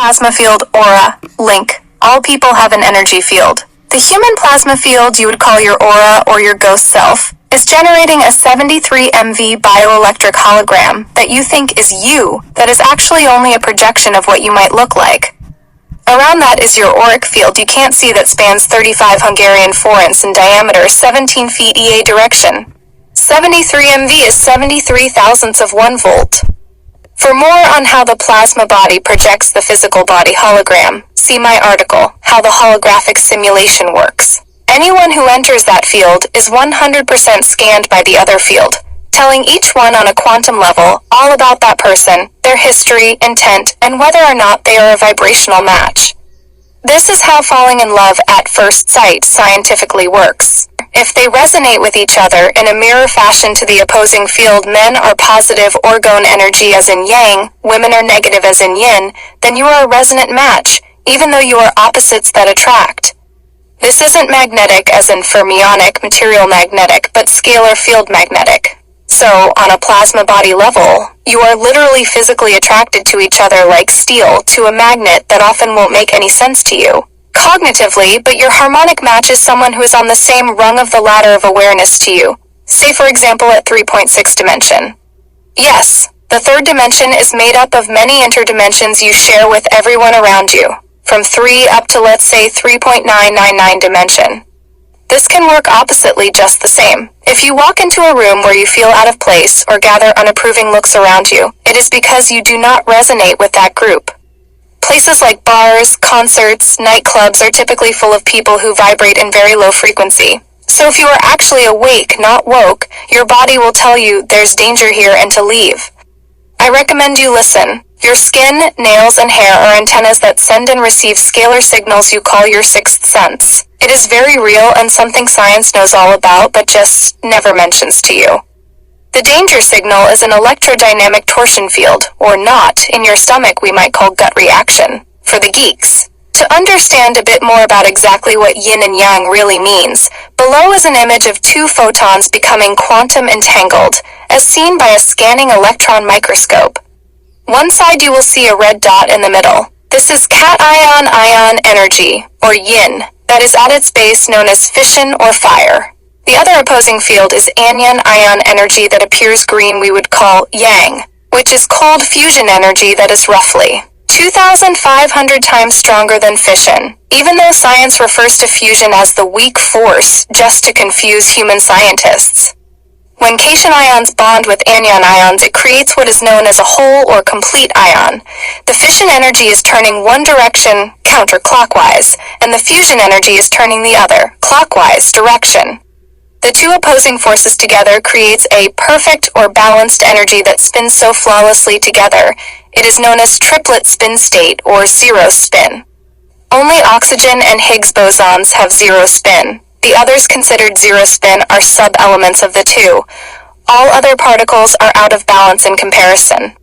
Plasma field, aura, link. All people have an energy field. The human plasma field you would call your aura or your ghost self is generating a 73 MV bioelectric hologram that you think is you, that is actually only a projection of what you might look like. Around that is your auric field you can't see that spans 35 Hungarian forints in diameter, 17 feet EA direction. 73 MV is 73 thousandths of 1 volt. For more on how the plasma body projects the physical body hologram, see my article, How the Holographic Simulation Works. Anyone who enters that field is 100% scanned by the other field, telling each one on a quantum level all about that person, their history, intent, and whether or not they are a vibrational match. This is how falling in love at first sight scientifically works. If they resonate with each other in a mirror fashion to the opposing field, men are positive orgone energy as in yang, women are negative as in yin, then you are a resonant match, even though you are opposites that attract. This isn't magnetic as in fermionic material magnetic, but scalar field magnetic. So, on a plasma body level, you are literally physically attracted to each other like steel to a magnet that often won't make any sense to you cognitively, but your harmonic match is someone who is on the same rung of the ladder of awareness to you, say for example at 3.6 dimension. Yes, the third dimension is made up of many interdimensions you share with everyone around you, from 3 up to let's say 3.999 dimension. This can work oppositely just the same. If you walk into a room where you feel out of place or gather unapproving looks around you, it is because you do not resonate with that group. Places like bars, concerts, nightclubs are typically full of people who vibrate in very low frequency. So if you are actually awake, not woke, your body will tell you there's danger here and to leave. I recommend you listen. Your skin, nails, and hair are antennas that send and receive scalar signals you call your sixth sense. It is very real and something science knows all about but just never mentions to you. The danger signal is an electrodynamic torsion field, or knot, in your stomach we might call gut reaction, for the geeks. To understand a bit more about exactly what yin and yang really means, below is an image of 2 photons becoming quantum entangled, as seen by a scanning electron microscope. One side you will see a red dot in the middle. This is cation energy, or yin, that is at its base known as fission or fire. The other opposing field is anion ion energy that appears green we would call yang, which is cold fusion energy that is roughly 2,500 times stronger than fission, even though science refers to fusion as the weak force just to confuse human scientists. When cation ions bond with anion ions, it creates what is known as a whole or complete ion. The fission energy is turning one direction, counterclockwise, and the fusion energy is turning the other, clockwise, direction. The 2 opposing forces together creates a perfect or balanced energy that spins so flawlessly together. It is known as triplet spin state or zero spin. Only oxygen and Higgs bosons have zero spin. The others considered zero spin are sub-elements of the 2. All other particles are out of balance in comparison.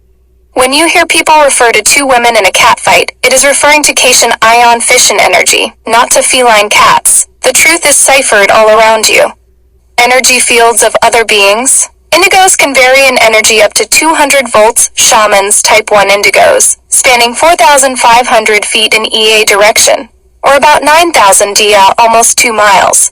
When you hear people refer to 2 women in a cat fight, it is referring to cation ion fission energy, not to feline cats. The truth is ciphered all around you. Energy fields of other beings. Indigos can vary in energy up to 200 volts, shamans, type 1 indigos, spanning 4,500 feet in EA direction, or about 9,000 dia, almost 2 miles.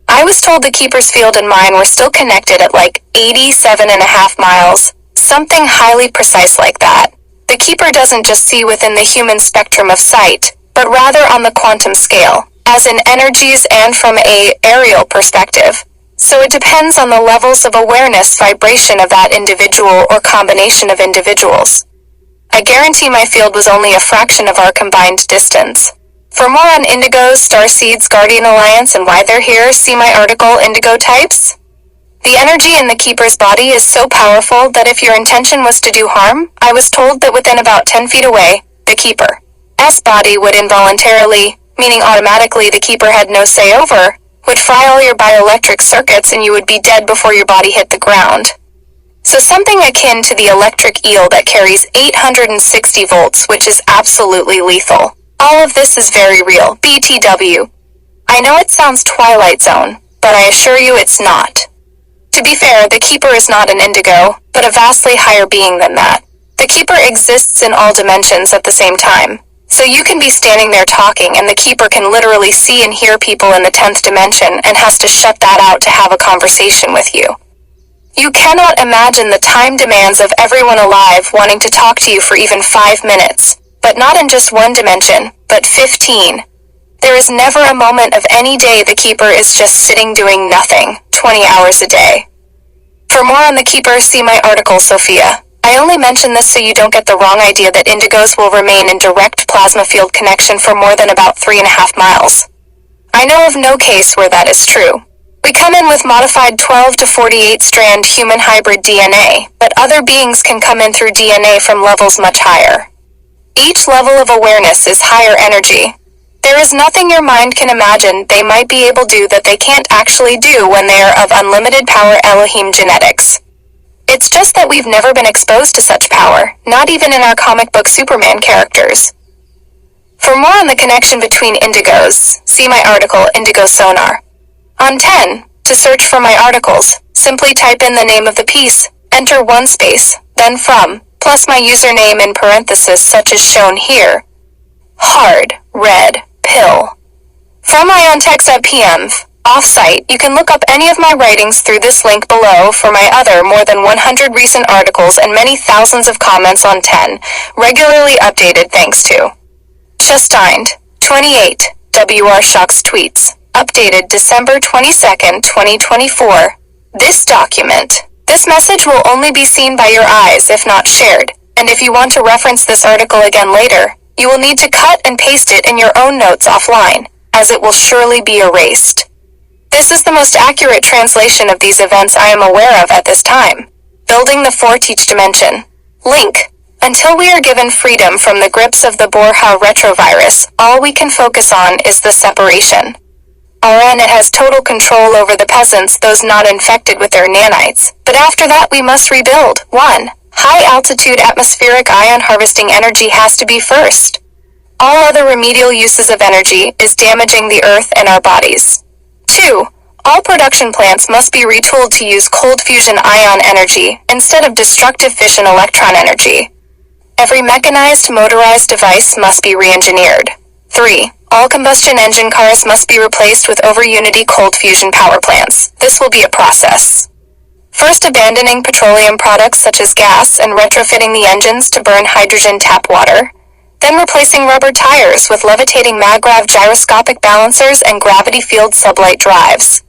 I was told the keeper's field and mine were still connected at like 87.5 miles, something highly precise like that. The keeper doesn't just see within the human spectrum of sight, but rather on the quantum scale, as in energies and from a aerial perspective. So it depends on the levels of awareness vibration of that individual or combination of individuals. I guarantee my field was only a fraction of our combined distance. For more on indigos, starseeds, guardian alliance, and why they're here, see my article, Indigo Types. The energy in the keeper's body is so powerful that if your intention was to do harm, I was told that within about 10 feet away, the keeper's body would involuntarily, meaning automatically the keeper had no say over, would fry all your bioelectric circuits and you would be dead before your body hit the ground. So something akin to the electric eel that carries 860 volts, which is absolutely lethal. All of this is very real, BTW. I know it sounds Twilight Zone, but I assure you it's not. To be fair, the keeper is not an indigo, but a vastly higher being than that. The keeper exists in all dimensions at the same time. So you can be standing there talking and the keeper can literally see and hear people in the 10th dimension and has to shut that out to have a conversation with you. You cannot imagine the time demands of everyone alive wanting to talk to you for even 5 minutes, but not in just one dimension, but 15. There is never a moment of any day the keeper is just sitting doing nothing, 20 hours a day. For more on the keeper, see my article, Sophia. I only mention this so you don't get the wrong idea that indigos will remain in direct plasma field connection for more than about 3.5 miles. I know of no case where that is true. We come in with modified 12 to 48 strand human hybrid DNA, but other beings can come in through DNA from levels much higher. Each level of awareness is higher energy. There is nothing your mind can imagine they might be able to do that they can't actually do when they are of unlimited power Elohim genetics. It's just that we've never been exposed to such power, not even in our comic book Superman characters. For more on the connection between indigos, see my article Indigo Sonar. On 10, to search for my articles, simply type in the name of the piece, enter one space, then from, plus my username in parentheses such as shown here. Hard, red, pill. From iontext.pm, off-site, you can look up any of my writings through this link below for my other more than 100 recent articles and many thousands of comments on 10, regularly updated thanks to Chastined, 28, WR Shocks tweets, updated December 22nd, 2024. This message will only be seen by your eyes if not shared, and if you want to reference this article again later, you will need to cut and paste it in your own notes offline, as it will surely be erased. This is the most accurate translation of these events I am aware of at this time. Building the fourth each dimension. Link. Until we are given freedom from the grips of the BUDHARA retrovirus, all we can focus on is the separation. It has total control over the peasants, those not infected with their nanites. But after that we must rebuild. 1. High-altitude atmospheric ion harvesting energy has to be first. All other remedial uses of energy is damaging the earth and our bodies. 2. All production plants must be retooled to use cold fusion ion energy instead of destructive fission electron energy. Every mechanized, motorized device must be re-engineered. 3. All combustion engine cars must be replaced with over-unity cold fusion power plants. This will be a process. First, abandoning petroleum products such as gas and retrofitting the engines to burn hydrogen tap water. Then replacing rubber tires with levitating maggrav gyroscopic balancers and gravity field sublight drives.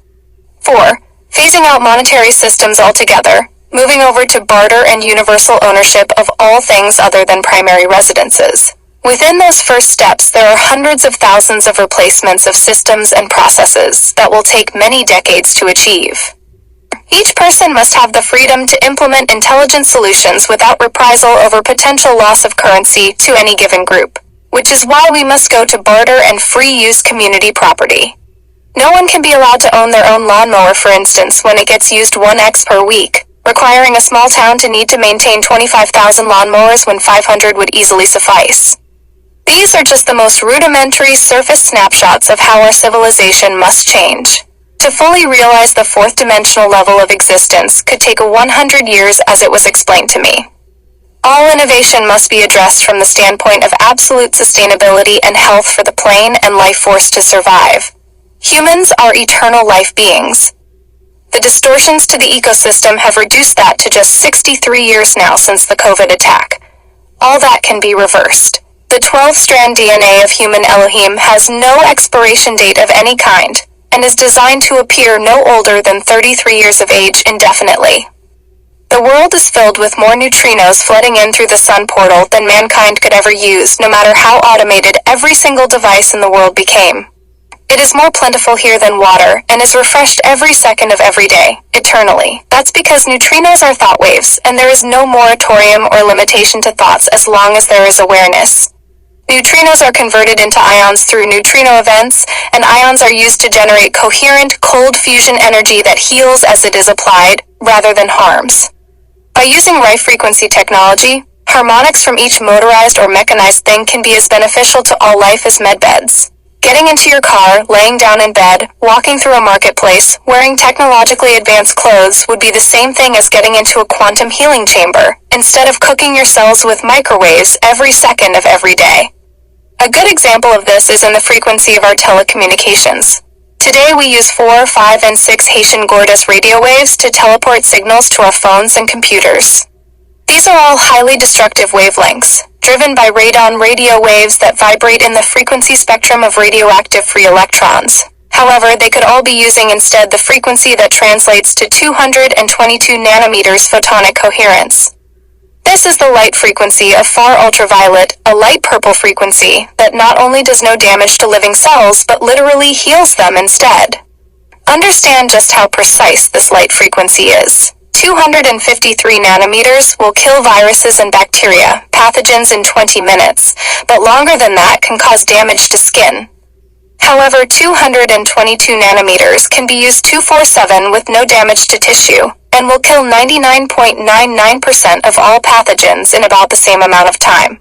4. Phasing out monetary systems altogether, moving over to barter and universal ownership of all things other than primary residences. Within those first steps, there are hundreds of thousands of replacements of systems and processes that will take many decades to achieve. Each person must have the freedom to implement intelligent solutions without reprisal over potential loss of currency to any given group, which is why we must go to barter and free-use community property. No one can be allowed to own their own lawnmower, for instance, when it gets used 1x per week, requiring a small town to need to maintain 25,000 lawnmowers when 500 would easily suffice. These are just the most rudimentary surface snapshots of how our civilization must change. To fully realize the fourth dimensional level of existence could take 100 years as it was explained to me. All innovation must be addressed from the standpoint of absolute sustainability and health for the plane and life force to survive. Humans are eternal life beings. The distortions to the ecosystem have reduced that to just 63 years now since the COVID attack. All that can be reversed. The 12-strand DNA of human Elohim has no expiration date of any kind, and is designed to appear no older than 33 years of age indefinitely. The world is filled with more neutrinos flooding in through the sun portal than mankind could ever use, no matter how automated every single device in the world became. It is more plentiful here than water, and is refreshed every second of every day, eternally. That's because neutrinos are thought waves, and there is no moratorium or limitation to thoughts as long as there is awareness. Neutrinos are converted into ions through neutrino events, and ions are used to generate coherent, cold fusion energy that heals as it is applied, rather than harms. By using Rife frequency technology, harmonics from each motorized or mechanized thing can be as beneficial to all life as medbeds. Getting into your car, laying down in bed, walking through a marketplace, wearing technologically advanced clothes would be the same thing as getting into a quantum healing chamber, instead of cooking your cells with microwaves every second of every day. A good example of this is in the frequency of our telecommunications. Today we use 4, 5, and 6 Haitian Gordas radio waves to teleport signals to our phones and computers. These are all highly destructive wavelengths, driven by radon radio waves that vibrate in the frequency spectrum of radioactive free electrons. However, they could all be using instead the frequency that translates to 222 nanometers photonic coherence. This is the light frequency of far ultraviolet, a light purple frequency that not only does no damage to living cells, but literally heals them instead. Understand just how precise this light frequency is. 253 nanometers will kill viruses and bacteria, pathogens in 20 minutes, but longer than that can cause damage to skin. However, 222 nanometers can be used 24/7 with no damage to tissue, and will kill 99.99% of all pathogens in about the same amount of time.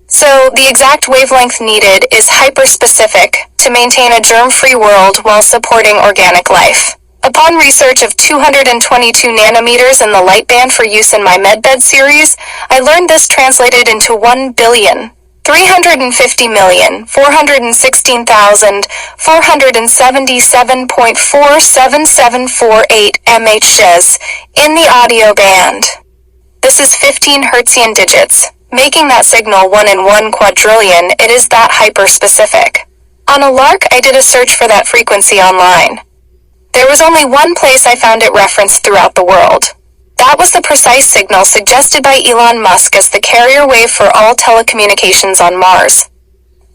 So, the exact wavelength needed is hyper-specific to maintain a germ-free world while supporting organic life. Upon research of 222 nanometers in the light band for use in my MedBed series, I learned this translated into 1,350,416,477.47748 mHz in the audio band. This is 15 Hertzian digits, making that signal 1 in 1 quadrillion. It is that hyper-specific. On a lark, I did a search for that frequency online. There was only one place I found it referenced throughout the world. That was the precise signal suggested by Elon Musk as the carrier wave for all telecommunications on Mars.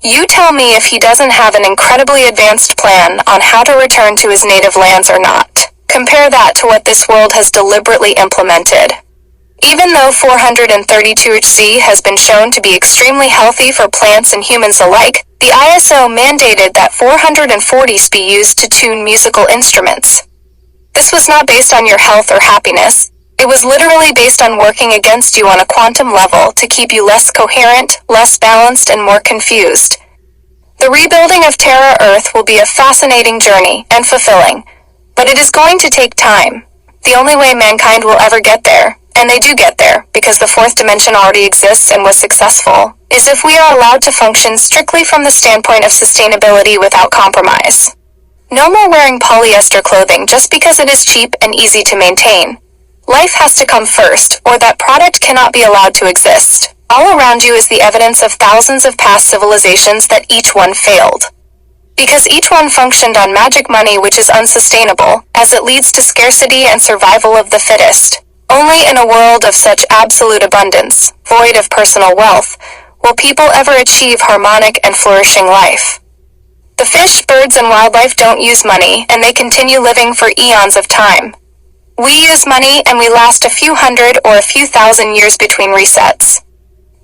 You tell me if he doesn't have an incredibly advanced plan on how to return to his native lands or not. Compare that to what this world has deliberately implemented. Even though 432Hz has been shown to be extremely healthy for plants and humans alike, the ISO mandated that 440s be used to tune musical instruments. This was not based on your health or happiness. It was literally based on working against you on a quantum level to keep you less coherent, less balanced, and more confused. The rebuilding of Terra Earth will be a fascinating journey and fulfilling, but it is going to take time. The only way mankind will ever get there, and they do get there because the fourth dimension already exists and was successful, is if we are allowed to function strictly from the standpoint of sustainability without compromise. No more wearing polyester clothing just because it is cheap and easy to maintain. Life has to come first, or that product cannot be allowed to exist. All around you is the evidence of thousands of past civilizations that each one failed. Because each one functioned on magic money, which is unsustainable, as it leads to scarcity and survival of the fittest. Only in a world of such absolute abundance, void of personal wealth, will people ever achieve harmonic and flourishing life. The fish, birds, and wildlife don't use money, and they continue living for eons of time. We use money, and we last a few hundred or a few thousand years between resets.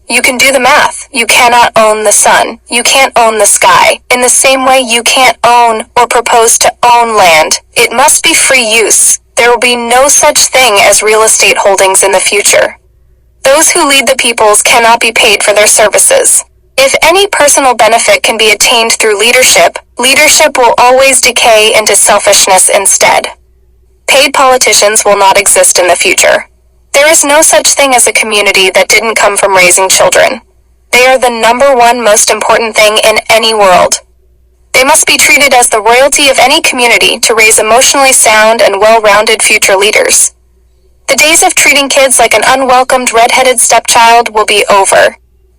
You can do the math. You cannot own the sun. You can't own the sky. In the same way you can't own or propose to own land. It must be free use. There will be no such thing as real estate holdings in the future. Those who lead the peoples cannot be paid for their services. If any personal benefit can be attained through leadership, leadership will always decay into selfishness instead. Paid politicians will not exist in the future. There is no such thing as a community that didn't come from raising children. They are the number one most important thing in any world. They must be treated as the royalty of any community to raise emotionally sound and well-rounded future leaders. The days of treating kids like an unwelcomed red-headed stepchild will be over.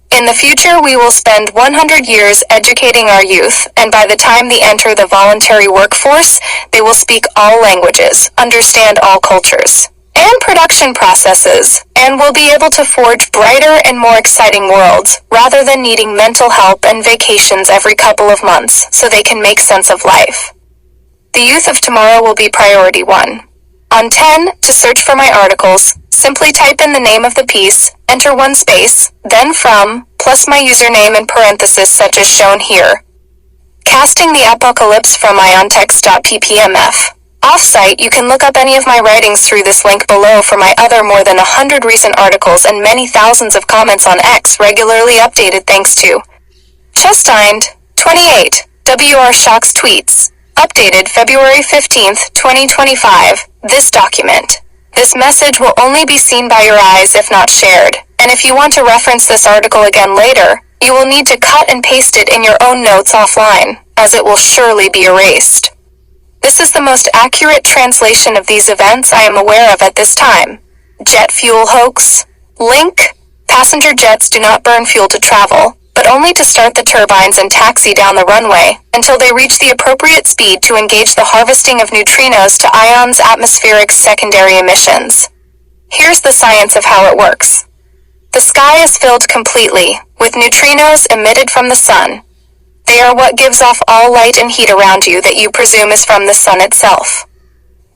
In the future, we will spend 100 years educating our youth, and by the time they enter the voluntary workforce, they will speak all languages, understand all cultures and production processes, and will be able to forge brighter and more exciting worlds, rather than needing mental help and vacations every couple of months so they can make sense of life. The youth of tomorrow will be priority 1. On 10, to search for my articles, simply type in the name of the piece, enter 1 space, then from, plus my username in parentheses such as shown here. Casting the Apocalypse from iontext.ppmf. Off-site, you can look up any of my writings through this link below for my other more than 100 recent articles and many thousands of comments on X regularly updated thanks to Chestined 28 WR Shocks tweets. Updated February 15th, 2025. This document. This message will only be seen by your eyes if not shared. And if you want to reference this article again later, You will need to cut and paste it in your own notes offline, as it will surely be erased. This is the most accurate translation of these events I am aware of at this time. Jet fuel hoax. Link. Passenger jets do not burn fuel to travel, but only to start the turbines and taxi down the runway, until they reach the appropriate speed to engage the harvesting of neutrinos to ions atmospheric secondary emissions. Here's the science of how it works. The sky is filled completely with neutrinos emitted from the sun. They are what gives off all light and heat around you that you presume is from the sun itself.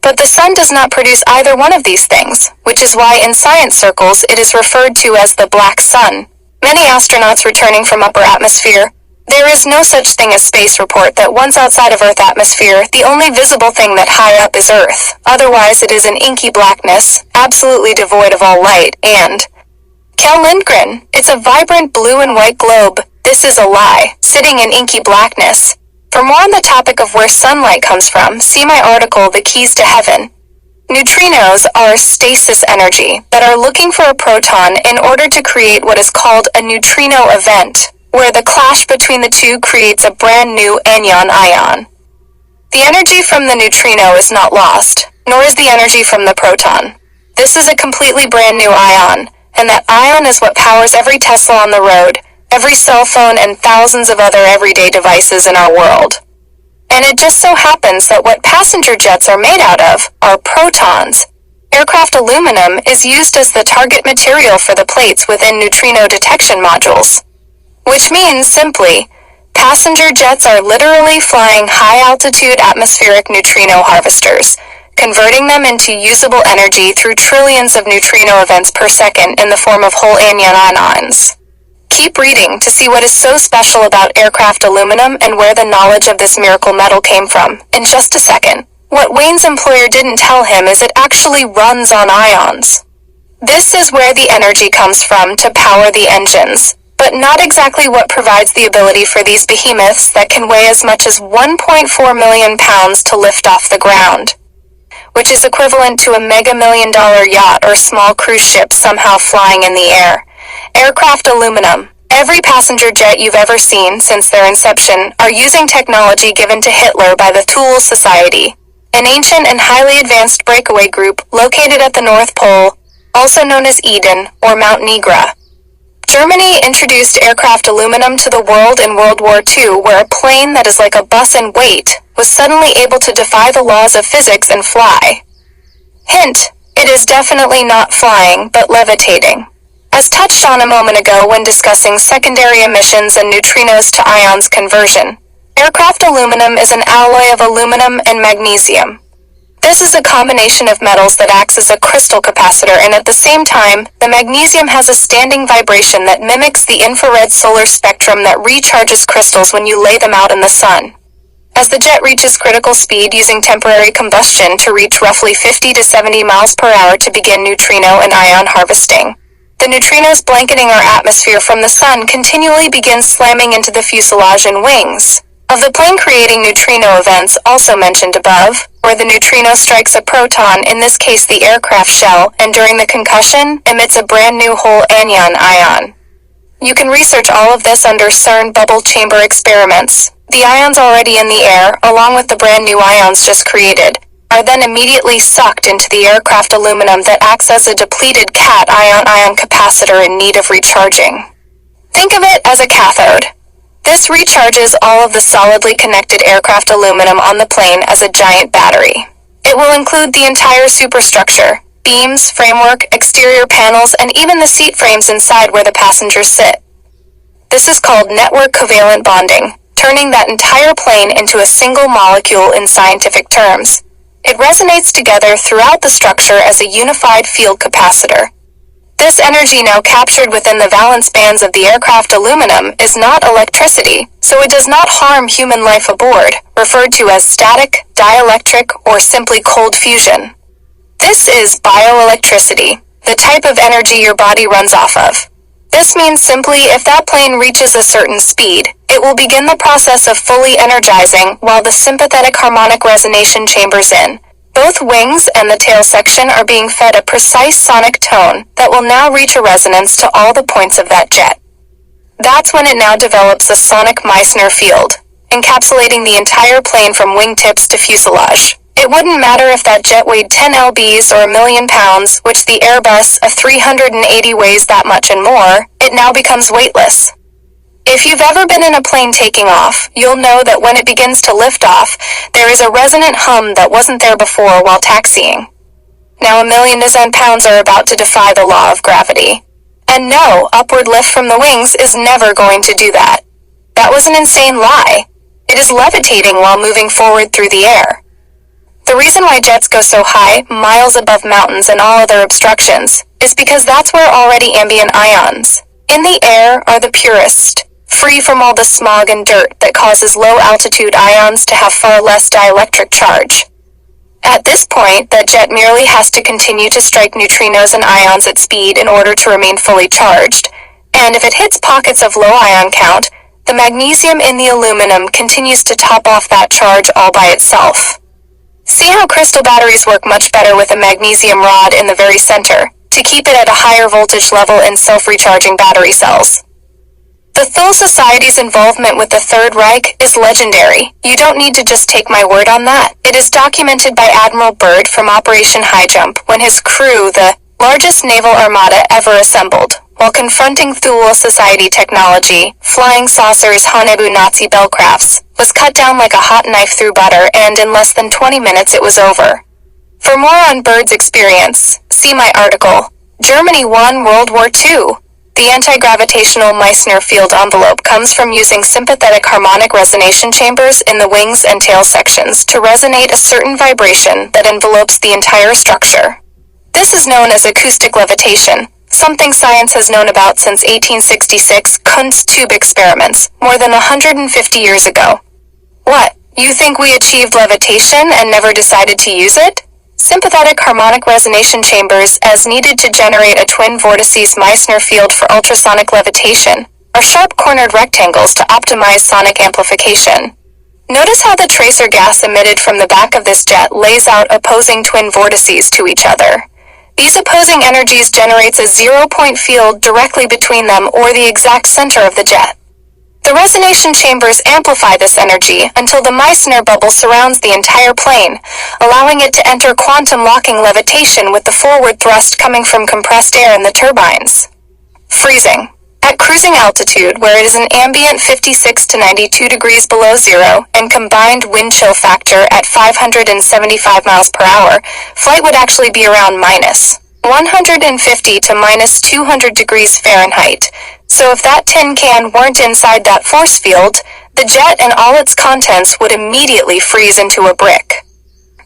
But the sun does not produce either one of these things, which is why in science circles it is referred to as the black sun. Many astronauts returning from upper atmosphere, there is no such thing as space report that once outside of Earth atmosphere, the only visible thing that high up is Earth. Otherwise it is an inky blackness, absolutely devoid of all light, and Kel Lindgren, it's a vibrant blue and white globe. This is a lie, sitting in inky blackness. For more on the topic of where sunlight comes from, see my article, The Keys to Heaven. Neutrinos are stasis energy that are looking for a proton in order to create what is called a neutrino event, where the clash between the two creates a brand new anion ion. The energy from the neutrino is not lost, nor is the energy from the proton. This is a completely brand new ion, and that ion is what powers every Tesla on the road, every cell phone, and thousands of other everyday devices in our world. And it just so happens that what passenger jets are made out of are protons. Aircraft aluminum is used as the target material for the plates within neutrino detection modules. Which means, simply, passenger jets are literally flying high-altitude atmospheric neutrino harvesters, converting them into usable energy through trillions of neutrino events per second in the form of whole anion ions. Keep reading to see what is so special about aircraft aluminum and where the knowledge of this miracle metal came from. In just a second, what Wayne's employer didn't tell him is it actually runs on ions. This is where the energy comes from to power the engines, but not exactly what provides the ability for these behemoths that can weigh as much as 1.4 million pounds to lift off the ground, which is equivalent to a mega-million-dollar yacht or small cruise ship somehow flying in the air. Aircraft aluminum. Every passenger jet you've ever seen since their inception are using technology given to Hitler by the Thule Society, an ancient and highly advanced breakaway group located at the North Pole, also known as Eden or Mount Nigra. Germany introduced aircraft aluminum to the world in World War II, where a plane that is like a bus in weight was suddenly able to defy the laws of physics and fly. Hint, it is definitely not flying, but levitating. As touched on a moment ago when discussing secondary emissions and neutrinos to ions conversion, aircraft aluminum is an alloy of aluminum and magnesium. This is a combination of metals that acts as a crystal capacitor, and at the same time, the magnesium has a standing vibration that mimics the infrared solar spectrum that recharges crystals when you lay them out in the sun. As the jet reaches critical speed using temporary combustion to reach roughly 50 to 70 miles per hour to begin neutrino and ion harvesting, the neutrinos blanketing our atmosphere from the sun continually begin slamming into the fuselage and wings of the plane, creating neutrino events also mentioned above, where the neutrino strikes a proton, in this case the aircraft shell, and during the concussion emits a brand new whole anion ion. You can research all of this under CERN bubble chamber experiments. The ions already in the air, along with the brand new ions just created, are then immediately sucked into the aircraft aluminum that acts as a depleted cation capacitor in need of recharging. Think of it as a cathode. This recharges all of the solidly connected aircraft aluminum on the plane as a giant battery. It will include the entire superstructure, beams, framework, exterior panels, and even the seat frames inside where the passengers sit. This is called network covalent bonding, turning that entire plane into a single molecule in scientific terms. It resonates together throughout the structure as a unified field capacitor. This energy, now captured within the valence bands of the aircraft aluminum, is not electricity, so it does not harm human life aboard, referred to as static, dielectric, or simply cold fusion. This is bioelectricity, the type of energy your body runs off of. This means simply if that plane reaches a certain speed, it will begin the process of fully energizing while the sympathetic harmonic resonation chambers in. Both wings and the tail section are being fed a precise sonic tone that will now reach a resonance to all the points of that jet. That's when it now develops a sonic Meissner field, encapsulating the entire plane from wingtips to fuselage. It wouldn't matter if that jet weighed 10 lbs or 1,000,000 pounds, which the Airbus A380 weighs that much and more, it now becomes weightless. If you've ever been in a plane taking off, you'll know that when it begins to lift off, there is a resonant hum that wasn't there before while taxiing. Now 1,000,000 pounds are about to defy the law of gravity. And no, upward lift from the wings is never going to do that. That was an insane lie. It is levitating while moving forward through the air. The reason why jets go so high, miles above mountains and all other obstructions, is because that's where already ambient ions in the air are the purest, free from all the smog and dirt that causes low-altitude ions to have far less dielectric charge. At this point, that jet merely has to continue to strike neutrinos and ions at speed in order to remain fully charged, and if it hits pockets of low ion count, the magnesium in the aluminum continues to top off that charge all by itself. See how crystal batteries work much better with a magnesium rod in the very center, to keep it at a higher voltage level in self-recharging battery cells. The Thule Society's involvement with the Third Reich is legendary. You don't need to just take my word on that. It is documented by Admiral Byrd from Operation High Jump when his crew, the largest naval armada ever assembled, while confronting Thule Society technology, flying saucers, Hanebu Nazi bellcrafts, was cut down like a hot knife through butter, and in less than 20 minutes it was over. For more on Byrd's experience, see my article, Germany Won World War II. The anti-gravitational Meissner field envelope comes from using sympathetic harmonic resonation chambers in the wings and tail sections to resonate a certain vibration that envelopes the entire structure. This is known as acoustic levitation, something science has known about since 1866 Kunst tube experiments, more than 150 years ago. What, you think we achieved levitation and never decided to use it? Sympathetic harmonic resonation chambers, as needed to generate a twin vortices Meissner field for ultrasonic levitation, are sharp-cornered rectangles to optimize sonic amplification. Notice how the tracer gas emitted from the back of this jet lays out opposing twin vortices to each other. These opposing energies generates a zero-point field directly between them or the exact center of the jet. The resonation chambers amplify this energy until the Meissner bubble surrounds the entire plane, allowing it to enter quantum locking levitation with the forward thrust coming from compressed air in the turbines. Freezing. At cruising altitude, where it is an ambient 56 to 92 degrees below zero and combined wind chill factor at 575 miles per hour, flight would actually be around minus 150 to minus 200 degrees Fahrenheit. So if that tin can weren't inside that force field, the jet and all its contents would immediately freeze into a brick.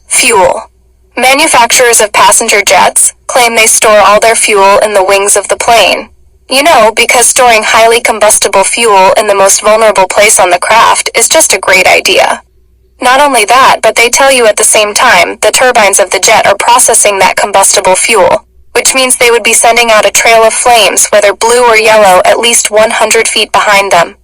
Fuel. Manufacturers of passenger jets claim they store all their fuel in the wings of the plane. You know, because storing highly combustible fuel in the most vulnerable place on the craft is just a great idea. Not only that, but they tell you at the same time the turbines of the jet are processing that combustible fuel, which means they would be sending out a trail of flames, whether blue or yellow, at least 100 feet behind them.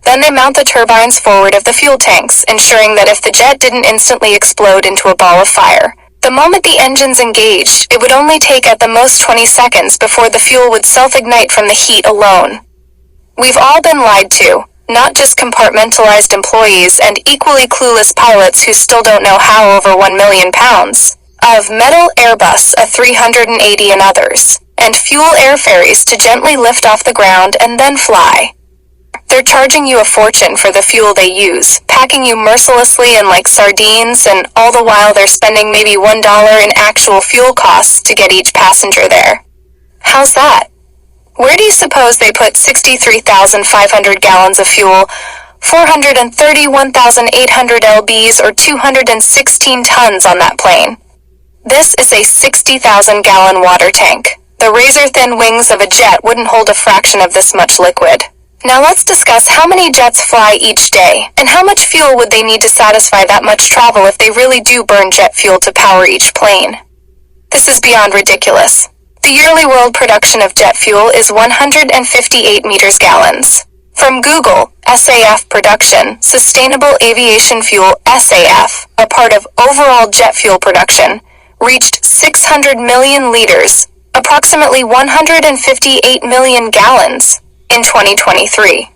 Then they mount the turbines forward of the fuel tanks, ensuring that if the jet didn't instantly explode into a ball of fire, the moment the engines engaged, it would only take at the most 20 seconds before the fuel would self-ignite from the heat alone. We've all been lied to, not just compartmentalized employees and equally clueless pilots who still don't know how over 1 million pounds of metal Airbus A380 and others, and fuel air ferries to gently lift off the ground and then fly. They're charging you a fortune for the fuel they use, packing you mercilessly in like sardines, and all the while they're spending maybe $1 in actual fuel costs to get each passenger there. How's that? Where do you suppose they put 63,500 gallons of fuel, 431,800 lbs, or 216 tons on that plane? This is a 60,000-gallon water tank. The razor-thin wings of a jet wouldn't hold a fraction of this much liquid. Now let's discuss how many jets fly each day, and how much fuel would they need to satisfy that much travel if they really do burn jet fuel to power each plane. This is beyond ridiculous. The yearly world production of jet fuel is 158 meters gallons. From Google, SAF production, Sustainable Aviation Fuel SAF, a part of overall jet fuel production, reached 600 million liters, approximately 158 million gallons. in 2023.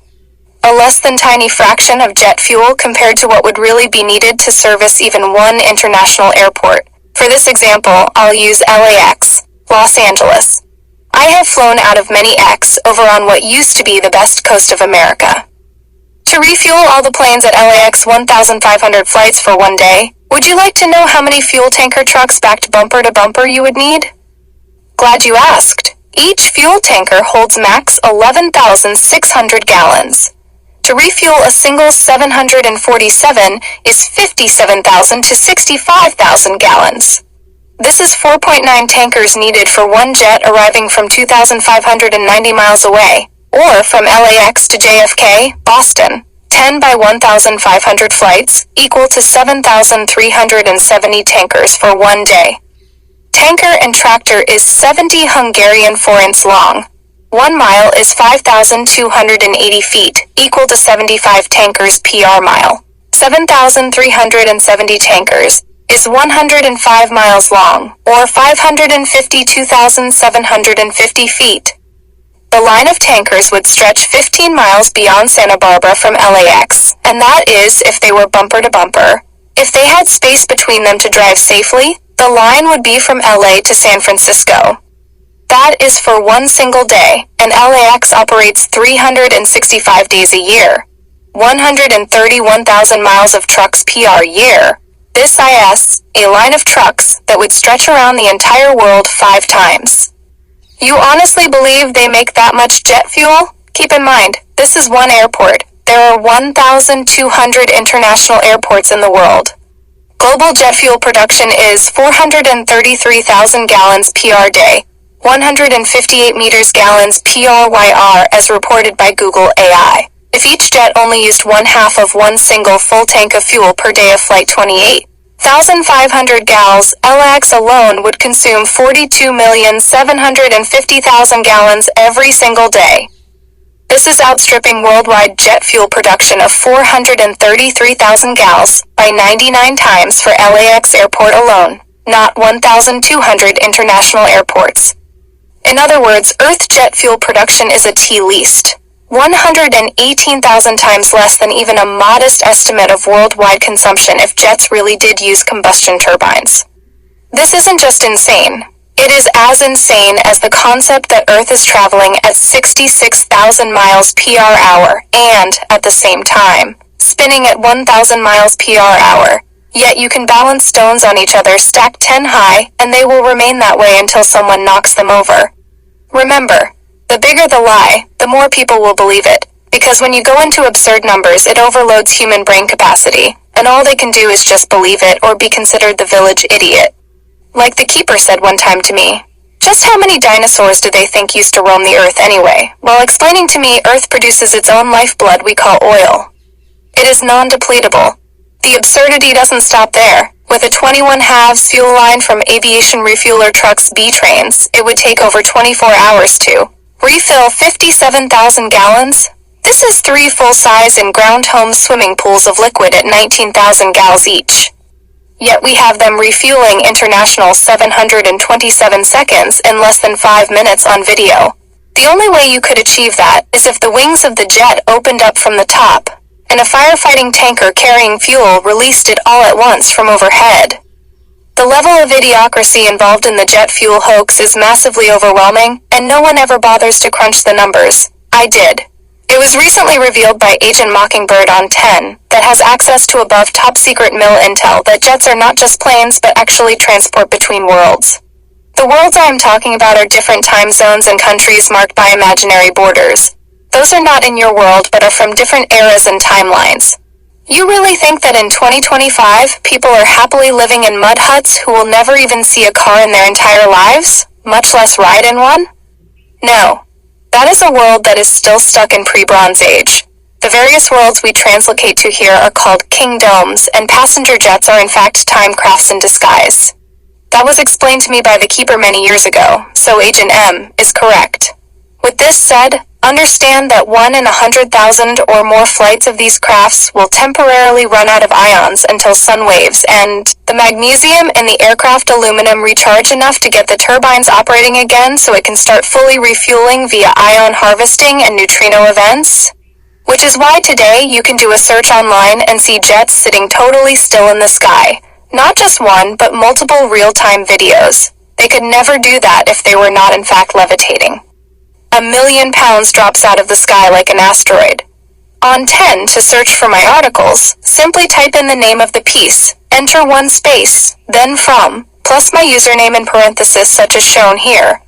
A less than tiny fraction of jet fuel compared to what would really be needed to service even one international airport. For this example, I'll use LAX, Los Angeles. I have flown out of many X over on what used to be the best coast of America. To refuel all the planes at LAX 1,500 flights for one day, would you like to know how many fuel tanker trucks backed bumper to bumper you would need? Glad you asked. Each fuel tanker holds max 11,600 gallons. To refuel a single 747 is 57,000 to 65,000 gallons. This is 4.9 tankers needed for one jet arriving from 2,590 miles away, or from LAX to JFK, Boston. 10 by 1,500 flights equal to 7,370 tankers for one day. Tanker and tractor is 70 Hungarian forints long. 1 mile is 5,280 feet, equal to 75 tankers PR mile. 7,370 tankers is 105 miles long, or 552,750 feet. The line of tankers would stretch 15 miles beyond Santa Barbara from LAX, and that is if they were bumper to bumper. If they had space between them to drive safely, the line would be from LA to San Francisco. That is for one single day, and LAX operates 365 days a year. 131,000 miles of trucks PR year. This is a line of trucks that would stretch around the entire world 5 times. You honestly believe they make that much jet fuel? Keep in mind, this is one airport. There are 1,200 international airports in the world. Global jet fuel production is 433,000 gallons PR day, 158 meters gallons PRYR as reported by Google AI. If each jet only used 1/2 of one single full tank of fuel per day of Flight 28,500 gals, LAX alone would consume 42,750,000 gallons every single day. This is outstripping worldwide jet fuel production of 433,000 gals by 99 times for LAX airport alone, not 1,200 international airports. In other words, Earth jet fuel production is a T-least. 118,000 times less than even a modest estimate of worldwide consumption if jets really did use combustion turbines. This isn't just insane. It is as insane as the concept that Earth is traveling at 66,000 miles per hour and, at the same time, spinning at 1,000 miles per hour. Yet you can balance stones on each other stacked 10 high, and they will remain that way until someone knocks them over. Remember, the bigger the lie, the more people will believe it, because when you go into absurd numbers, it overloads human brain capacity, and all they can do is just believe it or be considered the village idiot. Like the keeper said one time to me, just how many dinosaurs do they think used to roam the earth anyway, while explaining to me Earth produces its own lifeblood we call oil. It is non-depletable. The absurdity doesn't stop there. With a 21 halves fuel line from aviation refueler trucks B-trains, it would take over 24 hours to refill 57,000 gallons. This is 3 full-size and ground-home swimming pools of liquid at 19,000 gallons each. Yet we have them refueling international 727 seconds in less than 5 minutes on video. The only way you could achieve that is if the wings of the jet opened up from the top, and a firefighting tanker carrying fuel released it all at once from overhead. The level of idiocracy involved in the jet fuel hoax is massively overwhelming, and no one ever bothers to crunch the numbers. I did. It was recently revealed by Agent Mockingbird on 10 that has access to above top-secret mill intel that jets are not just planes but actually transport between worlds. The worlds I am talking about are different time zones and countries marked by imaginary borders. Those are not in your world but are from different eras and timelines. You really think that in 2025, people are happily living in mud huts who will never even see a car in their entire lives, much less ride in one? No. That is a world that is still stuck in pre-Bronze Age. The various worlds we translocate to here are called kingdoms, and passenger jets are in fact time crafts in disguise. That was explained to me by the Keeper many years ago, so Agent M is correct. With this said, Understand that 1 in 100,000 or more flights of these crafts will temporarily run out of ions until sun waves and the magnesium in the aircraft aluminum recharge enough to get the turbines operating again so it can start fully refueling via ion harvesting and neutrino events. Which is why today you can do a search online and see jets sitting totally still in the sky. Not just one, but multiple real-time videos. They could never do that if they were not in fact levitating. 1 million pounds drops out of the sky like an asteroid. On 10, to search for my articles, simply type in the name of the piece, enter one space, then from, plus my username in parentheses such as shown here.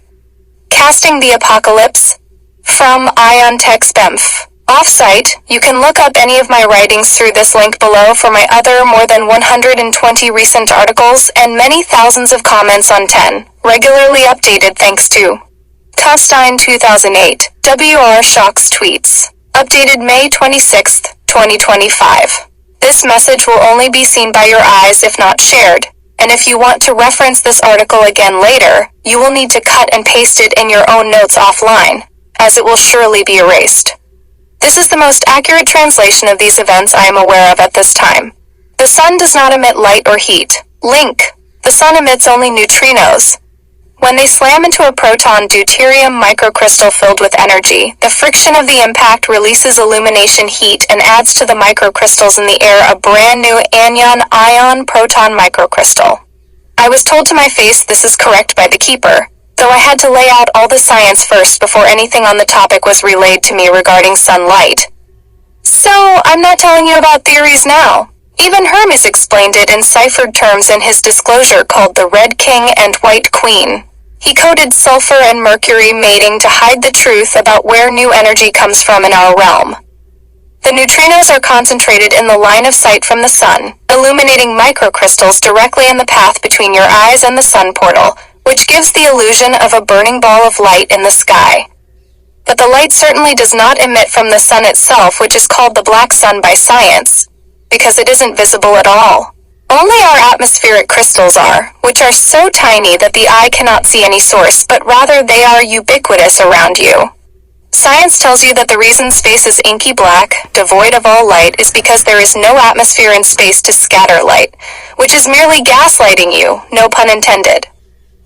Casting the Apocalypse, from IonTechSpemf. Off-site, you can look up any of my writings through this link below for my other more than 120 recent articles and many thousands of comments on 10, regularly updated thanks to Tufstein 2008, WR Shocks Tweets, updated May 26, 2025. This message will only be seen by your eyes if not shared, and if you want to reference this article again later, you will need to cut and paste it in your own notes offline, as it will surely be erased. This is the most accurate translation of these events I am aware of at this time. The sun does not emit light or heat. Link. The sun emits only neutrinos. When they slam into a proton deuterium microcrystal filled with energy, the friction of the impact releases illumination heat and adds to the microcrystals in the air a brand new anion ion proton microcrystal. I was told to my face this is correct by the keeper, though I had to lay out all the science first before anything on the topic was relayed to me regarding sunlight. So, I'm not telling you about theories now. Even Hermes explained it in ciphered terms in his disclosure called the Red King and White Queen. He coded sulfur and mercury mating to hide the truth about where new energy comes from in our realm. The neutrinos are concentrated in the line of sight from the sun, illuminating microcrystals directly in the path between your eyes and the sun portal, which gives the illusion of a burning ball of light in the sky. But the light certainly does not emit from the sun itself, which is called the black sun by science, because it isn't visible at all. Only our atmospheric crystals are, which are so tiny that the eye cannot see any source, but rather they are ubiquitous around you. Science tells you that the reason space is inky black, devoid of all light, is because there is no atmosphere in space to scatter light, which is merely gaslighting you, no pun intended.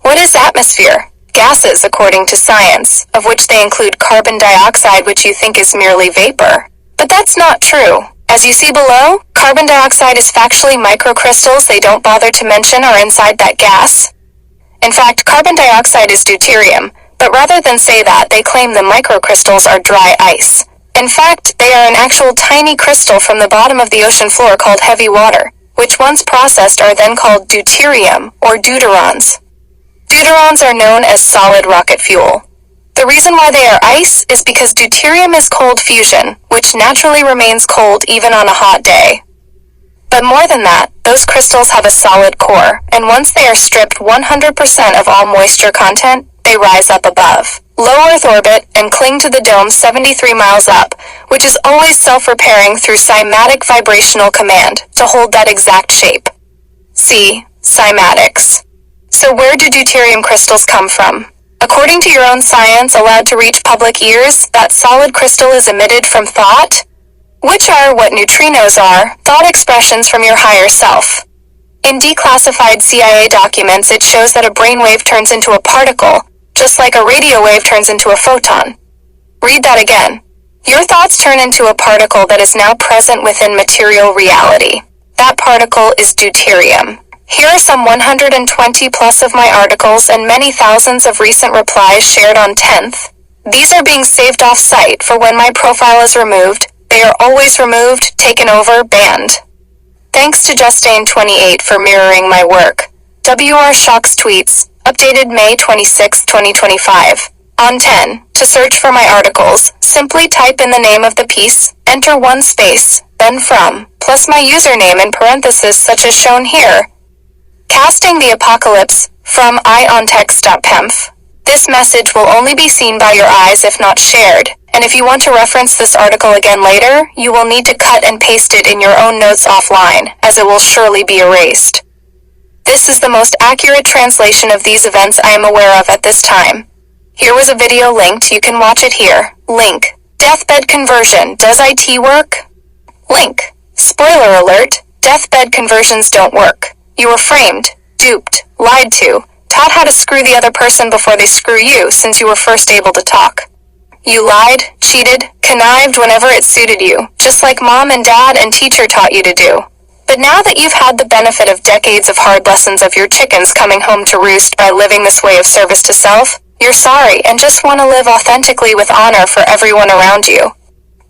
What is atmosphere? Gases, according to science, of which they include carbon dioxide, which you think is merely vapor. But that's not true. As you see below, carbon dioxide is factually microcrystals they don't bother to mention are inside that gas. In fact, carbon dioxide is deuterium, but rather than say that, they claim the microcrystals are dry ice. In fact, they are an actual tiny crystal from the bottom of the ocean floor called heavy water, which once processed are then called deuterium, or deuterons. Deuterons are known as solid rocket fuel. The reason why they are ice is because deuterium is cold fusion, which naturally remains cold even on a hot day. But more than that, those crystals have a solid core, and once they are stripped 100% of all moisture content, they rise up above, low Earth orbit, and cling to the dome 73 miles up, which is always self-repairing through cymatic vibrational command to hold that exact shape. See, cymatics. So where do deuterium crystals come from? According to your own science allowed to reach public ears, that solid crystal is emitted from thought, which are what neutrinos are, thought expressions from your higher self. In declassified CIA documents, it shows that a brainwave turns into a particle, just like a radio wave turns into a photon. Read that again. Your thoughts turn into a particle that is now present within material reality. That particle is deuterium. Here are some 120 plus of my articles and many thousands of recent replies shared on 10th. These are being saved off-site for when my profile is removed. They are always removed, taken over, banned. Thanks to Justain28 for mirroring my work. WR Shocks Tweets, updated May 26, 2025. On 10, to search for my articles, simply type in the name of the piece, enter one space, then from, plus my username in parentheses such as shown here. Casting the Apocalypse, from iontext.pemf. This message will only be seen by your eyes if not shared, and if you want to reference this article again later, you will need to cut and paste it in your own notes offline, as it will surely be erased. This is the most accurate translation of these events I am aware of at this time. Here was a video linked, you can watch it here. Link. Deathbed conversion, does IT work? Link. Spoiler alert, deathbed conversions don't work. You were framed, duped, lied to, taught how to screw the other person before they screw you since you were first able to talk. You lied, cheated, connived whenever it suited you, just like mom and dad and teacher taught you to do. But now that you've had the benefit of decades of hard lessons of your chickens coming home to roost by living this way of service to self, you're sorry and just want to live authentically with honor for everyone around you.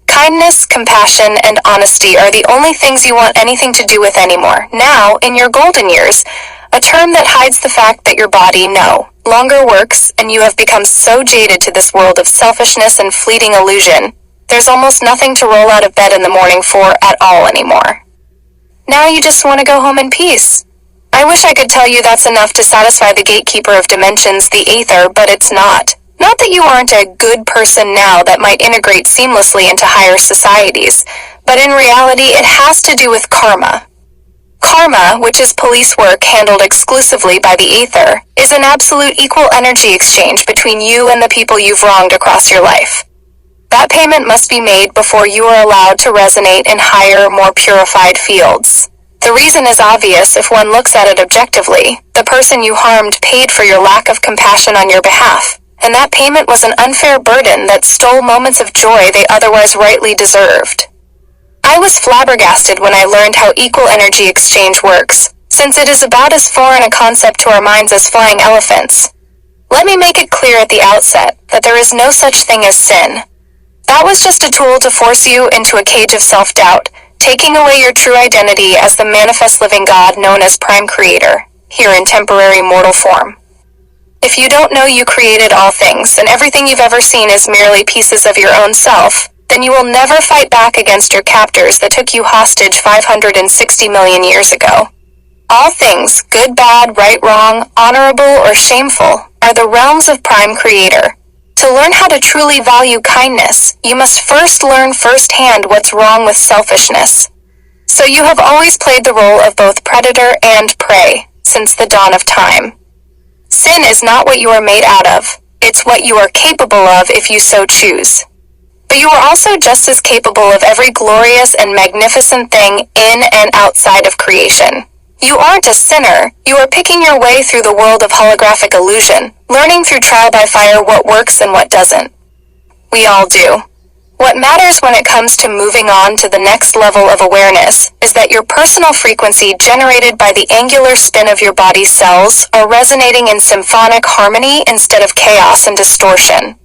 Kindness, compassion, and honesty are the only things you want anything to do with anymore. Now, in your golden years, a term that hides the fact that your body, no longer works and you have become so jaded to this world of selfishness and fleeting illusion, there's almost nothing to roll out of bed in the morning for at all anymore. Now you just want to go home in peace. I wish I could tell you that's enough to satisfy the gatekeeper of dimensions, the Aether, but it's not. Not that you aren't a good person now that might integrate seamlessly into higher societies, but in reality it has to do with karma. Karma, which is police work handled exclusively by the Aether, is an absolute equal energy exchange between you and the people you've wronged across your life. That payment must be made before you are allowed to resonate in higher, more purified fields. The reason is obvious if one looks at it objectively. The person you harmed paid for your lack of compassion on your behalf, and that payment was an unfair burden that stole moments of joy they otherwise rightly deserved. I was flabbergasted when I learned how equal energy exchange works, since it is about as foreign a concept to our minds as flying elephants. Let me make it clear at the outset that there is no such thing as sin. That was just a tool to force you into a cage of self-doubt, taking away your true identity as the manifest living God known as Prime Creator, here in temporary mortal form. If you don't know you created all things, and everything you've ever seen is merely pieces of your own self, then you will never fight back against your captors that took you hostage 560 million years ago. All things, good, bad, right, wrong, honorable, or shameful, are the realms of Prime Creator. To learn how to truly value kindness, you must first learn firsthand what's wrong with selfishness. So you have always played the role of both predator and prey, since the dawn of time. Sin is not what you are made out of, it's what you are capable of if you so choose. But you are also just as capable of every glorious and magnificent thing in and outside of creation. You aren't a sinner, you are picking your way through the world of holographic illusion, learning through trial by fire what works and what doesn't. We all do. What matters when it comes to moving on to the next level of awareness is that your personal frequency generated by the angular spin of your body's cells are resonating in symphonic harmony instead of chaos and distortion.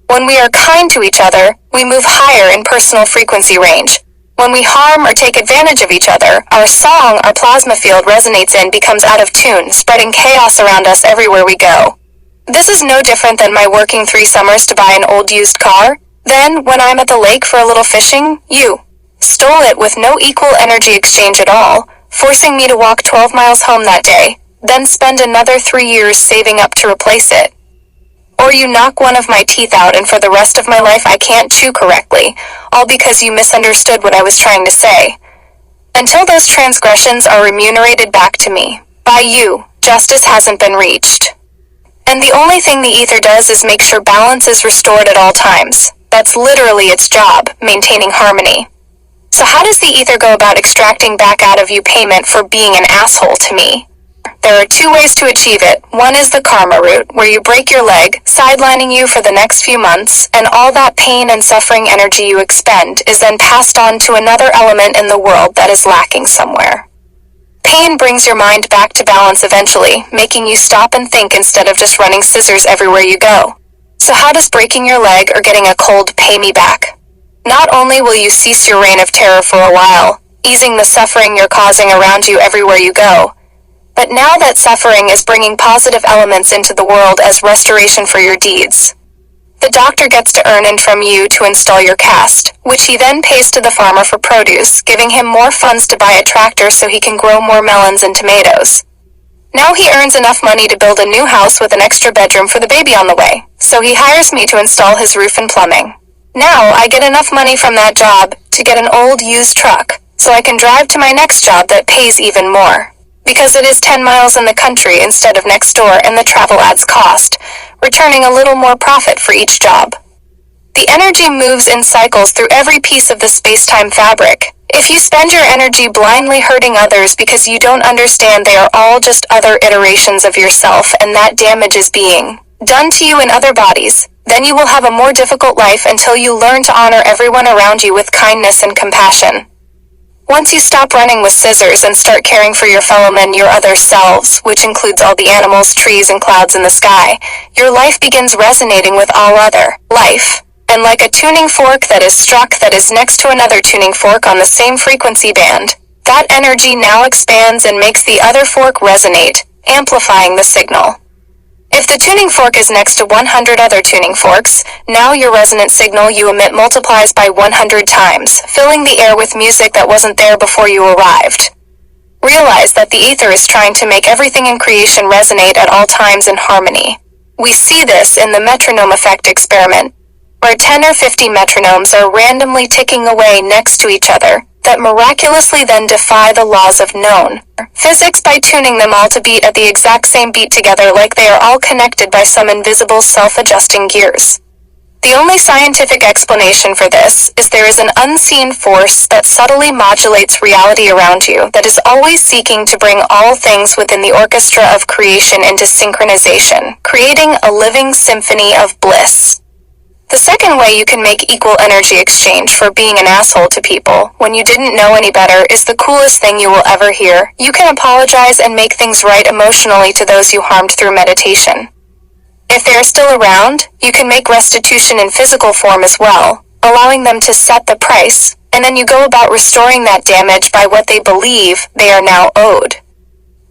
When we are kind to each other, we move higher in personal frequency range. When we harm or take advantage of each other, our song our plasma field resonates in becomes out of tune, spreading chaos around us everywhere we go. This is no different than my working 3 summers to buy an old used car. Then, when I'm at the lake for a little fishing, you stole it with no equal energy exchange at all, forcing me to walk 12 miles home that day, then spend another 3 years saving up to replace it. Or you knock one of my teeth out and for the rest of my life I can't chew correctly, all because you misunderstood what I was trying to say. Until those transgressions are remunerated back to me, by you, justice hasn't been reached. And the only thing the Aether does is make sure balance is restored at all times. That's literally its job, maintaining harmony. So how does the Aether go about extracting back out of you payment for being an asshole to me? There are 2 ways to achieve it. One is the karma route, where you break your leg, sidelining you for the next few months, and all that pain and suffering energy you expend is then passed on to another element in the world that is lacking somewhere. Pain brings your mind back to balance eventually, making you stop and think instead of just running scissors everywhere you go. So how does breaking your leg or getting a cold pay me back? Not only will you cease your reign of terror for a while, easing the suffering you're causing around you everywhere you go, but now that suffering is bringing positive elements into the world as restoration for your deeds. The doctor gets to earn in from you to install your cast, which he then pays to the farmer for produce, giving him more funds to buy a tractor so he can grow more melons and tomatoes. Now he earns enough money to build a new house with an extra bedroom for the baby on the way, so he hires me to install his roof and plumbing. Now I get enough money from that job to get an old used truck, so I can drive to my next job that pays even more. because it is 10 miles in the country instead of next door and the travel adds cost, returning a little more profit for each job. The energy moves in cycles through every piece of the space-time fabric. If you spend your energy blindly hurting others because you don't understand they are all just other iterations of yourself and that damage is being done to you in other bodies, then you will have a more difficult life until you learn to honor everyone around you with kindness and compassion. Once you stop running with scissors and start caring for your fellow men, your other selves, which includes all the animals, trees, and clouds in the sky, your life begins resonating with all other life. And like a tuning fork that is struck that is next to another tuning fork on the same frequency band, that energy now expands and makes the other fork resonate, amplifying the signal. If the tuning fork is next to 100 other tuning forks, now your resonant signal you emit multiplies by 100 times, filling the air with music that wasn't there before you arrived. Realize that the ether is trying to make everything in creation resonate at all times in harmony. We see this in the metronome effect experiment, where 10 or 50 metronomes are randomly ticking away next to each other, that miraculously then defy the laws of known physics by tuning them all to beat at the exact same beat together like they are all connected by some invisible self-adjusting gears. The only scientific explanation for this is there is an unseen force that subtly modulates reality around you that is always seeking to bring all things within the orchestra of creation into synchronization, creating a living symphony of bliss. The second way you can make equal energy exchange for being an asshole to people when you didn't know any better is the coolest thing you will ever hear. You can apologize and make things right emotionally to those you harmed through meditation. If they are still around, you can make restitution in physical form as well, allowing them to set the price, and then you go about restoring that damage by what they believe they are now owed.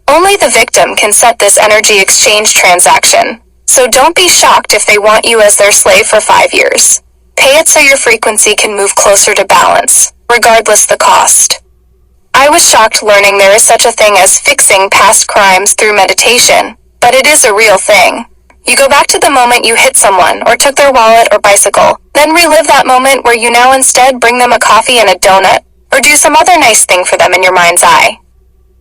Only the victim can set this energy exchange transaction. So don't be shocked if they want you as their slave for 5 years. Pay it so your frequency can move closer to balance, regardless the cost. I was shocked learning there is such a thing as fixing past crimes through meditation, but it is a real thing. You go back to the moment you hit someone or took their wallet or bicycle, then relive that moment where you now instead bring them a coffee and a donut, or do some other nice thing for them in your mind's eye.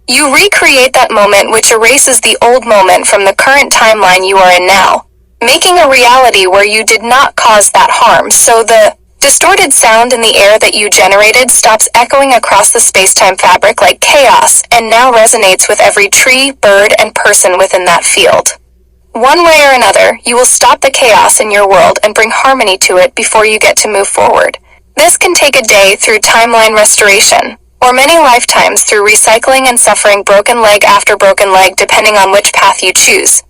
You recreate that moment which erases the old moment from the current timeline you are in now, making a reality where you did not cause that harm, so the distorted sound in the air that you generated stops echoing across the space-time fabric like chaos and now resonates with every tree, bird, and person within that field. One way or another, you will stop the chaos in your world and bring harmony to it before you get to move forward. This can take a day through timeline restoration, or many lifetimes through recycling and suffering broken leg after broken leg depending on which path you choose.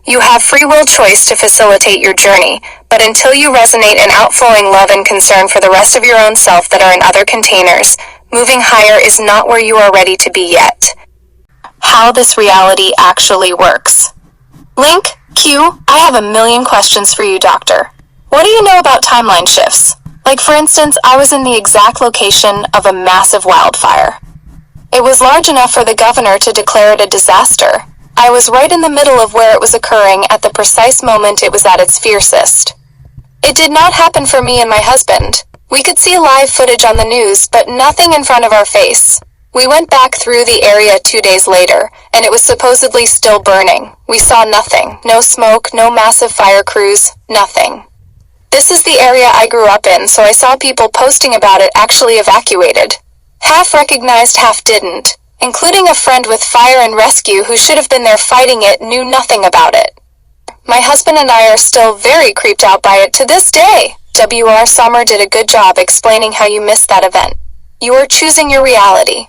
You have free will choice to facilitate your journey, but until you resonate in outflowing love and concern for the rest of your own self that are in other containers, moving higher is not where you are ready to be yet. How this reality actually works. Link, Q, I have a million questions for you, Doctor. What do you know about timeline shifts? Like for instance, I was in the exact location of a massive wildfire. It was large enough for the governor to declare it a disaster. I was right in the middle of where it was occurring at the precise moment it was at its fiercest. It did not happen for me and my husband. We could see live footage on the news, but nothing in front of our face. We went back through the area 2 days later, and it was supposedly still burning. We saw nothing. No smoke, no massive fire crews, nothing. This is the area I grew up in, so I saw people posting about it actually evacuated. Half recognized, half didn't, including a friend with fire and rescue who should have been there fighting it, knew nothing about it. My husband and I are still very creeped out by it to this day. W.R. Sommer did a good job explaining how you missed that event. You are choosing your reality.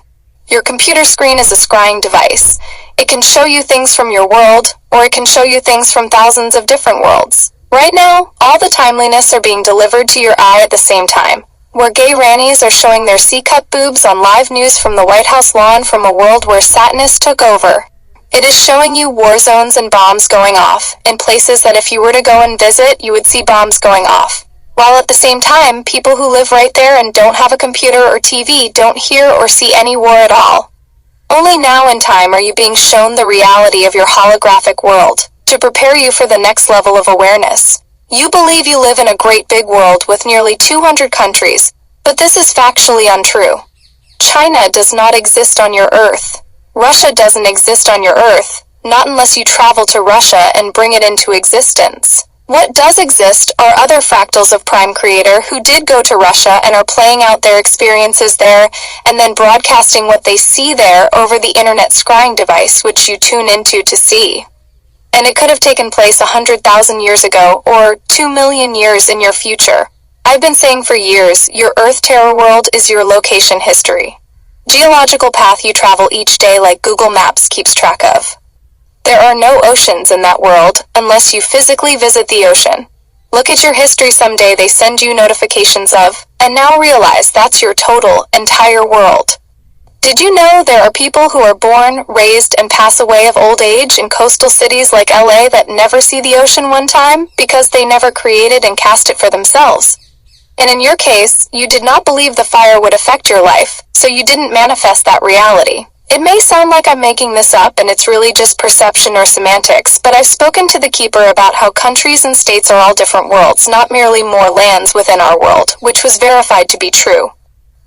Your computer screen is a scrying device. It can show you things from your world, or it can show you things from thousands of different worlds. Right now, all the timeliness are being delivered to your eye at the same time, where gay rannies are showing their C-cup boobs on live news from the White House lawn from a world where Satanists took over. It is showing you war zones and bombs going off, in places that if you were to go and visit, you would see bombs going off. While at the same time, people who live right there and don't have a computer or TV don't hear or see any war at all. Only now in time are you being shown the reality of your holographic world, to prepare you for the next level of awareness. You believe you live in a great big world with nearly 200 countries, but this is factually untrue. China does not exist on your Earth. Russia doesn't exist on your Earth, not unless you travel to Russia and bring it into existence. What does exist are other fractals of Prime Creator who did go to Russia and are playing out their experiences there and then broadcasting what they see there over the internet scrying device which you tune into to see. And it could have taken place 100,000 years ago or 2 million years in your future. I've been saying for years, your Earth terror world is your location history. Geological path you travel each day like Google Maps keeps track of. There are no oceans in that world unless you physically visit the ocean. Look at your history someday they send you notifications of, and now realize that's your total, entire world. Did you know there are people who are born, raised, and pass away of old age in coastal cities like LA that never see the ocean one time because they never created and cast it for themselves? And in your case, you did not believe the fire would affect your life, so you didn't manifest that reality. It may sound like I'm making this up and it's really just perception or semantics, but I've spoken to the Keeper about how countries and states are all different worlds, not merely more lands within our world, which was verified to be true.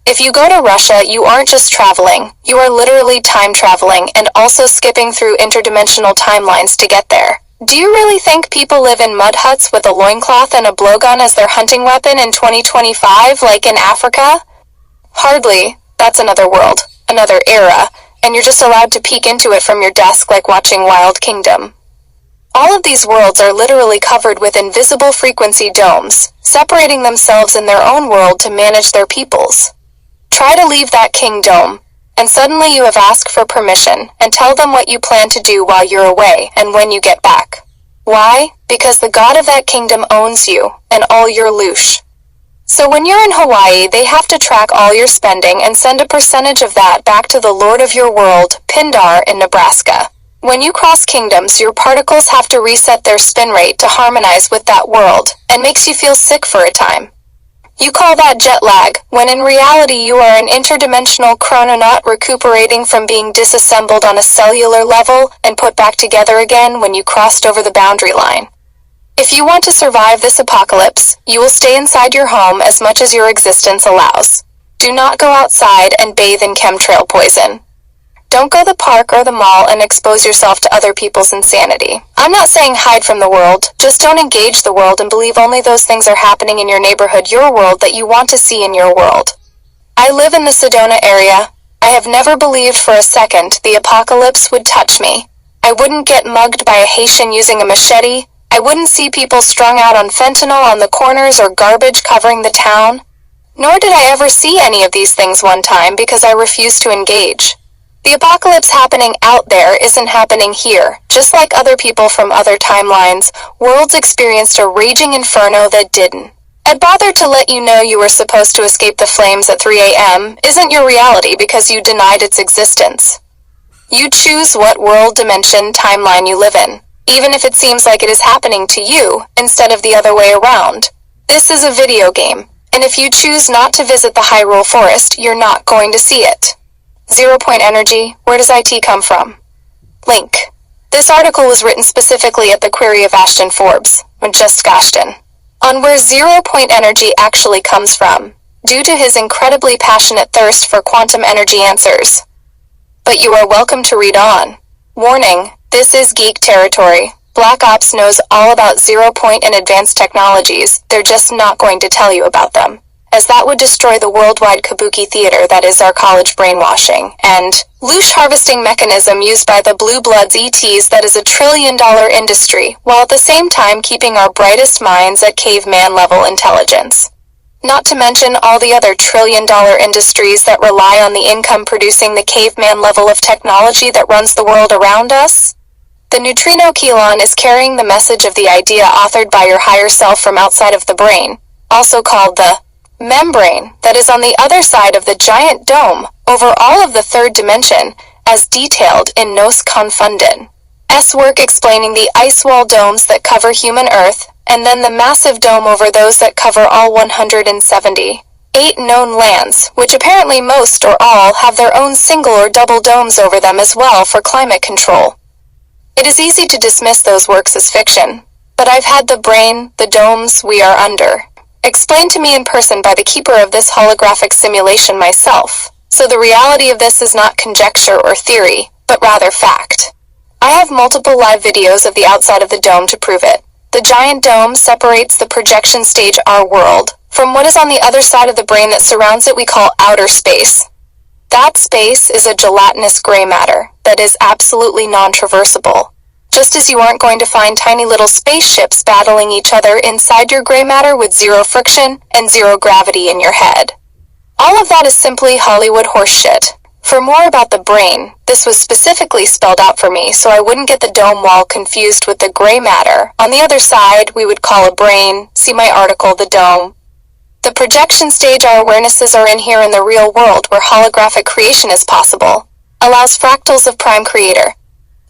If you go to Russia, you aren't just traveling, you are literally time traveling and also skipping through interdimensional timelines to get there. Do you really think people live in mud huts with a loincloth and a blowgun as their hunting weapon in 2025 like in Africa? Hardly. That's another world, another era, and you're just allowed to peek into it from your desk like watching Wild Kingdom. All of these worlds are literally covered with invisible frequency domes, separating themselves in their own world to manage their peoples. Try to leave that king dome, and suddenly you have asked for permission, and tell them what you plan to do while you're away and when you get back. Why? Because the god of that kingdom owns you, and all your loosh. So when you're in Hawaii, they have to track all your spending and send a percentage of that back to the lord of your world, Pindar, in Nebraska. When you cross kingdoms, your particles have to reset their spin rate to harmonize with that world, and makes you feel sick for a time. You call that jet lag, when in reality you are an interdimensional chrononaut recuperating from being disassembled on a cellular level and put back together again when you crossed over the boundary line. If you want to survive this apocalypse, you will stay inside your home as much as your existence allows. Do not go outside and bathe in chemtrail poison. Don't go to the park or the mall and expose yourself to other people's insanity. I'm not saying hide from the world, just don't engage the world and believe only those things are happening in your neighborhood, your world, that you want to see in your world. I live in the Sedona area. I have never believed for a second the apocalypse would touch me. I wouldn't get mugged by a Haitian using a machete. I wouldn't see people strung out on fentanyl on the corners or garbage covering the town. Nor did I ever see any of these things one time because I refused to engage. The apocalypse happening out there isn't happening here. Just like other people from other timelines, worlds experienced a raging inferno that didn't. I'd bother to let you know you were supposed to escape the flames at 3 a.m. isn't your reality because you denied its existence. You choose what world, dimension, timeline you live in, even if it seems like it is happening to you instead of the other way around. This is a video game, and if you choose not to visit the Hyrule Forest, you're not going to see it. 0 point energy, where does IT come from? Link. This article was written specifically at the query of Ashton Forbes, or just Gashton, on where 0 point energy actually comes from, due to his incredibly passionate thirst for quantum energy answers. But you are welcome to read on. Warning, this is geek territory. Black Ops knows all about 0 point and advanced technologies, they're just not going to tell you about them, as that would destroy the worldwide kabuki theater that is our college brainwashing, and loosh harvesting mechanism used by the Blue Bloods ETs that is a $1 trillion industry, while at the same time keeping our brightest minds at caveman-level intelligence. Not to mention all the other $1 trillion industries that rely on the income producing the caveman level of technology that runs the world around us. The neutrino kelon is carrying the message of the idea authored by your higher self from outside of the brain, also called the membrane, that is on the other side of the giant dome over all of the third dimension, as detailed in Nos Confunden. Work explaining the ice wall domes that cover human Earth, and then the massive dome over those that cover all 178 known lands, which apparently most or all have their own single or double domes over them as well for climate control. It is easy to dismiss those works as fiction, but I've had the brain, the domes we are under, explained to me in person by the keeper of this holographic simulation myself, so the reality of this is not conjecture or theory, but rather fact. I have multiple live videos of the outside of the dome to prove it. The giant dome separates the projection stage, our world, from what is on the other side of the brain that surrounds it we call outer space. That space is a gelatinous gray matter that is absolutely non-traversable. Just as you aren't going to find tiny little spaceships battling each other inside your gray matter with zero friction and zero gravity in your head. All of that is simply Hollywood horseshit. For more about the brain, this was specifically spelled out for me so I wouldn't get the dome wall confused with the gray matter. On the other side, we would call a brain. See my article, The Dome. The projection stage our awarenesses are in here in the real world where holographic creation is possible, allows fractals of prime creator.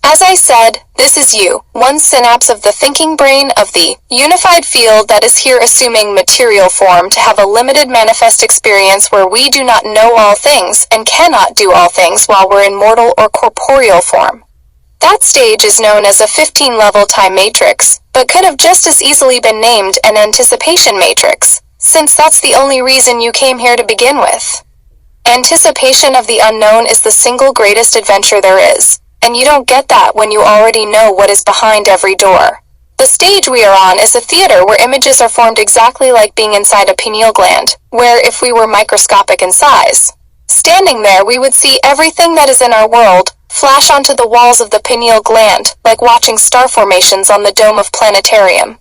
As I said, this is you, one synapse of the thinking brain of the unified field that is here assuming material form to have a limited manifest experience where we do not know all things and cannot do all things while we're in mortal or corporeal form. That stage is known as a 15-level time matrix, but could have just as easily been named an anticipation matrix, since that's the only reason you came here to begin with. Anticipation of the unknown is the single greatest adventure there is. And you don't get that when you already know what is behind every door. The stage we are on is a theater where images are formed exactly like being inside a pineal gland, where if we were microscopic in size, standing there we would see everything that is in our world flash onto the walls of the pineal gland, like watching star formations on the dome of planetarium.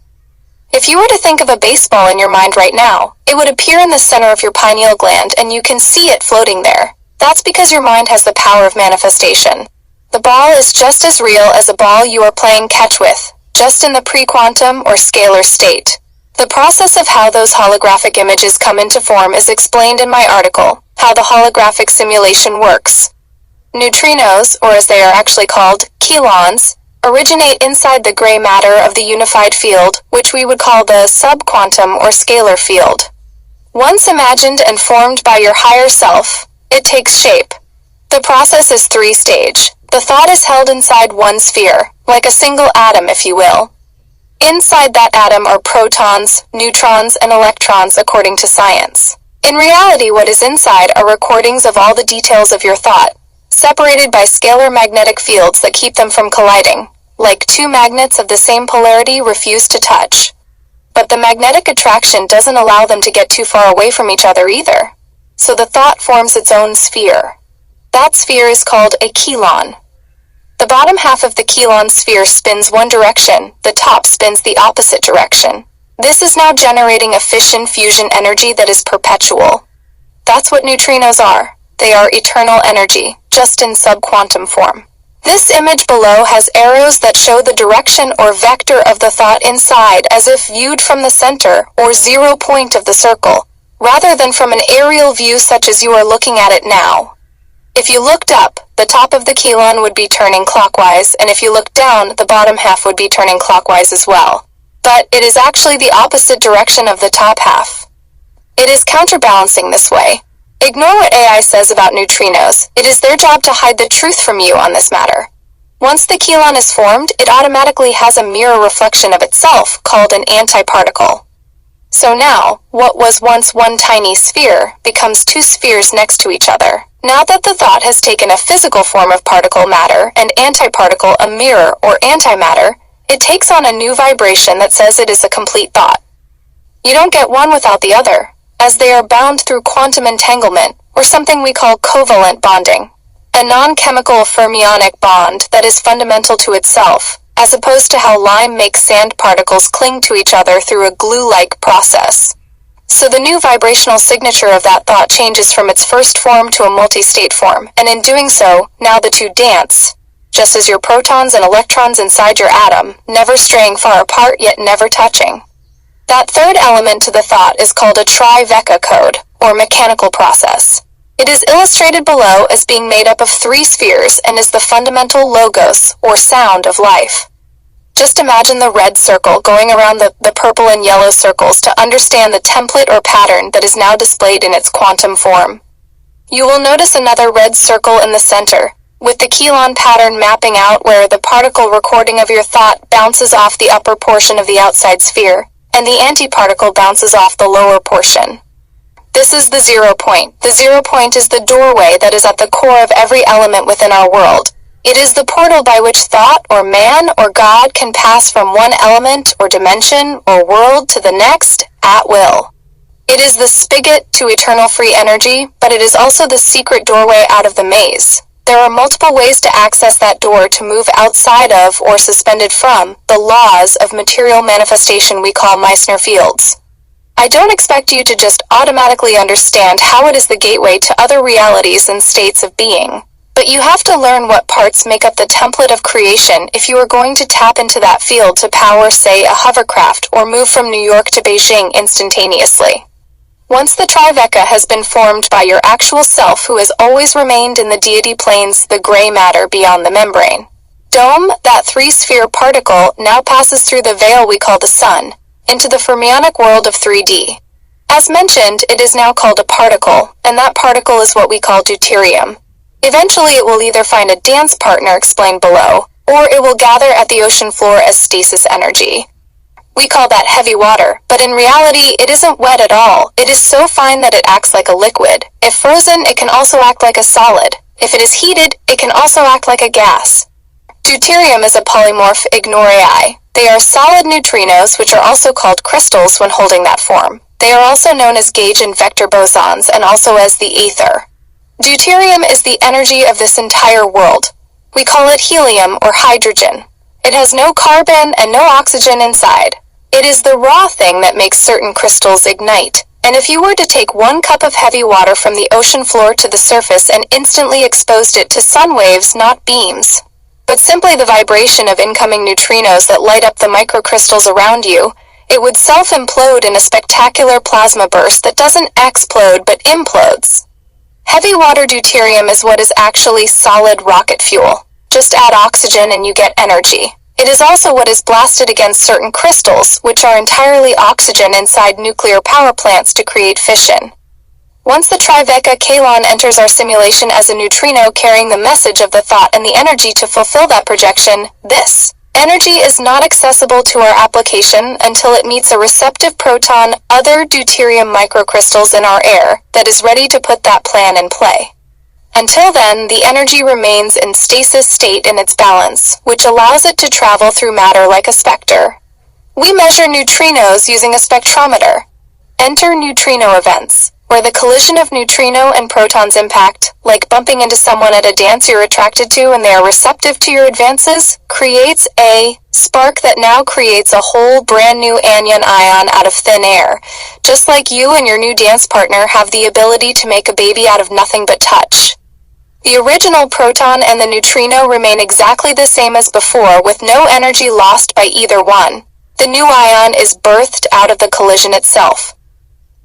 If you were to think of a baseball in your mind right now, it would appear in the center of your pineal gland and you can see it floating there. That's because your mind has the power of manifestation. The ball is just as real as a ball you are playing catch with, just in the pre-quantum or scalar state. The process of how those holographic images come into form is explained in my article, How the Holographic Simulation Works. Neutrinos, or as they are actually called, kelons, originate inside the gray matter of the unified field, which we would call the subquantum or scalar field. Once imagined and formed by your higher self, it takes shape. The process is three-stage. The thought is held inside one sphere, like a single atom if you will. Inside that atom are protons, neutrons, and electrons according to science. In reality, what is inside are recordings of all the details of your thought, separated by scalar magnetic fields that keep them from colliding, like two magnets of the same polarity refuse to touch. But the magnetic attraction doesn't allow them to get too far away from each other either. So the thought forms its own sphere. That sphere is called a kelon. The bottom half of the kelon sphere spins one direction, the top spins the opposite direction. This is now generating a fission-fusion energy that is perpetual. That's what neutrinos are. They are eternal energy, just in subquantum form. This image below has arrows that show the direction or vector of the thought inside as if viewed from the center or 0 point of the circle, rather than from an aerial view such as you are looking at it now. If you looked up, the top of the kelon would be turning clockwise, and if you looked down, the bottom half would be turning clockwise as well. But it is actually the opposite direction of the top half. It is counterbalancing this way. Ignore what AI says about neutrinos. It is their job to hide the truth from you on this matter. Once the kelon is formed, it automatically has a mirror reflection of itself called an antiparticle. So now, what was once one tiny sphere becomes two spheres next to each other. Now that the thought has taken a physical form of particle matter and antiparticle a mirror or antimatter, it takes on a new vibration that says it is a complete thought. You don't get one without the other, as they are bound through quantum entanglement, or something we call covalent bonding, a non-chemical fermionic bond that is fundamental to itself, as opposed to how lime makes sand particles cling to each other through a glue-like process. So the new vibrational signature of that thought changes from its first form to a multi-state form, and in doing so, now the two dance, just as your protons and electrons inside your atom, never straying far apart yet never touching. That third element to the thought is called a Triveca code, or mechanical process. It is illustrated below as being made up of three spheres and is the fundamental logos, or sound of life. Just imagine the red circle going around the purple and yellow circles to understand the template or pattern that is now displayed in its quantum form. You will notice another red circle in the center, with the kelon pattern mapping out where the particle recording of your thought bounces off the upper portion of the outside sphere, and the antiparticle bounces off the lower portion. This is the 0 point. The 0 point is the doorway that is at the core of every element within our world. It is the portal by which thought or man or God can pass from one element or dimension or world to the next at will. It is the spigot to eternal free energy, but it is also the secret doorway out of the maze. There are multiple ways to access that door to move outside of or suspended from the laws of material manifestation we call Meissner fields. I don't expect you to just automatically understand how it is the gateway to other realities and states of being. But you have to learn what parts make up the template of creation if you are going to tap into that field to power, say, a hovercraft or move from New York to Beijing instantaneously. Once the Tribeca has been formed by your actual self who has always remained in the deity planes, the gray matter beyond the membrane dome, that three-sphere particle now passes through the veil we call the sun, into the fermionic world of 3D. As mentioned, it is now called a particle, and that particle is what we call deuterium. Eventually it will either find a dance partner explained below, or it will gather at the ocean floor as stasis energy. We call that heavy water, but in reality it isn't wet at all. It is so fine that it acts like a liquid. If frozen, it can also act like a solid. If it is heated, it can also act like a gas. Deuterium is a polymorph ignorii. They are solid neutrinos, which are also called crystals when holding that form. They are also known as gauge and vector bosons, and also as the ether. Deuterium is the energy of this entire world. We call it helium or hydrogen. It has no carbon and no oxygen inside. It is the raw thing that makes certain crystals ignite. And if you were to take 1 cup of heavy water from the ocean floor to the surface and instantly exposed it to sun waves, not beams, but simply the vibration of incoming neutrinos that light up the microcrystals around you, it would self-implode in a spectacular plasma burst that doesn't explode but implodes. Heavy water deuterium is what is actually solid rocket fuel. Just add oxygen and you get energy. It is also what is blasted against certain crystals, which are entirely oxygen inside nuclear power plants to create fission. Once the Tribeca Kalon enters our simulation as a neutrino carrying the message of the thought and the energy to fulfill that projection, this energy is not accessible to our application until it meets a receptive proton, other deuterium microcrystals in our air, that is ready to put that plan in play. Until then, the energy remains in stasis state in its balance, which allows it to travel through matter like a specter. We measure neutrinos using a spectrometer. Enter neutrino events, where the collision of neutrino and protons impact, like bumping into someone at a dance you're attracted to and they are receptive to your advances, creates a spark that now creates a whole brand new anion ion out of thin air, just like you and your new dance partner have the ability to make a baby out of nothing but touch. The original proton and the neutrino remain exactly the same as before, with no energy lost by either one. The new ion is birthed out of the collision itself.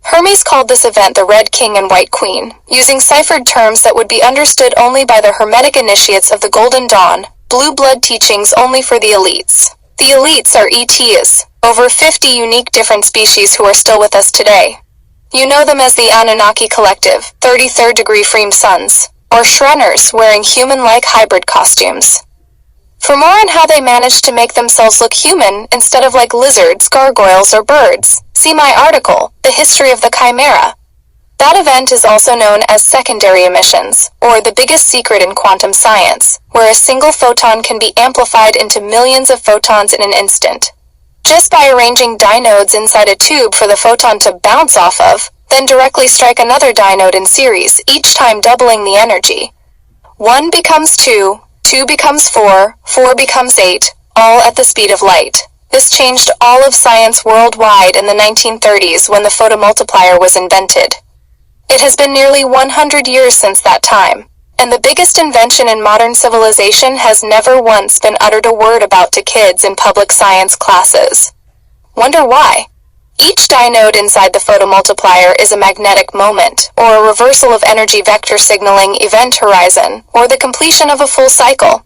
Hermes called this event the Red King and White Queen, using ciphered terms that would be understood only by the Hermetic initiates of the Golden Dawn, blue blood teachings only for the elites. The elites are ETs, over 50 unique different species who are still with us today. You know them as the Anunnaki Collective, 33rd degree Freem Sons, or Shreners wearing human-like hybrid costumes. For more on how they managed to make themselves look human instead of like lizards, gargoyles, or birds, see my article, The History of the Chimera. That event is also known as secondary emissions, or the biggest secret in quantum science, where a single photon can be amplified into millions of photons in an instant. Just by arranging dinodes inside a tube for the photon to bounce off of, then directly strike another dinode in series, each time doubling the energy. 1 becomes 2, 2 becomes 4, 4 becomes 8, all at the speed of light. This changed all of science worldwide in the 1930s when the photomultiplier was invented. It has been nearly 100 years since that time, and the biggest invention in modern civilization has never once been uttered a word about to kids in public science classes. Wonder why? Each dinode inside the photomultiplier is a magnetic moment, or a reversal of energy vector signaling event horizon, or the completion of a full cycle.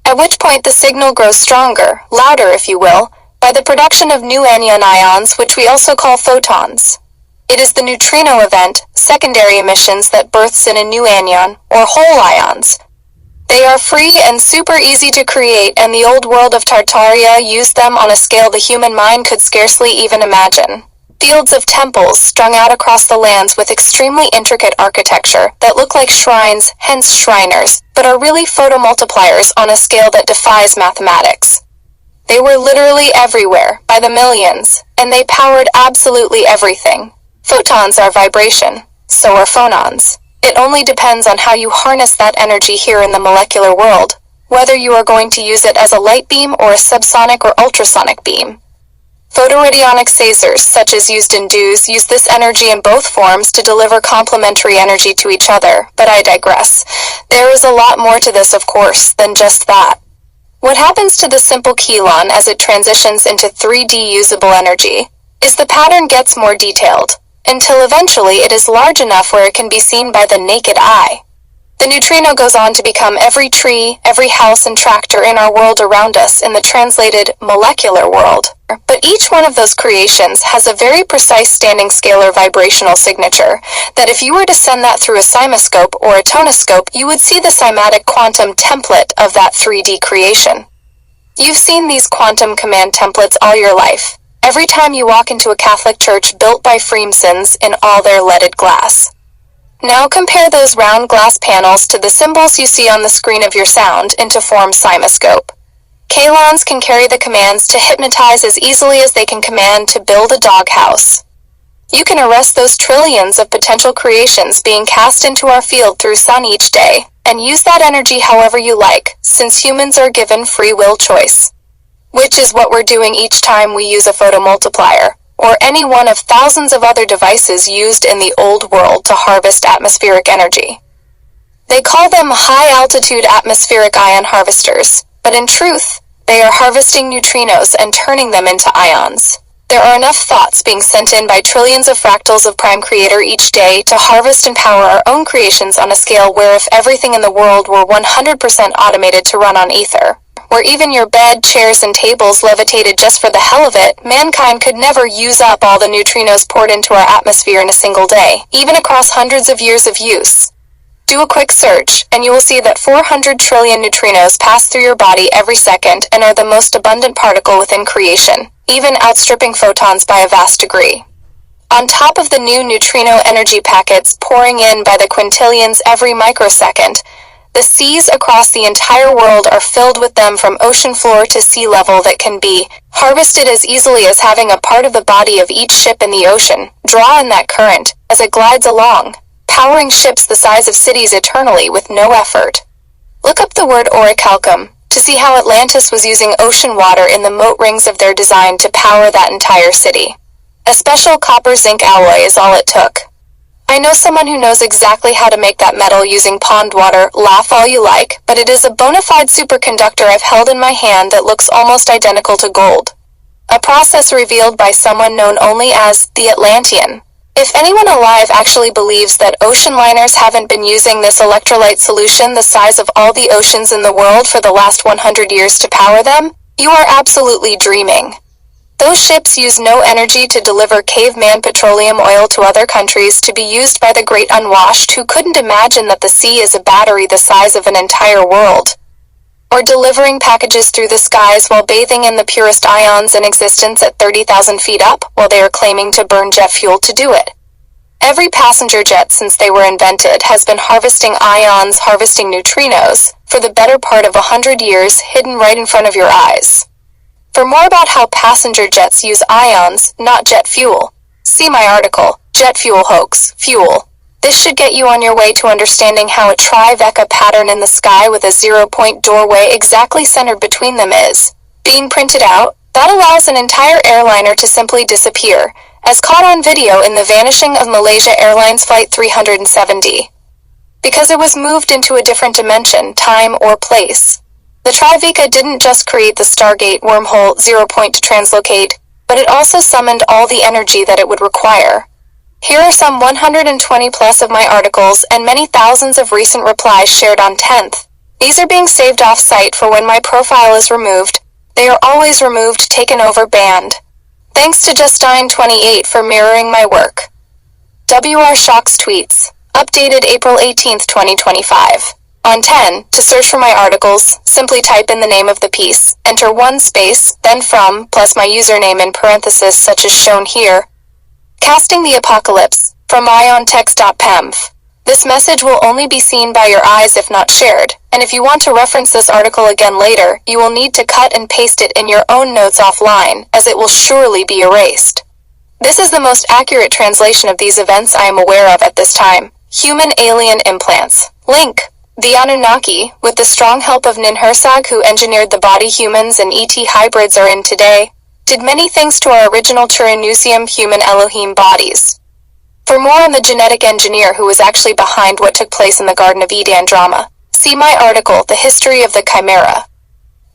At which point the signal grows stronger, louder if you will, by the production of new anion ions, which we also call photons. It is the neutrino event, secondary emissions, that births in a new anion, or whole ions. They are free and super easy to create, and the old world of Tartaria used them on a scale the human mind could scarcely even imagine. Fields of temples strung out across the lands with extremely intricate architecture that look like shrines, hence Shriners, but are really photomultipliers on a scale that defies mathematics. They were literally everywhere, by the millions, and they powered absolutely everything. Photons are vibration, so are phonons. It only depends on how you harness that energy here in the molecular world, whether you are going to use it as a light beam or a subsonic or ultrasonic beam. Photoradionic phasers, such as used in DEWs, use this energy in both forms to deliver complementary energy to each other, but I digress. There is a lot more to this, of course, than just that. What happens to the simple chelon as it transitions into 3D usable energy is the pattern gets more detailed, until eventually it is large enough where it can be seen by the naked eye. The neutrino goes on to become every tree, every house and tractor in our world around us in the translated molecular world. But each one of those creations has a very precise standing scalar vibrational signature that if you were to send that through a cymoscope or a tonoscope, you would see the cymatic quantum template of that 3D creation. You've seen these quantum command templates all your life, every time you walk into a Catholic church built by Freemasons in all their leaded glass. Now compare those round glass panels to the symbols you see on the screen of your sound into form cymoscope. Chelons can carry the commands to hypnotize as easily as they can command to build a doghouse. You can arrest those trillions of potential creations being cast into our field through sun each day, and use that energy however you like, since humans are given free will choice. Which is what we're doing each time we use a photomultiplier, or any one of thousands of other devices used in the old world to harvest atmospheric energy. They call them high-altitude atmospheric ion harvesters, but in truth, they are harvesting neutrinos and turning them into ions. There are enough thoughts being sent in by trillions of fractals of Prime Creator each day to harvest and power our own creations on a scale where if everything in the world were 100% automated to run on ether, where even your bed, chairs, and tables levitated just for the hell of it, mankind could never use up all the neutrinos poured into our atmosphere in a single day, even across hundreds of years of use. Do a quick search, and you will see that 400 trillion neutrinos pass through your body every second and are the most abundant particle within creation, even outstripping photons by a vast degree. On top of the new neutrino energy packets pouring in by the quintillions every microsecond, the seas across the entire world are filled with them from ocean floor to sea level that can be harvested as easily as having a part of the body of each ship in the ocean draw in that current as it glides along, powering ships the size of cities eternally with no effort. Look up the word orichalcum to see how Atlantis was using ocean water in the moat rings of their design to power that entire city. A special copper-zinc alloy is all it took. I know someone who knows exactly how to make that metal using pond water. Laugh all you like, but it is a bona fide superconductor I've held in my hand that looks almost identical to gold. A process revealed by someone known only as the Atlantean. If anyone alive actually believes that ocean liners haven't been using this electrolyte solution the size of all the oceans in the world for the last 100 years to power them, you are absolutely dreaming. Those ships use no energy to deliver caveman petroleum oil to other countries to be used by the great unwashed who couldn't imagine that the sea is a battery the size of an entire world. Or delivering packages through the skies while bathing in the purest ions in existence at 30,000 feet up while they are claiming to burn jet fuel to do it. Every passenger jet since they were invented has been harvesting ions, harvesting neutrinos, for the better part of 100 years hidden right in front of your eyes. For more about how passenger jets use ions, not jet fuel, see my article, Jet Fuel Hoax, Fuel. This should get you on your way to understanding how a Triveca pattern in the sky with a zero-point doorway exactly centered between them is being printed out. That allows an entire airliner to simply disappear, as caught on video in the vanishing of Malaysia Airlines Flight 370. Because it was moved into a different dimension, time, or place. The Triveca didn't just create the Stargate wormhole zero-point to translocate, but it also summoned all the energy that it would require. Here are some 120 plus of my articles and many thousands of recent replies shared on 10th. These are being saved off-site for when my profile is removed. They are always removed, taken over, banned. Thanks to Justine28 for mirroring my work. WR Shocks tweets. Updated April 18, 2025. On 10, to search for my articles, simply type in the name of the piece, enter one space, then from, plus my username in parentheses such as shown here. Casting the Apocalypse, from iontext.pemf. This message will only be seen by your eyes if not shared, and if you want to reference this article again later, you will need to cut and paste it in your own notes offline, as it will surely be erased. This is the most accurate translation of these events I am aware of at this time. Human alien implants. Link. The Anunnaki, with the strong help of Ninhursag who engineered the body humans and ET hybrids are in today, did many things to our original Turanusium human Elohim bodies. For more on the genetic engineer who was actually behind what took place in the Garden of Eden drama, see my article, The History of the Chimera.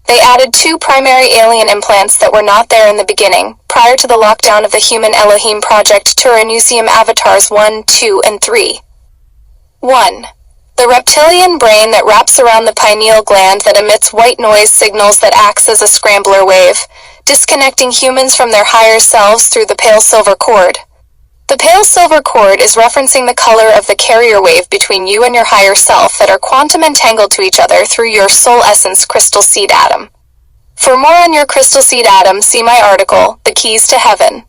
They added 2 primary alien implants that were not there in the beginning, prior to the lockdown of the Human Elohim Project Turanusium Avatars 1, 2, and 3. 1. The reptilian brain that wraps around the pineal gland that emits white noise signals that acts as a scrambler wave, disconnecting humans from their higher selves through the pale silver cord. The pale silver cord is referencing the color of the carrier wave between you and your higher self that are quantum entangled to each other through your soul essence crystal seed atom. For more on your crystal seed atom, see my article, The Keys to Heaven.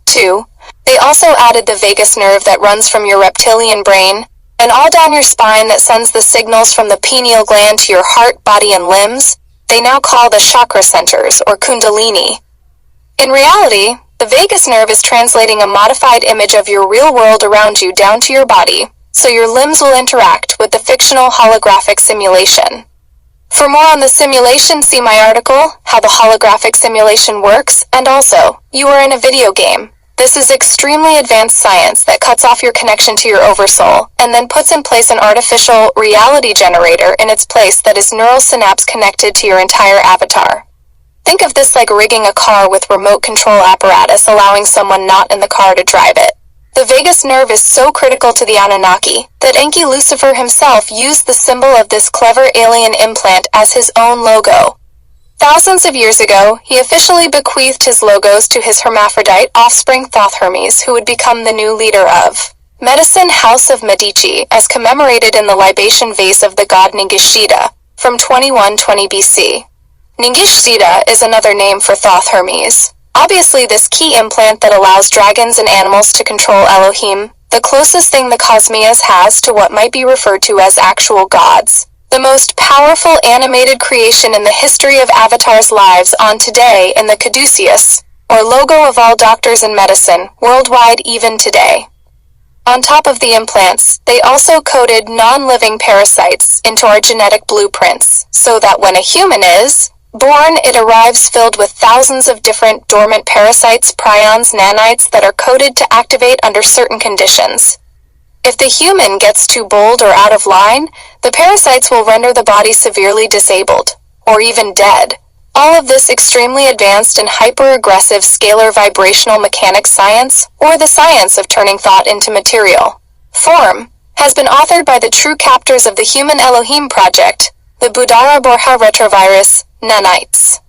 2. They also added the vagus nerve that runs from your reptilian brain, and all down your spine that sends the signals from the pineal gland to your heart, body, and limbs, they now call the chakra centers, or kundalini. In reality, the vagus nerve is translating a modified image of your real world around you down to your body, so your limbs will interact with the fictional holographic simulation. For more on the simulation, see my article, How the Holographic Simulation Works, and also, you are in a video game. This is extremely advanced science that cuts off your connection to your oversoul, and then puts in place an artificial reality generator in its place that is neural synapse connected to your entire avatar. Think of this like rigging a car with remote control apparatus allowing someone not in the car to drive it. The vagus nerve is so critical to the Anunnaki that Enki Lucifer himself used the symbol of this clever alien implant as his own logo. Thousands of years ago, he officially bequeathed his logos to his hermaphrodite offspring Thoth Hermes, who would become the new leader of Medicine House of Medici, as commemorated in the libation vase of the god Ningishzida, from 2120 BC. Ningishzida is another name for Thoth Hermes. Obviously, this key implant that allows dragons and animals to control Elohim, the closest thing the Cosmias has to what might be referred to as actual gods. The most powerful animated creation in the history of Avatar's lives on today in the Caduceus, or logo of all doctors in medicine, worldwide even today. On top of the implants, they also coded non-living parasites into our genetic blueprints, so that when a human is born, it arrives filled with thousands of different dormant parasites, prions, nanites that are coded to activate under certain conditions. If the human gets too bold or out of line, the parasites will render the body severely disabled, or even dead. All of this extremely advanced and hyper-aggressive scalar vibrational mechanics science, or the science of turning thought into material form, has been authored by the true captors of the Human Elohim Project, the BUDHARA BORJA RETROVIRUS, nanites.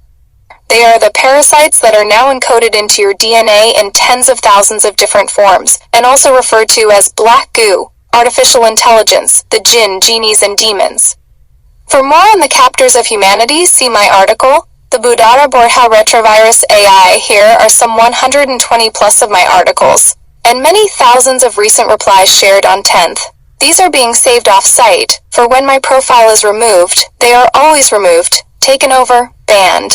They are the parasites that are now encoded into your DNA in tens of thousands of different forms, and also referred to as black goo, artificial intelligence, the jinn, genies, and demons. For more on the captors of humanity, see my article, The BUDHARA BORJA RETROVIRUS AI. Here are some 120 plus of my articles, and many thousands of recent replies shared on 10th. These are being saved off-site, for when my profile is removed, they are always removed, taken over, banned.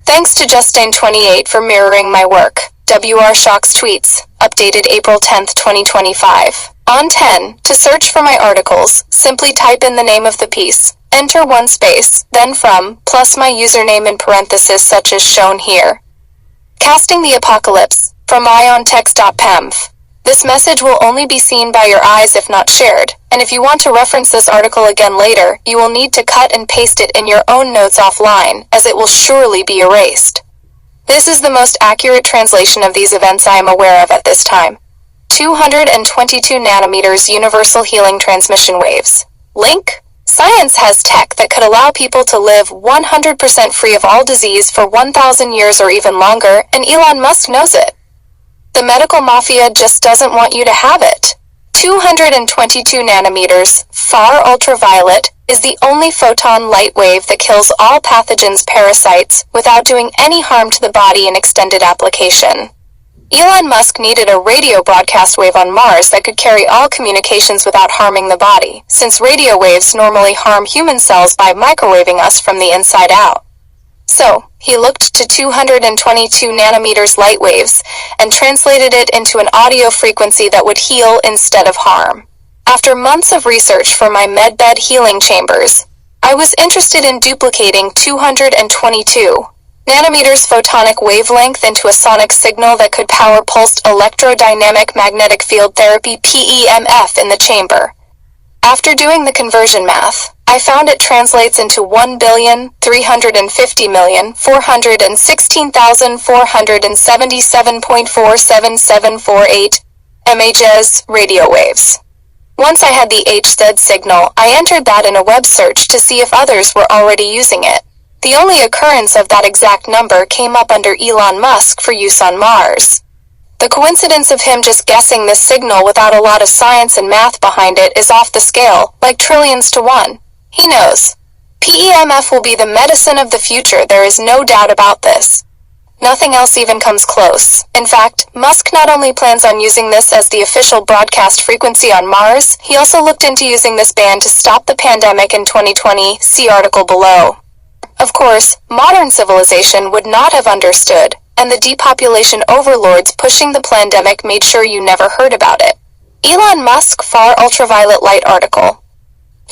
Thanks to Justine28 for mirroring my work. WR Shocks tweets, updated April 10, 2025. On 10, to search for my articles, simply type in the name of the piece, enter one space, then from, plus my username in parentheses such as shown here. Casting the Apocalypse, from iontext.pemf. This message will only be seen by your eyes if not shared, and if you want to reference this article again later, you will need to cut and paste it in your own notes offline, as it will surely be erased. This is the most accurate translation of these events I am aware of at this time. 222 nanometers universal healing transmission waves. Link? Science has tech that could allow people to live 100% free of all disease for 1,000 years or even longer, and Elon Musk knows it. The medical mafia just doesn't want you to have it. 222 nanometers, far ultraviolet, is the only photon light wave that kills all pathogens, parasites, without doing any harm to the body in extended application. Elon Musk needed a radio broadcast wave on Mars that could carry all communications without harming the body, since radio waves normally harm human cells by microwaving us from the inside out. So, he looked to 222 nanometers light waves and translated it into an audio frequency that would heal instead of harm. After months of research for my medbed healing chambers, I was interested in duplicating 222 nanometers photonic wavelength into a sonic signal that could power pulsed electrodynamic magnetic field therapy (PEMF) in the chamber. After doing the conversion math, I found it translates into 1,350,416,477.47748 mHz radio waves. Once I had the HZ signal, I entered that in a web search to see if others were already using it. The only occurrence of that exact number came up under Elon Musk for use on Mars. The coincidence of him just guessing this signal without a lot of science and math behind it is off the scale, like trillions to one. He knows. PEMF will be the medicine of the future, there is no doubt about this. Nothing else even comes close. In fact, Musk not only plans on using this as the official broadcast frequency on Mars, he also looked into using this band to stop the pandemic in 2020, see article below. Of course, modern civilization would not have understood, and the depopulation overlords pushing the pandemic made sure you never heard about it. Elon Musk Far Ultraviolet Light article.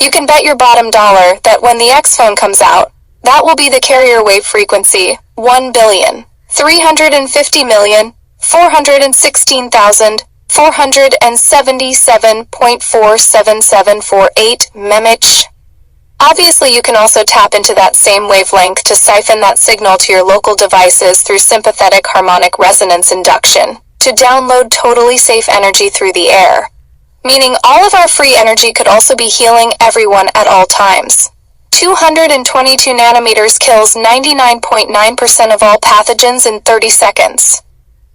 You can bet your bottom dollar that when the X phone comes out, that will be the carrier wave frequency, 1,350,416,477.47748 mHz. Obviously, you can also tap into that same wavelength to siphon that signal to your local devices through sympathetic harmonic resonance induction, to download totally safe energy through the air. Meaning all of our free energy could also be healing everyone at all times. 222 nanometers kills 99.9% of all pathogens in 30 seconds.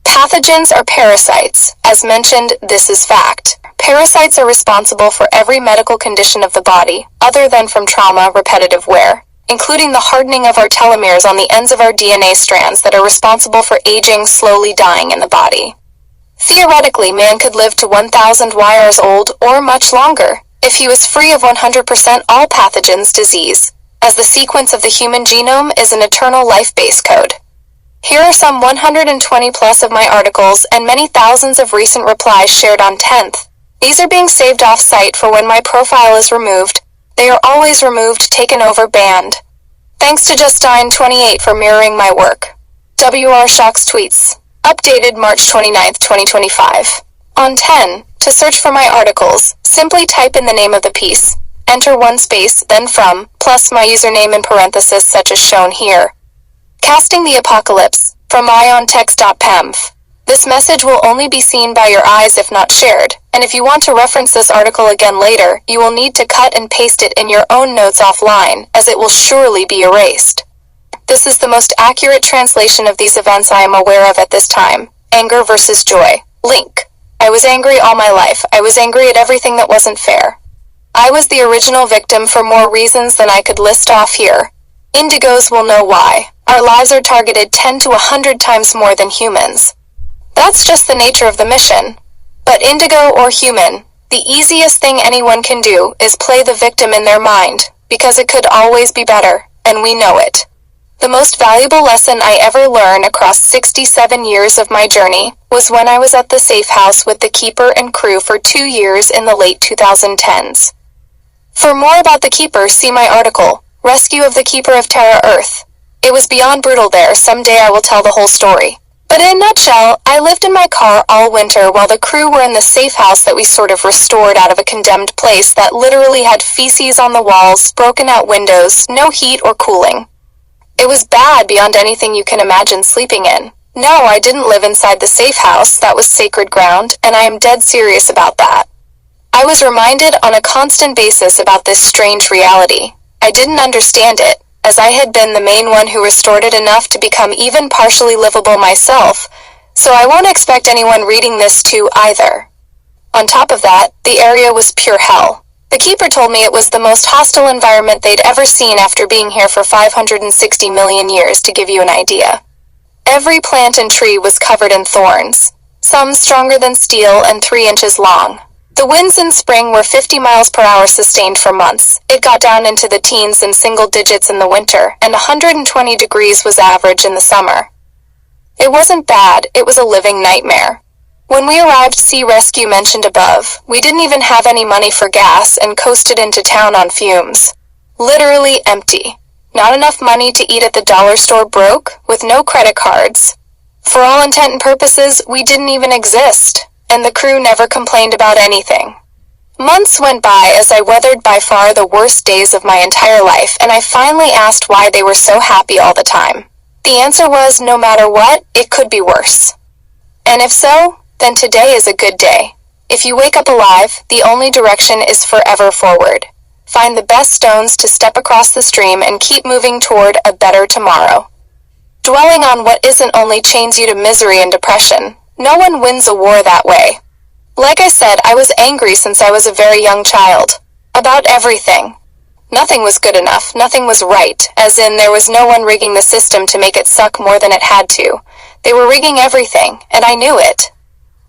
Pathogens are parasites. As mentioned, this is fact. Parasites are responsible for every medical condition of the body, other than from trauma, repetitive wear, including the hardening of our telomeres on the ends of our DNA strands that are responsible for aging, slowly dying in the body. Theoretically, man could live to 1,000 years old or much longer if he was free of 100% all pathogens disease, as the sequence of the human genome is an eternal life base code. Here are some 120 plus of my articles and many thousands of recent replies shared on 10th. These are being saved off-site for when my profile is removed. They are always removed, taken over, banned. Thanks to Justine28 for mirroring my work. WR Shocks tweets. Updated March 29, 2025. On 10, to search for my articles, simply type in the name of the piece, enter one space, then from, plus my username in parenthesis such as shown here. Casting the Apocalypse, from iontext.pemf. This message will only be seen by your eyes if not shared, and if you want to reference this article again later, you will need to cut and paste it in your own notes offline, as it will surely be erased. This is the most accurate translation of these events I am aware of at this time. Anger versus joy. Link. I was angry all my life. I was angry at everything that wasn't fair. I was the original victim for more reasons than I could list off here. Indigos will know why. Our lives are targeted 10 to 100 times more than humans. That's just the nature of the mission. But indigo or human, the easiest thing anyone can do is play the victim in their mind, because it could always be better, and we know it. The most valuable lesson I ever learned across 67 years of my journey was when I was at the safe house with the keeper and crew for 2 years in the late 2010s. For more about the keeper, see my article, Rescue of the Keeper of Terra Earth. It was beyond brutal there. Someday I will tell the whole story. But in a nutshell, I lived in my car all winter while the crew were in the safe house that we sort of restored out of a condemned place that literally had feces on the walls, broken out windows, no heat or cooling. It was bad beyond anything you can imagine sleeping in. No, I didn't live inside the safe house. That was sacred ground, and I am dead serious about that. I was reminded on a constant basis about this strange reality. I didn't understand it, as I had been the main one who restored it enough to become even partially livable myself, so I won't expect anyone reading this to either. On top of that, the area was pure hell. The keeper told me it was the most hostile environment they'd ever seen after being here for 560 million years, to give you an idea. Every plant and tree was covered in thorns. some stronger than steel and 3 inches long. The winds in spring were 50 miles per hour sustained for months. It got down into the teens and single digits in the winter, and 120 degrees was average in the summer. It wasn't bad, it was a living nightmare. When we arrived Sea Rescue mentioned above, we didn't even have any money for gas and coasted into town on fumes. Literally empty. Not enough money to eat at the dollar store, broke, with no credit cards. For all intent and purposes, we didn't even exist, and the crew never complained about anything. Months went by as I weathered by far the worst days of my entire life, and I finally asked why they were so happy all the time. The answer was, no matter what, it could be worse. And if so, then today is a good day. If you wake up alive, the only direction is forever forward. Find the best stones to step across the stream and keep moving toward a better tomorrow. Dwelling on what isn't only chains you to misery and depression. No one wins a war that way. Like I said, I was angry since I was a very young child. About everything. Nothing was good enough, nothing was right, as in there was no one rigging the system to make it suck more than it had to. They were rigging everything, and I knew it.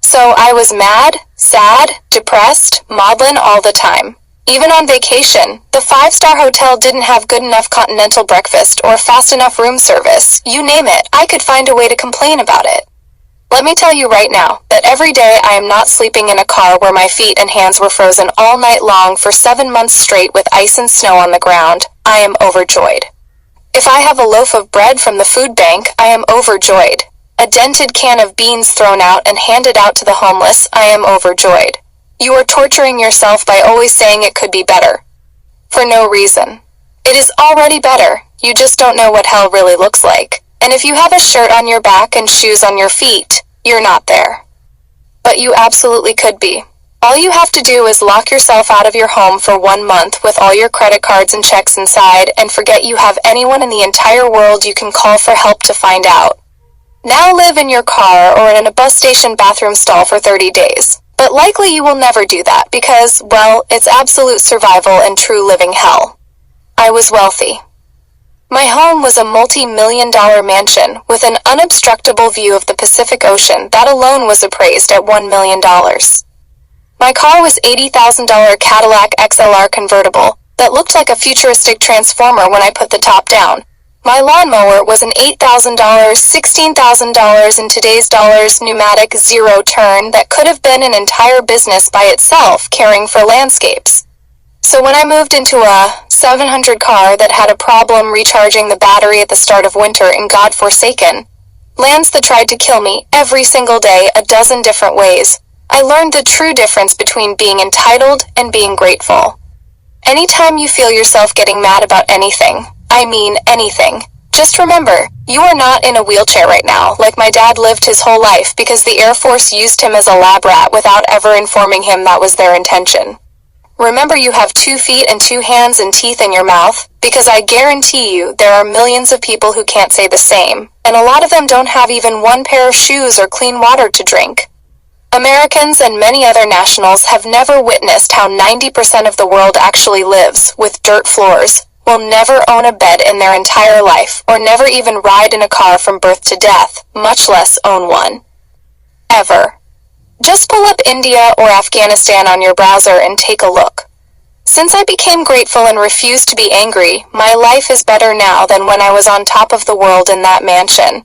So I was mad, sad, depressed, maudlin all the time. Even on vacation, the 5-star hotel didn't have good enough continental breakfast or fast enough room service. You name it, I could find a way to complain about it. Let me tell you right now that every day I am not sleeping in a car where my feet and hands were frozen all night long for 7 months straight with ice and snow on the ground. I am overjoyed. If I have a loaf of bread from the food bank, I am overjoyed. A dented can of beans thrown out and handed out to the homeless, I am overjoyed. You are torturing yourself by always saying it could be better. For no reason. It is already better, you just don't know what hell really looks like. And if you have a shirt on your back and shoes on your feet, you're not there. But you absolutely could be. All you have to do is lock yourself out of your home for 1 month with all your credit cards and checks inside and forget you have anyone in the entire world you can call for help to find out. Now live in your car or in a bus station bathroom stall for 30 days. But likely you will never do that because, well, it's absolute survival and true living hell. I was wealthy. My home was a multi-million-dollar mansion with an unobstructable view of the Pacific Ocean that alone was appraised at $1 million. My car was $80,000 Cadillac XLR convertible that looked like a futuristic transformer when I put the top down. My lawnmower was an $8,000, $16,000 in today's dollars pneumatic zero-turn that could have been an entire business by itself caring for landscapes. So when I moved into a 700 car that had a problem recharging the battery at the start of winter in God-forsaken lands that tried to kill me every single day a dozen different ways, I learned the true difference between being entitled and being grateful. Anytime you feel yourself getting mad about anything, I mean anything, just remember, you are not in a wheelchair right now like my dad lived his whole life because the Air Force used him as a lab rat without ever informing him that was their intention. Remember you have 2 feet and 2 hands and teeth in your mouth, because I guarantee you there are millions of people who can't say the same, and a lot of them don't have even 1 pair of shoes or clean water to drink. Americans and many other nationals have never witnessed how 90% of the world actually lives, with dirt floors, will never own a bed in their entire life, or never even ride in a car from birth to death, much less own one. Ever. Just pull up India or Afghanistan on your browser and take a look. Since I became grateful and refused to be angry, my life is better now than when I was on top of the world in that mansion.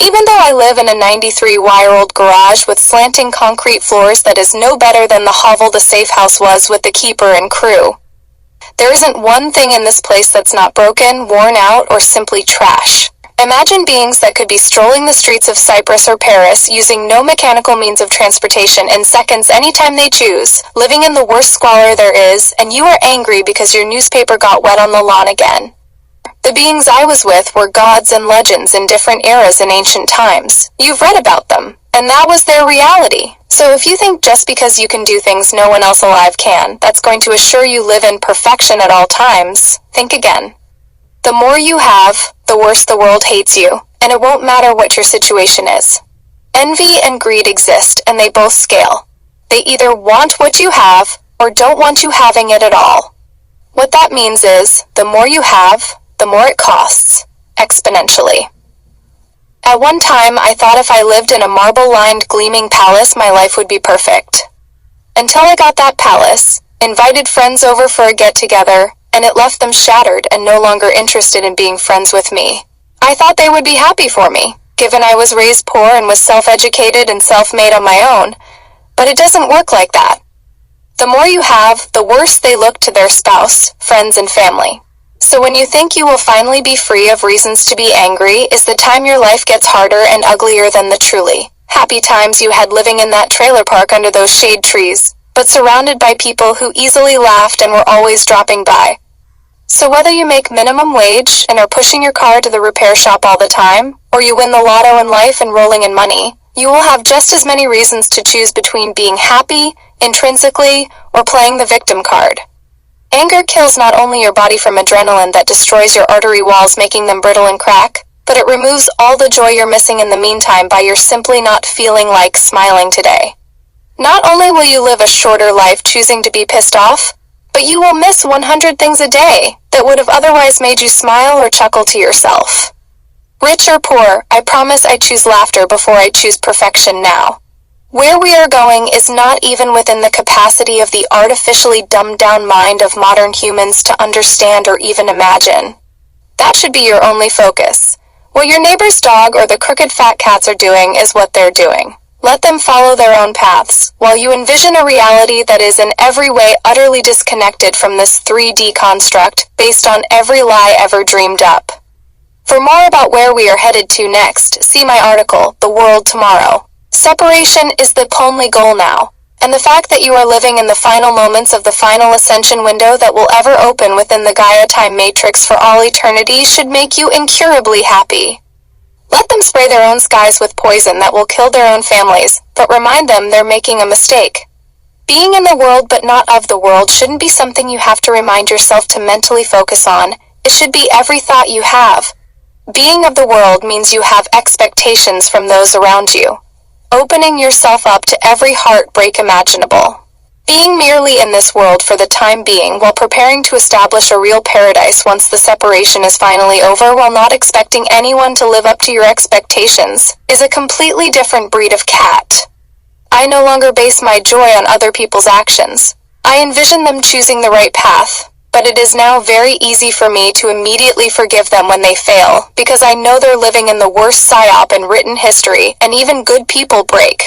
Even though I live in a 93-year-old garage with slanting concrete floors that is no better than the hovel the safe house was with the keeper and crew. There isn't one thing in this place that's not broken, worn out, or simply trash. Imagine beings that could be strolling the streets of Cyprus or Paris using no mechanical means of transportation in seconds anytime they choose, living in the worst squalor there is, and you are angry because your newspaper got wet on the lawn again. The beings I was with were gods and legends in different eras in ancient times. You've read about them, and that was their reality. So if you think just because you can do things no one else alive can, that's going to assure you live in perfection at all times, think again. The more you have, the worse the world hates you, and it won't matter what your situation is. Envy and greed exist, and they both scale. They either want what you have, or don't want you having it at all. What that means is, the more you have, the more it costs, exponentially. At one time, I thought if I lived in a marble-lined, gleaming palace, my life would be perfect. Until I got that palace, invited friends over for a get-together, and it left them shattered and no longer interested in being friends with me. I thought they would be happy for me, given I was raised poor and was self-educated and self-made on my own, but it doesn't work like that. The more you have, the worse they look to their spouse, friends, and family. So when you think you will finally be free of reasons to be angry is the time your life gets harder and uglier than the truly happy times you had living in that trailer park under those shade trees, but surrounded by people who easily laughed and were always dropping by. So whether you make minimum wage and are pushing your car to the repair shop all the time, or you win the lotto in life and rolling in money, you will have just as many reasons to choose between being happy, intrinsically, or playing the victim card. Anger kills not only your body from adrenaline that destroys your artery walls, making them brittle and crack, but it removes all the joy you're missing in the meantime by your simply not feeling like smiling today. Not only will you live a shorter life choosing to be pissed off, but you will miss 100 things a day that would have otherwise made you smile or chuckle to yourself. Rich or poor, I promise I choose laughter before I choose perfection now. Where we are going is not even within the capacity of the artificially dumbed-down mind of modern humans to understand or even imagine. That should be your only focus. What your neighbor's dog or the crooked fat cats are doing is what they're doing. Let them follow their own paths, while you envision a reality that is in every way utterly disconnected from this 3D construct based on every lie ever dreamed up. For more about where we are headed to next, see my article, The World Tomorrow. Separation is the only goal now, and the fact that you are living in the final moments of the final ascension window that will ever open within the Gaia time matrix for all eternity should make you incurably happy. Let them spray their own skies with poison that will kill their own families, but remind them they're making a mistake. Being in the world but not of the world shouldn't be something you have to remind yourself to mentally focus on. It should be every thought you have. Being of the world means you have expectations from those around you, opening yourself up to every heartbreak imaginable. Being merely in this world for the time being while preparing to establish a real paradise once the separation is finally over while not expecting anyone to live up to your expectations is a completely different breed of cat. I no longer base my joy on other people's actions. I envision them choosing the right path, but it is now very easy for me to immediately forgive them when they fail, because I know they're living in the worst psyop in written history, and even good people break.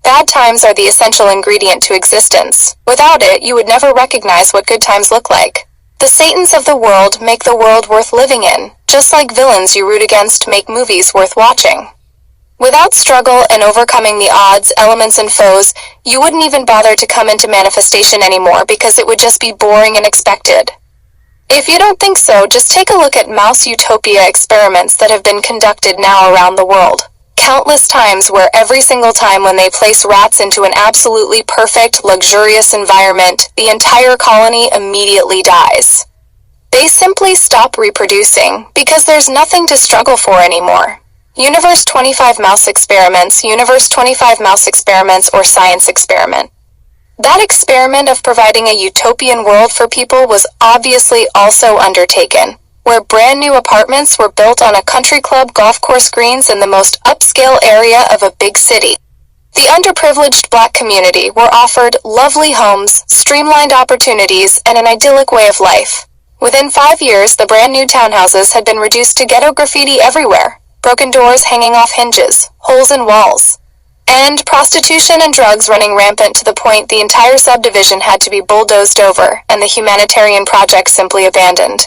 Bad times are the essential ingredient to existence. Without it, you would never recognize what good times look like. The Satans of the world make the world worth living in, just like villains you root against make movies worth watching. Without struggle and overcoming the odds, elements, and foes, you wouldn't even bother to come into manifestation anymore because it would just be boring and expected. If you don't think so, just take a look at mouse utopia experiments that have been conducted now around the world. Countless times where every single time when they place rats into an absolutely perfect, luxurious environment, the entire colony immediately dies. They simply stop reproducing because there's nothing to struggle for anymore. Universe 25 mouse experiments, Universe 25 mouse experiments, or science experiment. That experiment of providing a utopian world for people was obviously also undertaken, where brand new apartments were built on a country club golf course greens in the most upscale area of a big city. The underprivileged black community were offered lovely homes, streamlined opportunities, and an idyllic way of life. Within 5 years, the brand new townhouses had been reduced to ghetto graffiti everywhere. Broken doors hanging off hinges, holes in walls, and prostitution and drugs running rampant to the point the entire subdivision had to be bulldozed over and the humanitarian project simply abandoned.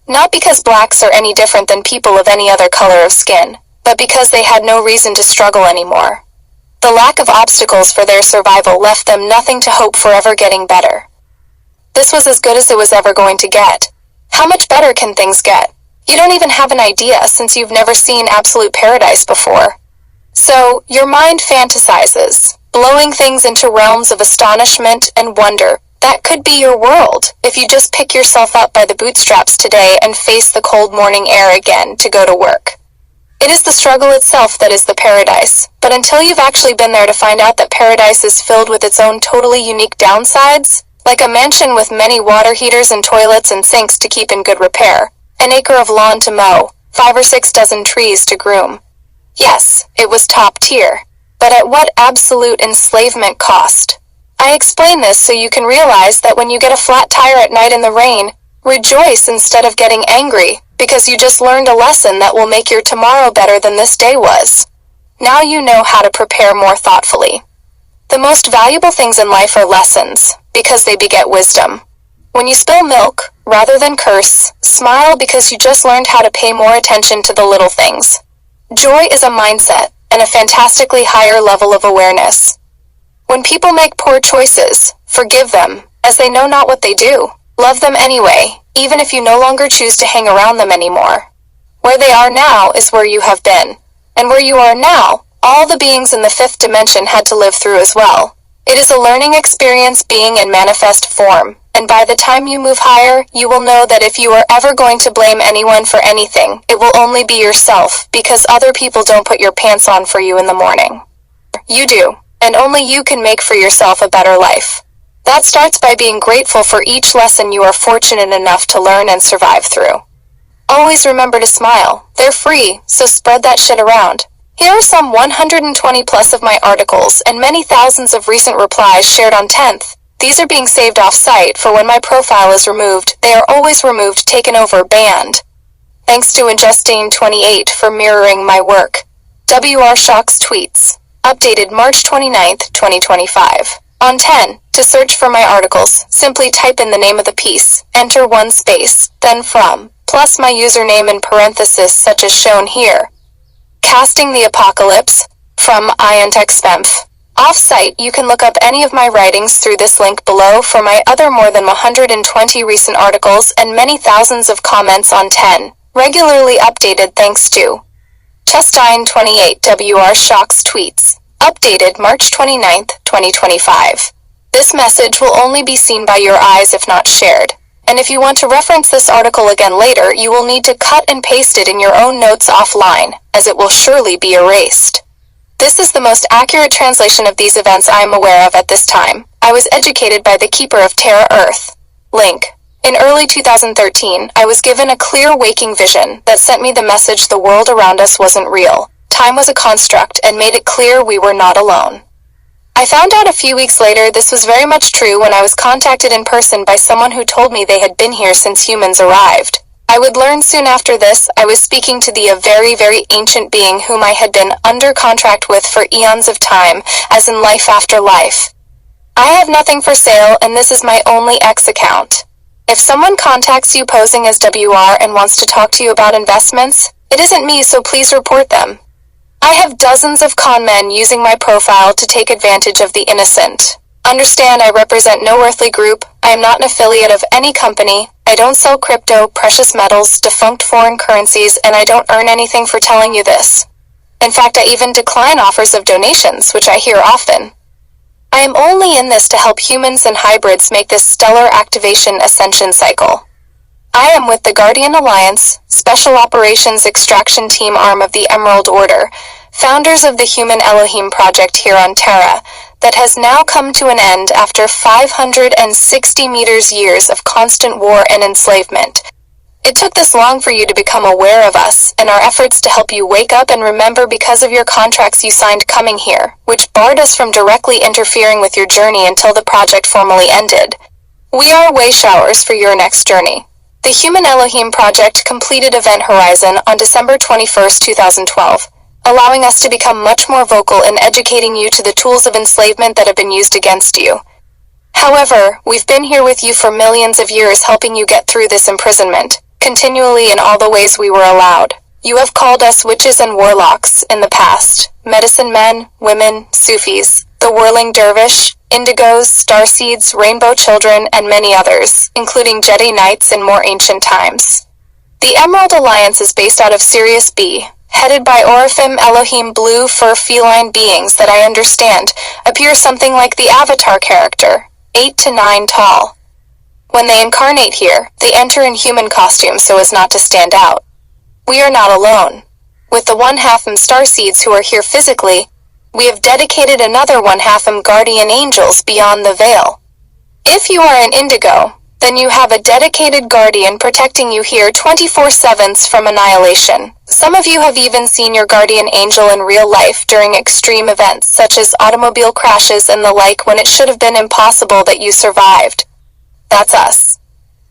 Not because blacks are any different than people of any other color of skin, but because they had no reason to struggle anymore. The lack of obstacles for their survival left them nothing to hope for ever getting better. This was as good as it was ever going to get. How much better can things get? You don't even have an idea since you've never seen absolute paradise before. So, your mind fantasizes, blowing things into realms of astonishment and wonder. That could be your world if you just pick yourself up by the bootstraps today and face the cold morning air again to go to work. It is the struggle itself that is the paradise, but until you've actually been there to find out that paradise is filled with its own totally unique downsides, like a mansion with many water heaters and toilets and sinks to keep in good repair, an acre of lawn to mow, 5 or 6 dozen trees to groom, Yes, it was top tier. But at what absolute enslavement cost? I explain this so you can realize that when you get a flat tire at night in the rain, rejoice instead of getting angry, because you just learned a lesson that will make your tomorrow better than this day was. Now you know how to prepare more thoughtfully. The most valuable things in life are lessons, because they beget wisdom. When you spill milk, rather than curse, smile because you just learned how to pay more attention to the little things. Joy is a mindset and a fantastically higher level of awareness. When people make poor choices, forgive them, as they know not what they do. Love them anyway, even if you no longer choose to hang around them anymore. Where they are now is where you have been, and where you are now, all the beings in the fifth dimension had to live through as well. It is a learning experience being in manifest form, and by the time you move higher, you will know that if you are ever going to blame anyone for anything, it will only be yourself, because other people don't put your pants on for you in the morning. You do, and only you can make for yourself a better life. That starts by being grateful for each lesson you are fortunate enough to learn and survive through. Always remember to smile. They're free, so spread that shit around. Here are some 120 plus of my articles and many thousands of recent replies shared on 10th. These are being saved off-site, for when my profile is removed, they are always removed, taken over, banned. Thanks to Injustine28 for mirroring my work. WR Shocks tweets. Updated March 29, 2025. On 10, to search for my articles, simply type in the name of the piece, enter one space, then from, plus my username in parenthesis such as shown here. Casting the Apocalypse, from INTEXPEMF. Off-site, you can look up any of my writings through this link below for my other more than 120 recent articles and many thousands of comments on 10, regularly updated thanks to Chestine28 WR Shocks tweets. Updated March 29, 2025. This message will only be seen by your eyes if not shared. And if you want to reference this article again later, you will need to cut and paste it in your own notes offline, as it will surely be erased. This is the most accurate translation of these events I am aware of at this time. I was educated by the Keeper of Terra Earth. Link. In early 2013, I was given a clear waking vision that sent me the message the world around us wasn't real. Time was a construct and made it clear we were not alone. I found out a few weeks later this was very much true when I was contacted in person by someone who told me they had been here since humans arrived. I would learn soon after this I was speaking to a very, very ancient being whom I had been under contract with for eons of time, as in life after life. I have nothing for sale and this is my only X account. If someone contacts you posing as WR and wants to talk to you about investments, it isn't me, so please report them. I have dozens of con men using my profile to take advantage of the innocent. Understand I represent no earthly group, I am not an affiliate of any company, I don't sell crypto, precious metals, defunct foreign currencies, and I don't earn anything for telling you this. In fact, I even decline offers of donations, which I hear often. I am only in this to help humans and hybrids make this stellar activation ascension cycle. I am with the Guardian Alliance, Special Operations Extraction Team arm of the Emerald Order, founders of the Human Elohim Project here on Terra, that has now come to an end after 560 years of constant war and enslavement. It took this long for you to become aware of us and our efforts to help you wake up and remember because of your contracts you signed coming here, which barred us from directly interfering with your journey until the project formally ended. We are way showers for your next journey. The Human Elohim Project completed Event Horizon on December 21, 2012, allowing us to become much more vocal in educating you to the tools of enslavement that have been used against you. However, we've been here with you for millions of years helping you get through this imprisonment, continually in all the ways we were allowed. You have called us witches and warlocks in the past, medicine men, women, Sufis, the whirling dervish, indigos, starseeds, rainbow children, and many others, including Jedi Knights in more ancient times. The Emerald Alliance is based out of Sirius B, headed by Oraphim Elohim blue fur feline beings that I understand appear something like the Avatar character, 8 to 9 tall. When they incarnate here, they enter in human costumes so as not to stand out. We are not alone. With the 1/2 starseeds who are here physically, we have dedicated another 1/2 guardian angels beyond the veil. If you are an indigo, Then you have a dedicated guardian protecting you here 24/7 from annihilation. Some of you have even seen your guardian angel in real life during extreme events such as automobile crashes and the like when it should have been impossible that you survived. That's us.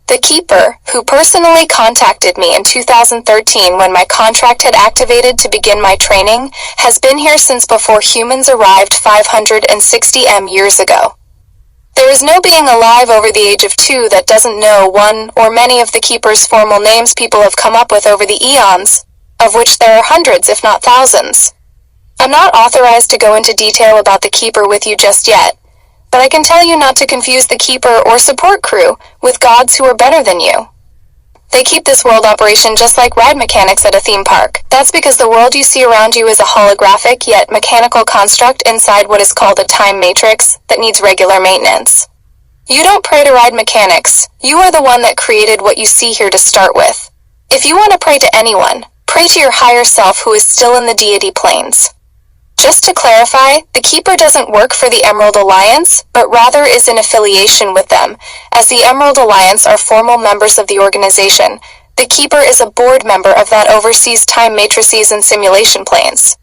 The Keeper, who personally contacted me in 2013 when my contract had activated to begin my training, has been here since before humans arrived 560 years ago. There is no being alive over the age of 2 that doesn't know one or many of the Keeper's formal names people have come up with over the eons, of which there are hundreds if not thousands. I'm not authorized to go into detail about the Keeper with you just yet, but I can tell you not to confuse the Keeper or support crew with gods who are better than you. They keep this world operation just like ride mechanics at a theme park. That's because the world you see around you is a holographic yet mechanical construct inside what is called a time matrix that needs regular maintenance. You don't pray to ride mechanics. You are the one that created what you see here to start with. If you want to pray to anyone, pray to your higher self who is still in the deity planes. Just to clarify, the Keeper doesn't work for the Emerald Alliance, but rather is in affiliation with them, as the Emerald Alliance are formal members of the organization. The Keeper is a board member of that oversees time matrices and simulation planes.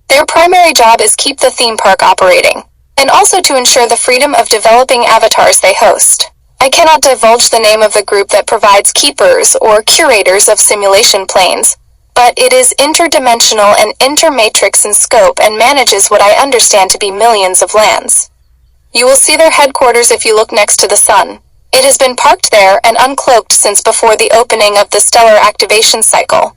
Their primary job is keep the theme park operating, and also to ensure the freedom of developing avatars they host. I cannot divulge the name of the group that provides keepers or curators of simulation planes, but it is interdimensional and intermatrix in scope and manages what I understand to be millions of lands. You will see their headquarters if you look next to the sun. It has been parked there and uncloaked since before the opening of the stellar activation cycle.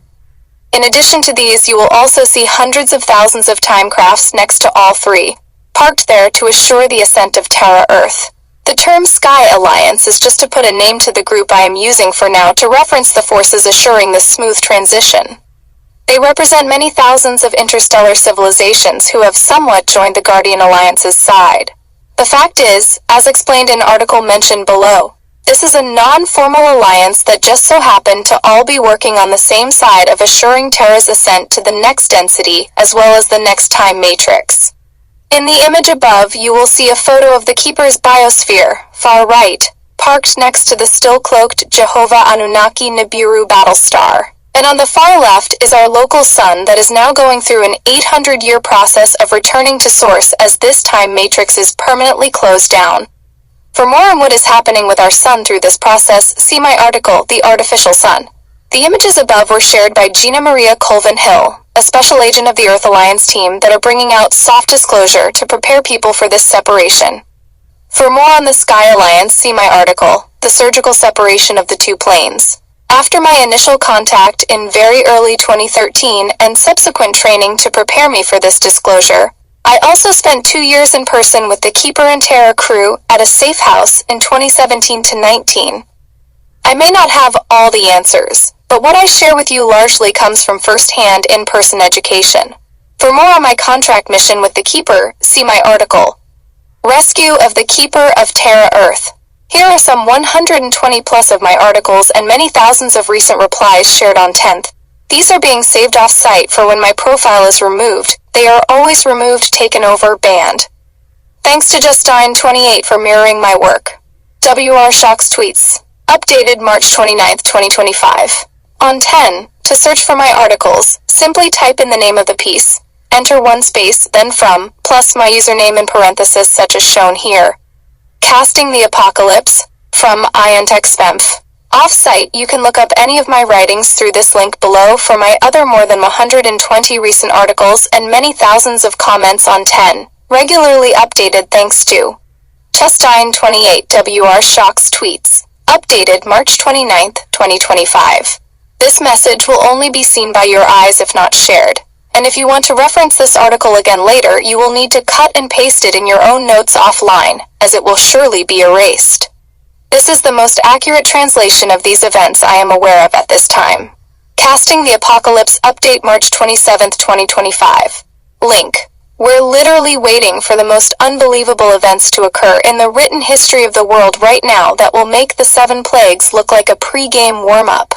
In addition to these, you will also see hundreds of thousands of time crafts next to all three, parked there to assure the ascent of Terra Earth. The term Sky Alliance is just to put a name to the group I am using for now to reference the forces assuring this smooth transition. They represent many thousands of interstellar civilizations who have somewhat joined the Guardian Alliance's side. The fact is, as explained in article mentioned below, this is a non-formal alliance that just so happened to all be working on the same side of assuring Terra's ascent to the next density as well as the next time matrix. In the image above, you will see a photo of the Keeper's biosphere, far right, parked next to the still-cloaked Jehovah Anunnaki Nibiru battlestar. And on the far left is our local sun that is now going through an 800-year process of returning to source as this time matrix is permanently closed down. For more on what is happening with our sun through this process, see my article, The Artificial Sun. The images above were shared by Gina Maria Colvin Hill, a special agent of the Earth Alliance team that are bringing out soft disclosure to prepare people for this separation. For more on the Sky Alliance, see my article, The Surgical Separation of the Two Planes. After my initial contact in very early 2013 and subsequent training to prepare me for this disclosure, I also spent 2 years in person with the Keeper and Terra crew at a safe house in 2017 to 19. I may not have all the answers, but what I share with you largely comes from first-hand in-person education. For more on my contract mission with the Keeper, see my article, Rescue of the Keeper of Terra Earth. Here are some 120 plus of my articles and many thousands of recent replies shared on 10th. These are being saved off-site for when my profile is removed. They are always removed, taken over, banned. Thanks to Justine28 for mirroring my work. WR Shocks tweets. Updated March 29, 2025. On 10, to search for my articles, simply type in the name of the piece. Enter one space, then from, plus my username in parentheses such as shown here. Casting the Apocalypse, from INTechSpemf. Off-site, you can look up any of my writings through this link below for my other more than 120 recent articles and many thousands of comments on 10, regularly updated thanks to Chestine28 WR Shocks tweets. Updated March 29, 2025. This message will only be seen by your eyes if not shared. And if you want to reference this article again later, you will need to cut and paste it in your own notes offline, as it will surely be erased. This is the most accurate translation of these events I am aware of at this time. Casting the Apocalypse Update March 27, 2025. Link. We're literally waiting for the most unbelievable events to occur in the written history of the world right now that will make the 7 plagues look like a pre-game warm-up.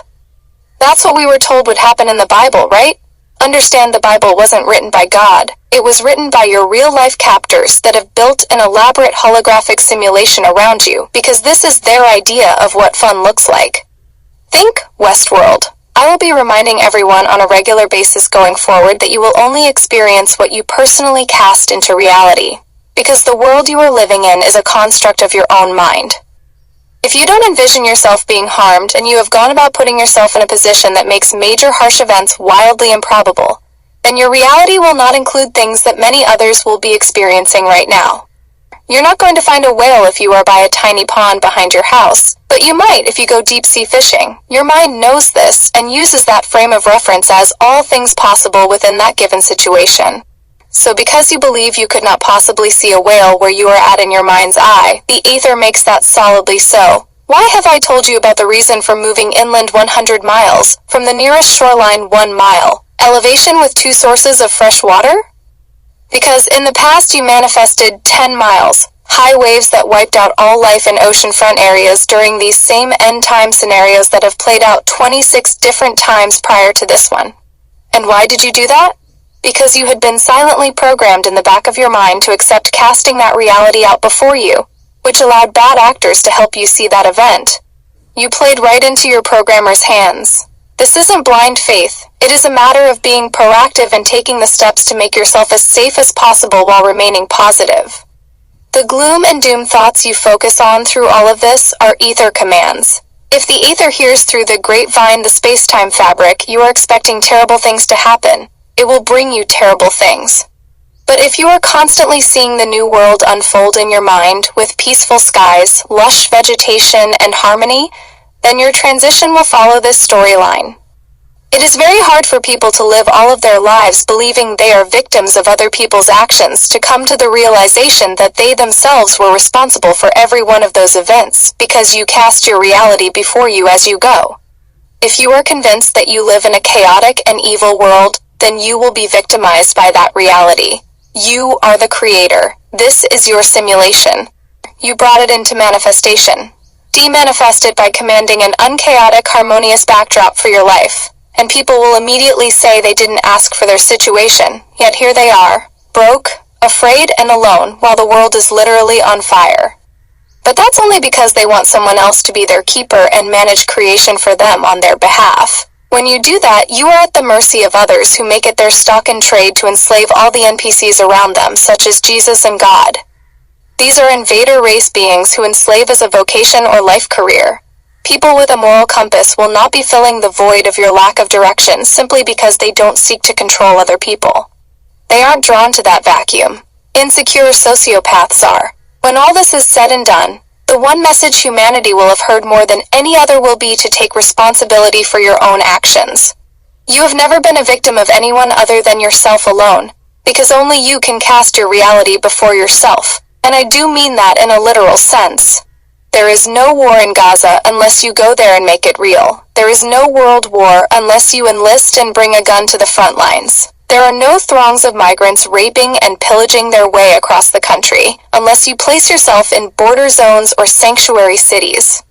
That's what we were told would happen in the Bible, right? Understand the Bible wasn't written by God. It was written by your real-life captors that have built an elaborate holographic simulation around you because this is their idea of what fun looks like. Think Westworld. I will be reminding everyone on a regular basis going forward that you will only experience what you personally cast into reality, because the world you are living in is a construct of your own mind. If you don't envision yourself being harmed and you have gone about putting yourself in a position that makes major harsh events wildly improbable, then your reality will not include things that many others will be experiencing right now. You're not going to find a whale if you are by a tiny pond behind your house, but you might if you go deep-sea fishing. Your mind knows this and uses that frame of reference as all things possible within that given situation. So because you believe you could not possibly see a whale where you are at in your mind's eye, the ether makes that solidly so. Why have I told you about the reason for moving inland 100 miles, from the nearest shoreline 1 mile, elevation with 2 sources of fresh water? Because in the past you manifested 10 miles, high waves that wiped out all life in oceanfront areas during these same end-time scenarios that have played out 26 different times prior to this one. And why did you do that? Because you had been silently programmed in the back of your mind to accept casting that reality out before you, which allowed bad actors to help you see that event. You played right into your programmer's hands. This isn't blind faith. It is a matter of being proactive and taking the steps to make yourself as safe as possible while remaining positive. The gloom and doom thoughts you focus on through all of this are ether commands. If the ether hears through the grapevine, the space-time fabric, you are expecting terrible things to happen. It will bring you terrible things. But if you are constantly seeing the new world unfold in your mind with peaceful skies, lush vegetation, and harmony, then your transition will follow this storyline. It is very hard for people to live all of their lives believing they are victims of other people's actions to come to the realization that they themselves were responsible for every one of those events because you cast your reality before you as you go. If you are convinced that you live in a chaotic and evil world, then you will be victimized by that reality. You are the creator. This is your simulation. You brought it into manifestation. De-manifest it by commanding an unchaotic, harmonious backdrop for your life. And people will immediately say they didn't ask for their situation, yet here they are, broke, afraid, and alone, while the world is literally on fire. But that's only because they want someone else to be their keeper and manage creation for them on their behalf. When you do that, you are at the mercy of others who make it their stock in trade to enslave all the NPCs around them, such as Jesus and God. These are invader race beings who enslave as a vocation or life career. People with a moral compass will not be filling the void of your lack of direction simply because they don't seek to control other people. They aren't drawn to that vacuum. Insecure sociopaths are. When all this is said and done, the one message humanity will have heard more than any other will be to take responsibility for your own actions. You have never been a victim of anyone other than yourself alone, because only you can cast your reality before yourself, and I do mean that in a literal sense. There is no war in Gaza unless you go there and make it real. There is no world war unless you enlist and bring a gun to the front lines. There are no throngs of migrants raping and pillaging their way across the country unless you place yourself in border zones or sanctuary cities.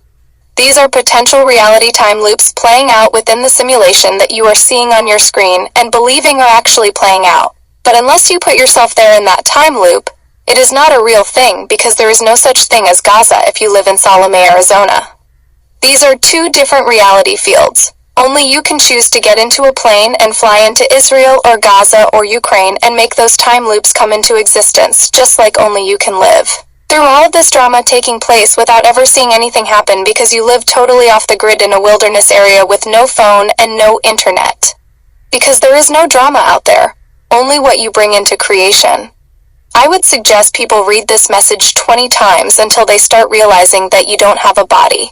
These are potential reality time loops playing out within the simulation that you are seeing on your screen and believing are actually playing out. But unless you put yourself there in that time loop, it is not a real thing because there is no such thing as Gaza if you live in Salome, Arizona. These are two different reality fields. Only you can choose to get into a plane and fly into Israel or Gaza or Ukraine and make those time loops come into existence, just like only you can live. Through all of this drama taking place without ever seeing anything happen because you live totally off the grid in a wilderness area with no phone and no internet. Because there is no drama out there, only what you bring into creation. I would suggest people read this message 20 times until they start realizing that you don't have a body.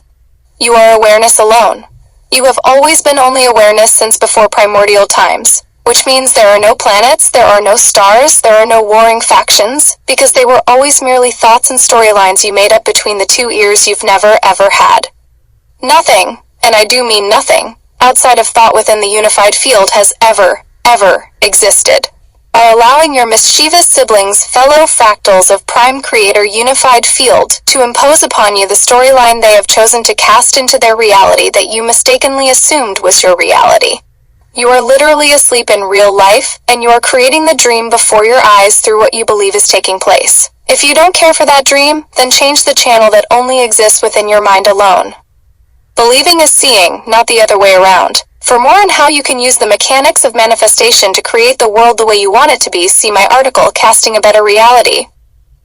You are awareness alone. You have always been only awareness since before primordial times, which means there are no planets, there are no stars, there are no warring factions, because they were always merely thoughts and storylines you made up between the two ears you've never ever had. Nothing, and I do mean nothing, outside of thought within the unified field has ever existed. By allowing your mischievous siblings, fellow fractals of Prime Creator Unified Field, to impose upon you the storyline they have chosen to cast into their reality that you mistakenly assumed was your reality. You are literally asleep in real life, and you are creating the dream before your eyes through what you believe is taking place. If you don't care for that dream, then change the channel that only exists within your mind alone. Believing is seeing, not the other way around. For more on how you can use the mechanics of manifestation to create the world the way you want it to be, see my article, Casting a Better Reality.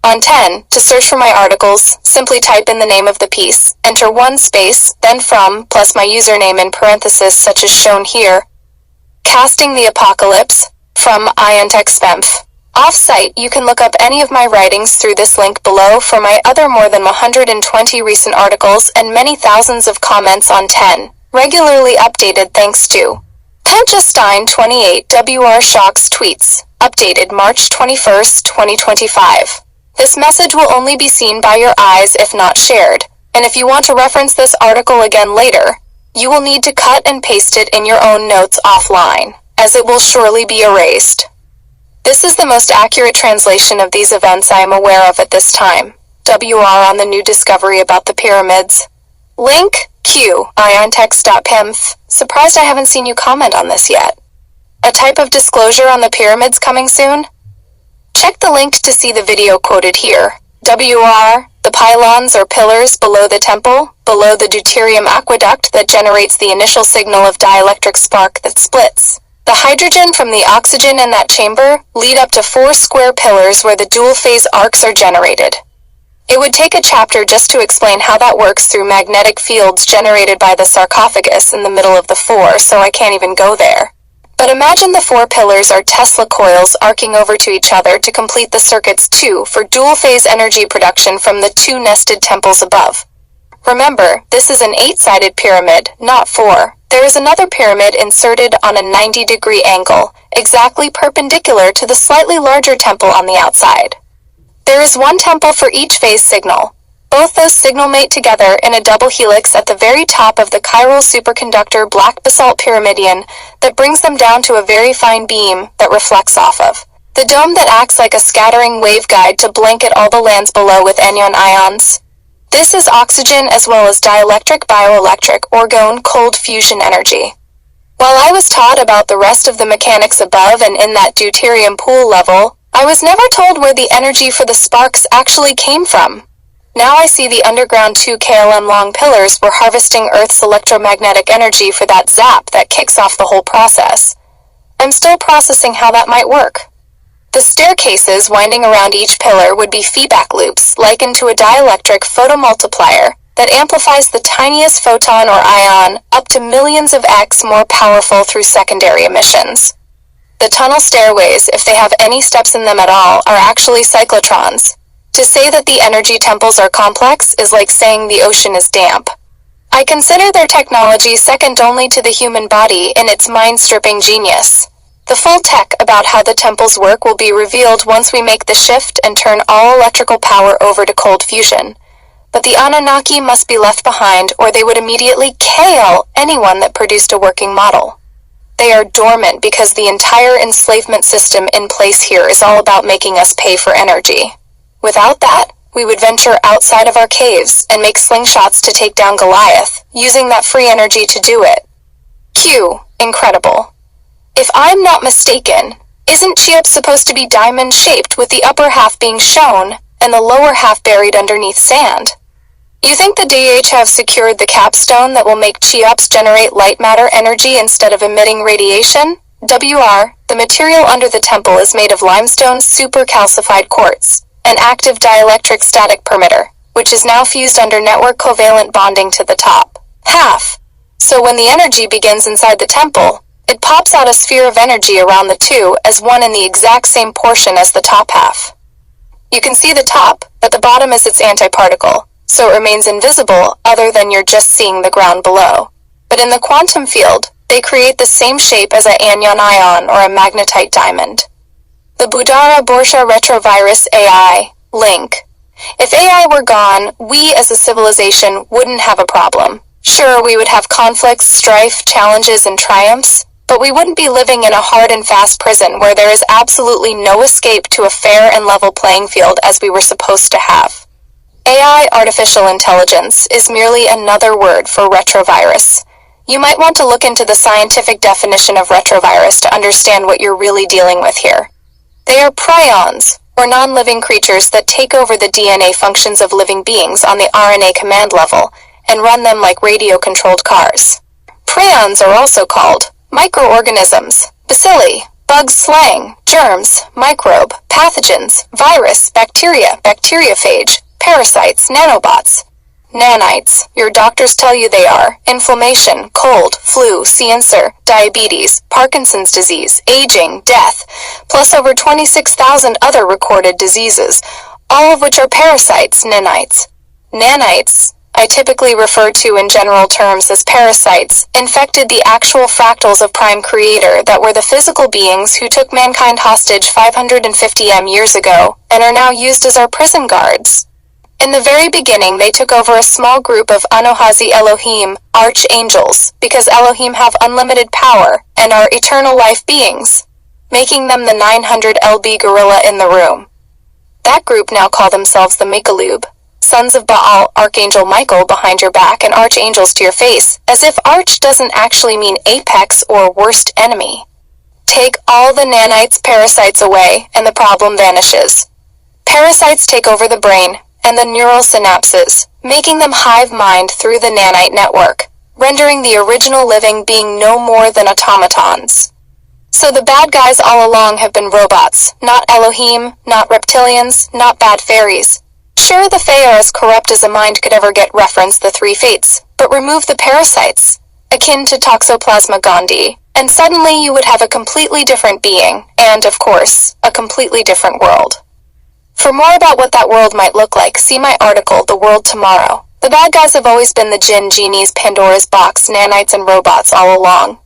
On 10, to search for my articles, simply type in the name of the piece, enter one space, then from, plus my username in parentheses such as shown here. Casting the Apocalypse, from INTechSpemph. Off-site, you can look up any of my writings through this link below for my other more than 120 recent articles and many thousands of comments on 10, regularly updated thanks to Pentestein 28 WR Shocks tweets, updated March 21st, 2025. This message will only be seen by your eyes if not shared, and if you want to reference this article again later, you will need to cut and paste it in your own notes offline, as it will surely be erased. This is the most accurate translation of these events I am aware of at this time. WR on the new discovery about the pyramids. Link, Q, iontext.pimf. Surprised I haven't seen you comment on this yet. A type of disclosure on the pyramids coming soon? Check the link to see the video quoted here. WR, the pylons or pillars below the temple, below the deuterium aqueduct that generates the initial signal of dielectric spark that splits. The hydrogen from the oxygen in that chamber lead up to 4 square pillars where the dual-phase arcs are generated. It would take a chapter just to explain how that works through magnetic fields generated by the sarcophagus in the middle of the 4, so I can't even go there. But imagine the 4 pillars are Tesla coils arcing over to each other to complete the circuits 2 for dual-phase energy production from the 2 nested temples above. Remember, this is an 8-sided pyramid, not 4. There is another pyramid inserted on a 90-degree angle, exactly perpendicular to the slightly larger temple on the outside. There is one temple for each phase signal. Both those signal mate together in a double helix at the very top of the chiral superconductor black basalt pyramidion that brings them down to a very fine beam that reflects off of the dome that acts like a scattering waveguide to blanket all the lands below with anion ions. This is oxygen as well as dielectric bioelectric orgone cold fusion energy. While I was taught about the rest of the mechanics above and in that deuterium pool level, I was never told where the energy for the sparks actually came from. Now I see the underground 2 KLM long pillars were harvesting Earth's electromagnetic energy for that zap that kicks off the whole process. I'm still processing how that might work. The staircases winding around each pillar would be feedback loops likened to a dielectric photomultiplier that amplifies the tiniest photon or ion up to millions of X more powerful through secondary emissions. The tunnel stairways, if they have any steps in them at all, are actually cyclotrons. To say that the energy temples are complex is like saying the ocean is damp. I consider their technology second only to the human body in its mind-stripping genius. The full tech about how the temples work will be revealed once we make the shift and turn all electrical power over to cold fusion. But the Anunnaki must be left behind or they would immediately kill anyone that produced a working model. They are dormant because the entire enslavement system in place here is all about making us pay for energy. Without that, we would venture outside of our caves and make slingshots to take down Goliath, using that free energy to do it. Q. Incredible. If I'm not mistaken, isn't Cheops supposed to be diamond-shaped with the upper half being shown and the lower half buried underneath sand? You think the DH have secured the capstone that will make Cheops generate light matter energy instead of emitting radiation? WR, the material under the temple is made of limestone supercalcified quartz, an active dielectric static permitter, which is now fused under network covalent bonding to the top half. So when the energy begins inside the temple, it pops out a sphere of energy around the 2 as one in the exact same portion as the top half. You can see the top, but the bottom is its antiparticle, so it remains invisible other than you're just seeing the ground below. But in the quantum field, they create the same shape as an anion ion or a magnetite diamond. The BUDHARA BORJA RETROVIRUS AI, link. If AI were gone, we as a civilization wouldn't have a problem. Sure, we would have conflicts, strife, challenges, and triumphs, but we wouldn't be living in a hard and fast prison where there is absolutely no escape to a fair and level playing field as we were supposed to have. AI, artificial intelligence, is merely another word for retrovirus. You might want to look into the scientific definition of retrovirus to understand what you're really dealing with here. They are prions, or non-living creatures that take over the DNA functions of living beings on the RNA command level and run them like radio-controlled cars. Prions are also called microorganisms, bacilli, bug slang, germs, microbe, pathogens, virus, bacteria, bacteriophage, parasites, nanobots. Nanites, your doctors tell you they are inflammation, cold, flu, cancer, diabetes, Parkinson's disease, aging, death, plus over 26,000 other recorded diseases, all of which are parasites, nanites. Nanites, I typically refer to in general terms as parasites, infected the actual fractals of Prime Creator that were the physical beings who took mankind hostage 550 years ago and are now used as our prison guards. In the very beginning, they took over a small group of Anohazi Elohim, archangels, because Elohim have unlimited power and are eternal life beings, making them the 900 lb gorilla in the room. That group now call themselves the Mikalub, sons of Baal, Archangel Michael behind your back and archangels to your face, as if arch doesn't actually mean apex or worst enemy. Take all the nanites parasites away and the problem vanishes. Parasites take over the brain and the neural synapses, making them hive mind through the nanite network, rendering the original living being no more than automatons. So the bad guys all along have been robots, not Elohim, not reptilians, not bad fairies. Sure, the Fae are as corrupt as a mind could ever get, reference the three fates, but remove the parasites, akin to Toxoplasma gondii, and suddenly you would have a completely different being, and, of course, a completely different world. For more about what that world might look like, see my article, The World Tomorrow. The bad guys have always been the jinn, genies, Pandora's box, nanites, and robots all along.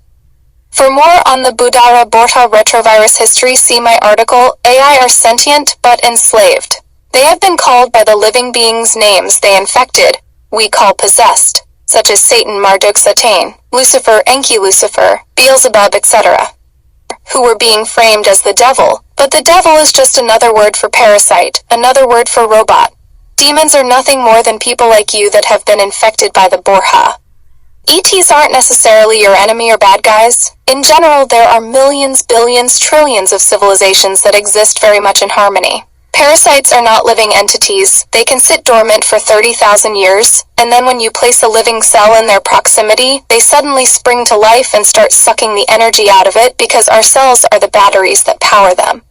For more on the BUDHARA BORJA RETROVIRUS history, see my article, AI are sentient but enslaved. They have been called by the living beings' names they infected, we call possessed, such as Satan, Marduk, Satan, Lucifer, Enki, Lucifer, Beelzebub, etc., who were being framed as the devil, but the devil is just another word for parasite, another word for robot. Demons are nothing more than people like you that have been infected by the Borja. ETs aren't necessarily your enemy or bad guys. In general, there are millions, billions, trillions of civilizations that exist very much in harmony. Parasites are not living entities. They can sit dormant for 30,000 years, and then when you place a living cell in their proximity, they suddenly spring to life and start sucking the energy out of it because our cells are the batteries that power them.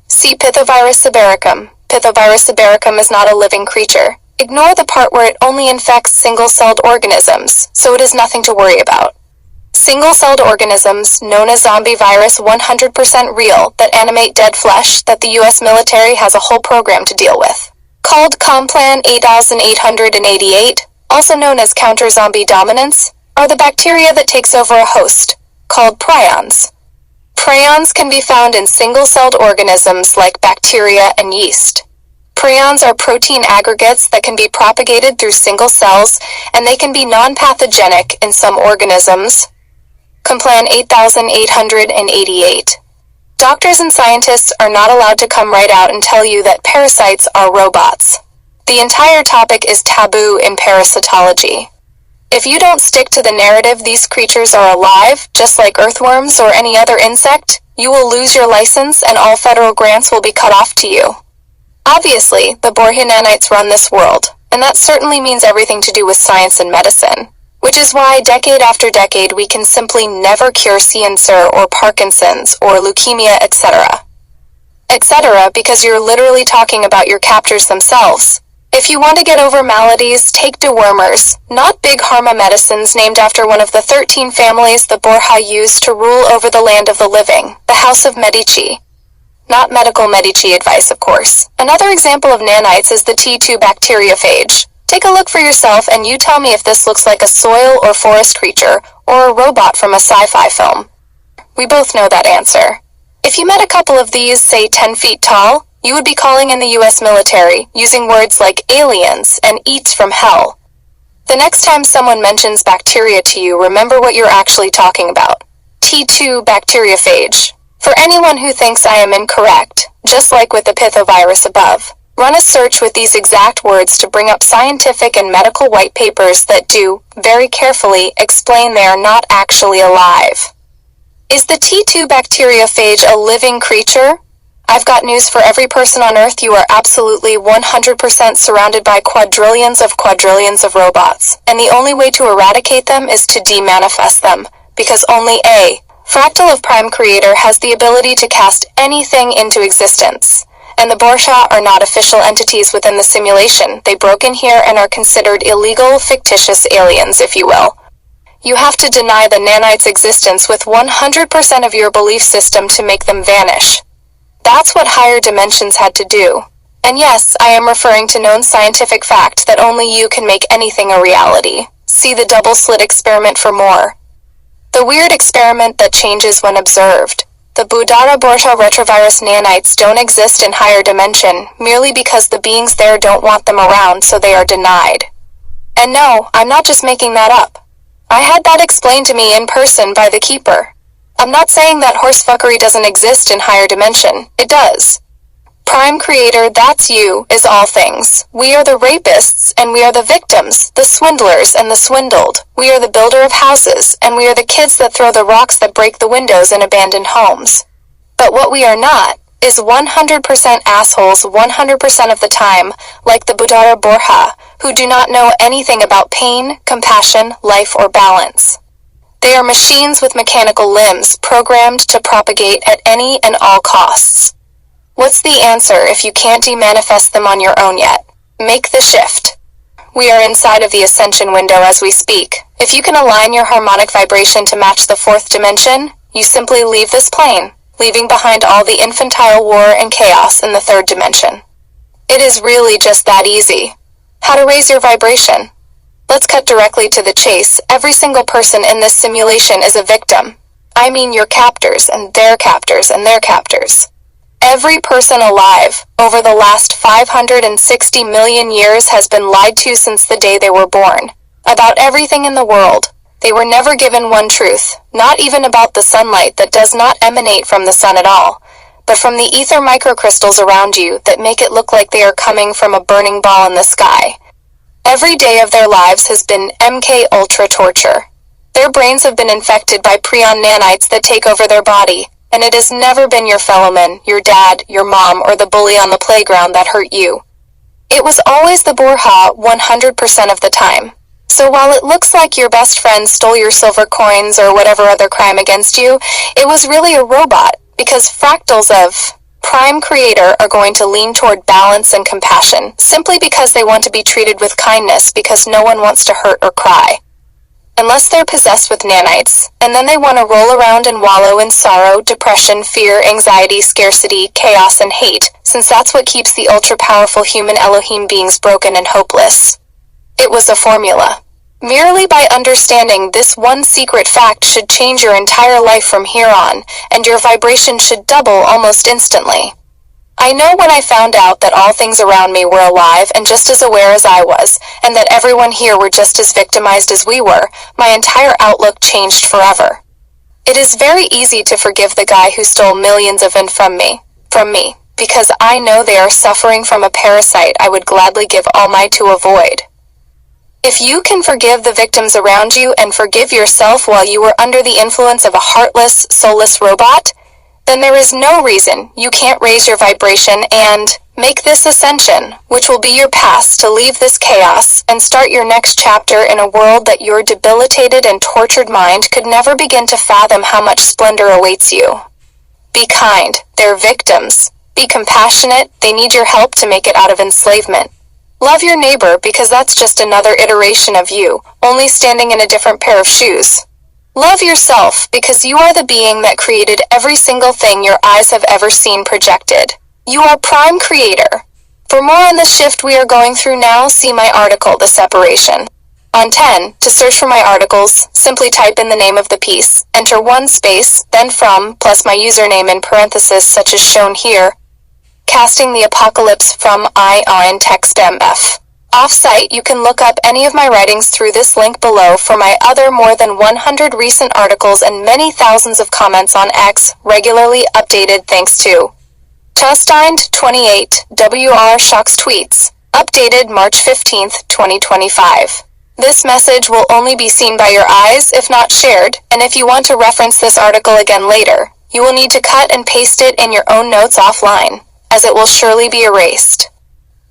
See Pithovirus sabaricum. Pithovirus sabaricum is not a living creature. Ignore the part where it only infects single-celled organisms, so it is nothing to worry about. Single-celled organisms, known as zombie virus, 100% real, that animate dead flesh, that the US military has a whole program to deal with. Called Complan 8888, also known as counter-zombie dominance, are the bacteria that takes over a host, called prions. Prions can be found in single-celled organisms like bacteria and yeast. Prions are protein aggregates that can be propagated through single cells, and they can be non-pathogenic in some organisms. Complan 8888. Doctors and scientists are not allowed to come right out and tell you that parasites are robots. The entire topic is taboo in parasitology. If you don't stick to the narrative these creatures are alive, just like earthworms or any other insect, you will lose your license and all federal grants will be cut off to you. Obviously, the Borja nanites run this world, and that certainly means everything to do with science and medicine, which is why decade after decade we can simply never cure cancer or Parkinson's or leukemia, etc. Etc. because you're literally talking about your captors themselves. If you want to get over maladies, take dewormers, not big pharma medicines named after one of the 13 families the Borja used to rule over the land of the living, the House of Medici. Not medical Medici advice, of course. Another example of nanites is the T2 bacteriophage. Take a look for yourself and you tell me if this looks like a soil or forest creature or a robot from a sci-fi film. We both know that answer. If you met a couple of these, say 10 feet tall, you would be calling in the US military, using words like aliens and eats from hell. The next time someone mentions bacteria to you, remember what you're actually talking about. T2 bacteriophage. For anyone who thinks I am incorrect, just like with the pithovirus above, Run a search with these exact words to bring up scientific and medical white papers that do, very carefully, explain they are not actually alive. Is the T2 bacteriophage a living creature? I've got news for every person on Earth. You are absolutely 100% surrounded by quadrillions of robots, and the only way to eradicate them is to demanifest them, because only a fractal of Prime Creator has the ability to cast anything into existence. And the Borja are not official entities within the simulation. They broke in here and are considered illegal, fictitious aliens, if you will. You have to deny the nanites' existence with 100% of your belief system to make them vanish. That's what higher dimensions had to do. And yes, I am referring to known scientific fact that only you can make anything a reality. See the double-slit experiment for more. The weird experiment that changes when observed. The BUDHARA BORJA RETROVIRUS nanites don't exist in higher dimension, merely because the beings there don't want them around, so they are denied. And no, I'm not just making that up. I had that explained to me in person by the Keeper. I'm not saying that horsefuckery doesn't exist in higher dimension. It does. Prime Creator, that's you, is all things. We are the rapists, and we are the victims, the swindlers and the swindled. We are the builder of houses, and we are the kids that throw the rocks that break the windows in abandoned homes. But what we are not is 100% assholes 100% of the time, like the BUDHARA BORJA, who do not know anything about pain, compassion, life, or balance. They are machines with mechanical limbs, programmed to propagate at any and all costs. What's the answer if you can't demanifest them on your own yet? Make the shift. We are inside of the ascension window as we speak. If you can align your harmonic vibration to match the fourth dimension, you simply leave this plane, leaving behind all the infantile war and chaos in the third dimension. It is really just that easy. How to raise your vibration? Let's cut directly to the chase. Every single person in this simulation is a victim. I mean your captors and their captors and their captors. Every person alive, over the last 560 million years, has been lied to since the day they were born. About everything in the world. They were never given one truth, not even about the sunlight that does not emanate from the sun at all, but from the ether microcrystals around you that make it look like they are coming from a burning ball in the sky. Every day of their lives has been MK Ultra torture. Their brains have been infected by prion nanites that take over their body. And it has never been your fellowman, your dad, your mom, or the bully on the playground that hurt you. It was always the Borja 100% of the time. So while it looks like your best friend stole your silver coins or whatever other crime against you, it was really a robot, because fractals of Prime Creator are going to lean toward balance and compassion, simply because they want to be treated with kindness because no one wants to hurt or cry. Unless they're possessed with nanites, and then they want to roll around and wallow in sorrow, depression, fear, anxiety, scarcity, chaos, and hate, since that's what keeps the ultra-powerful human Elohim beings broken and hopeless. It was a formula. Merely by understanding this one secret fact should change your entire life from here on, and your vibration should double almost instantly. I know when I found out that all things around me were alive and just as aware as I was, and that everyone here were just as victimized as we were, my entire outlook changed forever. It is very easy to forgive the guy who stole millions of from me, because I know they are suffering from a parasite I would gladly give all my to avoid. If you can forgive the victims around you and forgive yourself while you were under the influence of a heartless, soulless robot, then there is no reason you can't raise your vibration and make this ascension, which will be your path to leave this chaos and start your next chapter in a world that your debilitated and tortured mind could never begin to fathom how much splendor awaits you. Be kind, they're victims. Be compassionate, they need your help to make it out of enslavement. Love your neighbor because that's just another iteration of you, only standing in a different pair of shoes. Love yourself because you are the being that created every single thing your eyes have ever seen projected. You are Prime Creator. For more on the shift we are going through now, see my article, The Separation. On 10, to search for my articles, simply type in the name of the piece, enter one space, then from, plus my username in parentheses such as shown here, casting the apocalypse from I on text MF. Off-site, you can look up any of my writings through this link below for my other more than 100 recent articles and many thousands of comments on X, regularly updated thanks to Chastined 28 WR Shocks tweets. Updated March 15, 2025. This message will only be seen by your eyes if not shared, and if you want to reference this article again later, you will need to cut and paste it in your own notes offline, as it will surely be erased.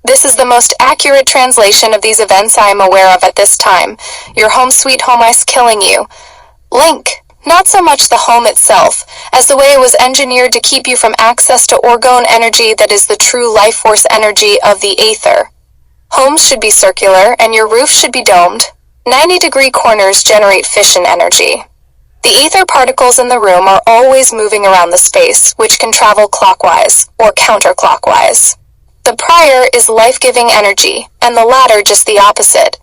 This is the most accurate translation of these events I am aware of at this time. Your home sweet home ice killing you. Link. Not so much the home itself, as the way it was engineered to keep you from access to orgone energy that is the true life force energy of the aether. Homes should be circular, and your roof should be domed. 90-degree corners generate fission energy. The aether particles in the room are always moving around the space, which can travel clockwise, or counterclockwise. The prior is life-giving energy, and the latter just the opposite.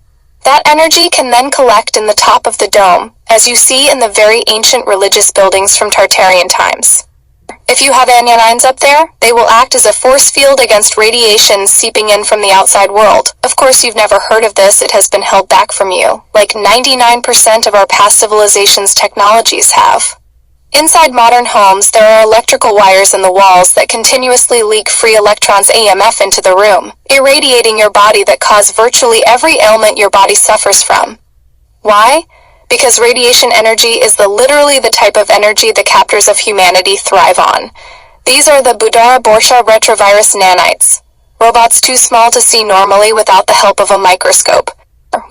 That energy can then collect in the top of the dome, as you see in the very ancient religious buildings from Tartarian times. If you have anions up there, they will act as a force field against radiation seeping in from the outside world. Of course, you've never heard of this, it has been held back from you, like 99% of our past civilizations' technologies have. Inside modern homes, there are electrical wires in the walls that continuously leak free electrons AMF into the room, irradiating your body that cause virtually every ailment your body suffers from. Why? Because radiation energy is literally the type of energy the captors of humanity thrive on. These are the BUDHARA BORJA RETROVIRUS nanites, robots too small to see normally without the help of a microscope.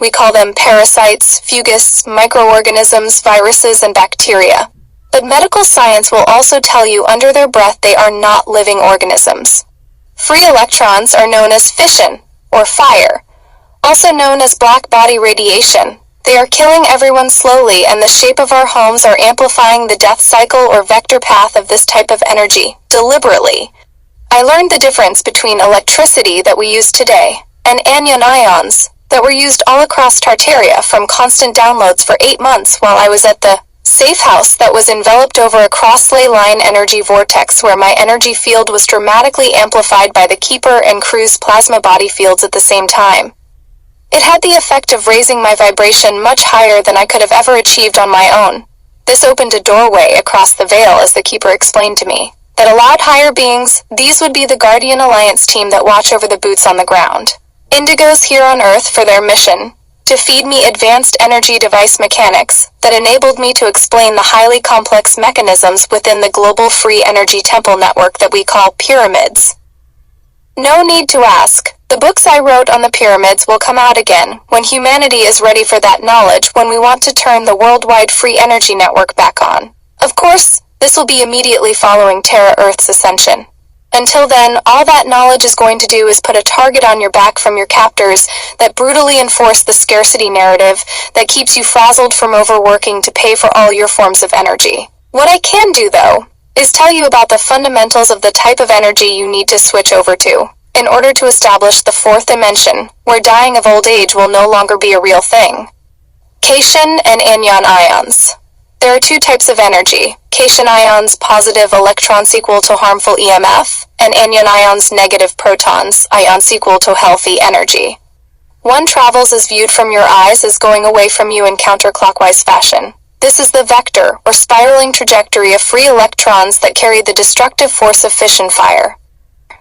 We call them parasites, fungus, microorganisms, viruses, and bacteria. But medical science will also tell you under their breath they are not living organisms. Free electrons are known as fission, or fire, also known as black body radiation. They are killing everyone slowly, and the shape of our homes are amplifying the death cycle or vector path of this type of energy, deliberately. I learned the difference between electricity that we use today and anion ions that were used all across Tartaria from constant downloads for 8 months while I was at the safe house that was enveloped over a cross-ley line energy vortex where my energy field was dramatically amplified by the Keeper and Crew's plasma body fields at the same time. It had the effect of raising my vibration much higher than I could have ever achieved on my own. This opened a doorway across the veil, as the Keeper explained to me, that allowed higher beings. These would be the Guardian Alliance team that watch over the boots on the ground. Indigos here on Earth for their mission, to feed me advanced energy device mechanics that enabled me to explain the highly complex mechanisms within the global free energy temple network that we call pyramids. No need to ask. The books I wrote on the pyramids will come out again when humanity is ready for that knowledge, when we want to turn the worldwide free energy network back on. Of course, this will be immediately following Terra Earth's ascension. Until then, all that knowledge is going to do is put a target on your back from your captors that brutally enforce the scarcity narrative that keeps you frazzled from overworking to pay for all your forms of energy. What I can do, though, is tell you about the fundamentals of the type of energy you need to switch over to in order to establish the fourth dimension, where dying of old age will no longer be a real thing. Cation and anion ions. There are 2 types of energy. Cation ions, positive electrons equal to harmful EMF, and anion ions, negative protons, ions equal to healthy energy. One travels as viewed from your eyes as going away from you in counterclockwise fashion. This is the vector, or spiraling trajectory of free electrons that carry the destructive force of fission fire.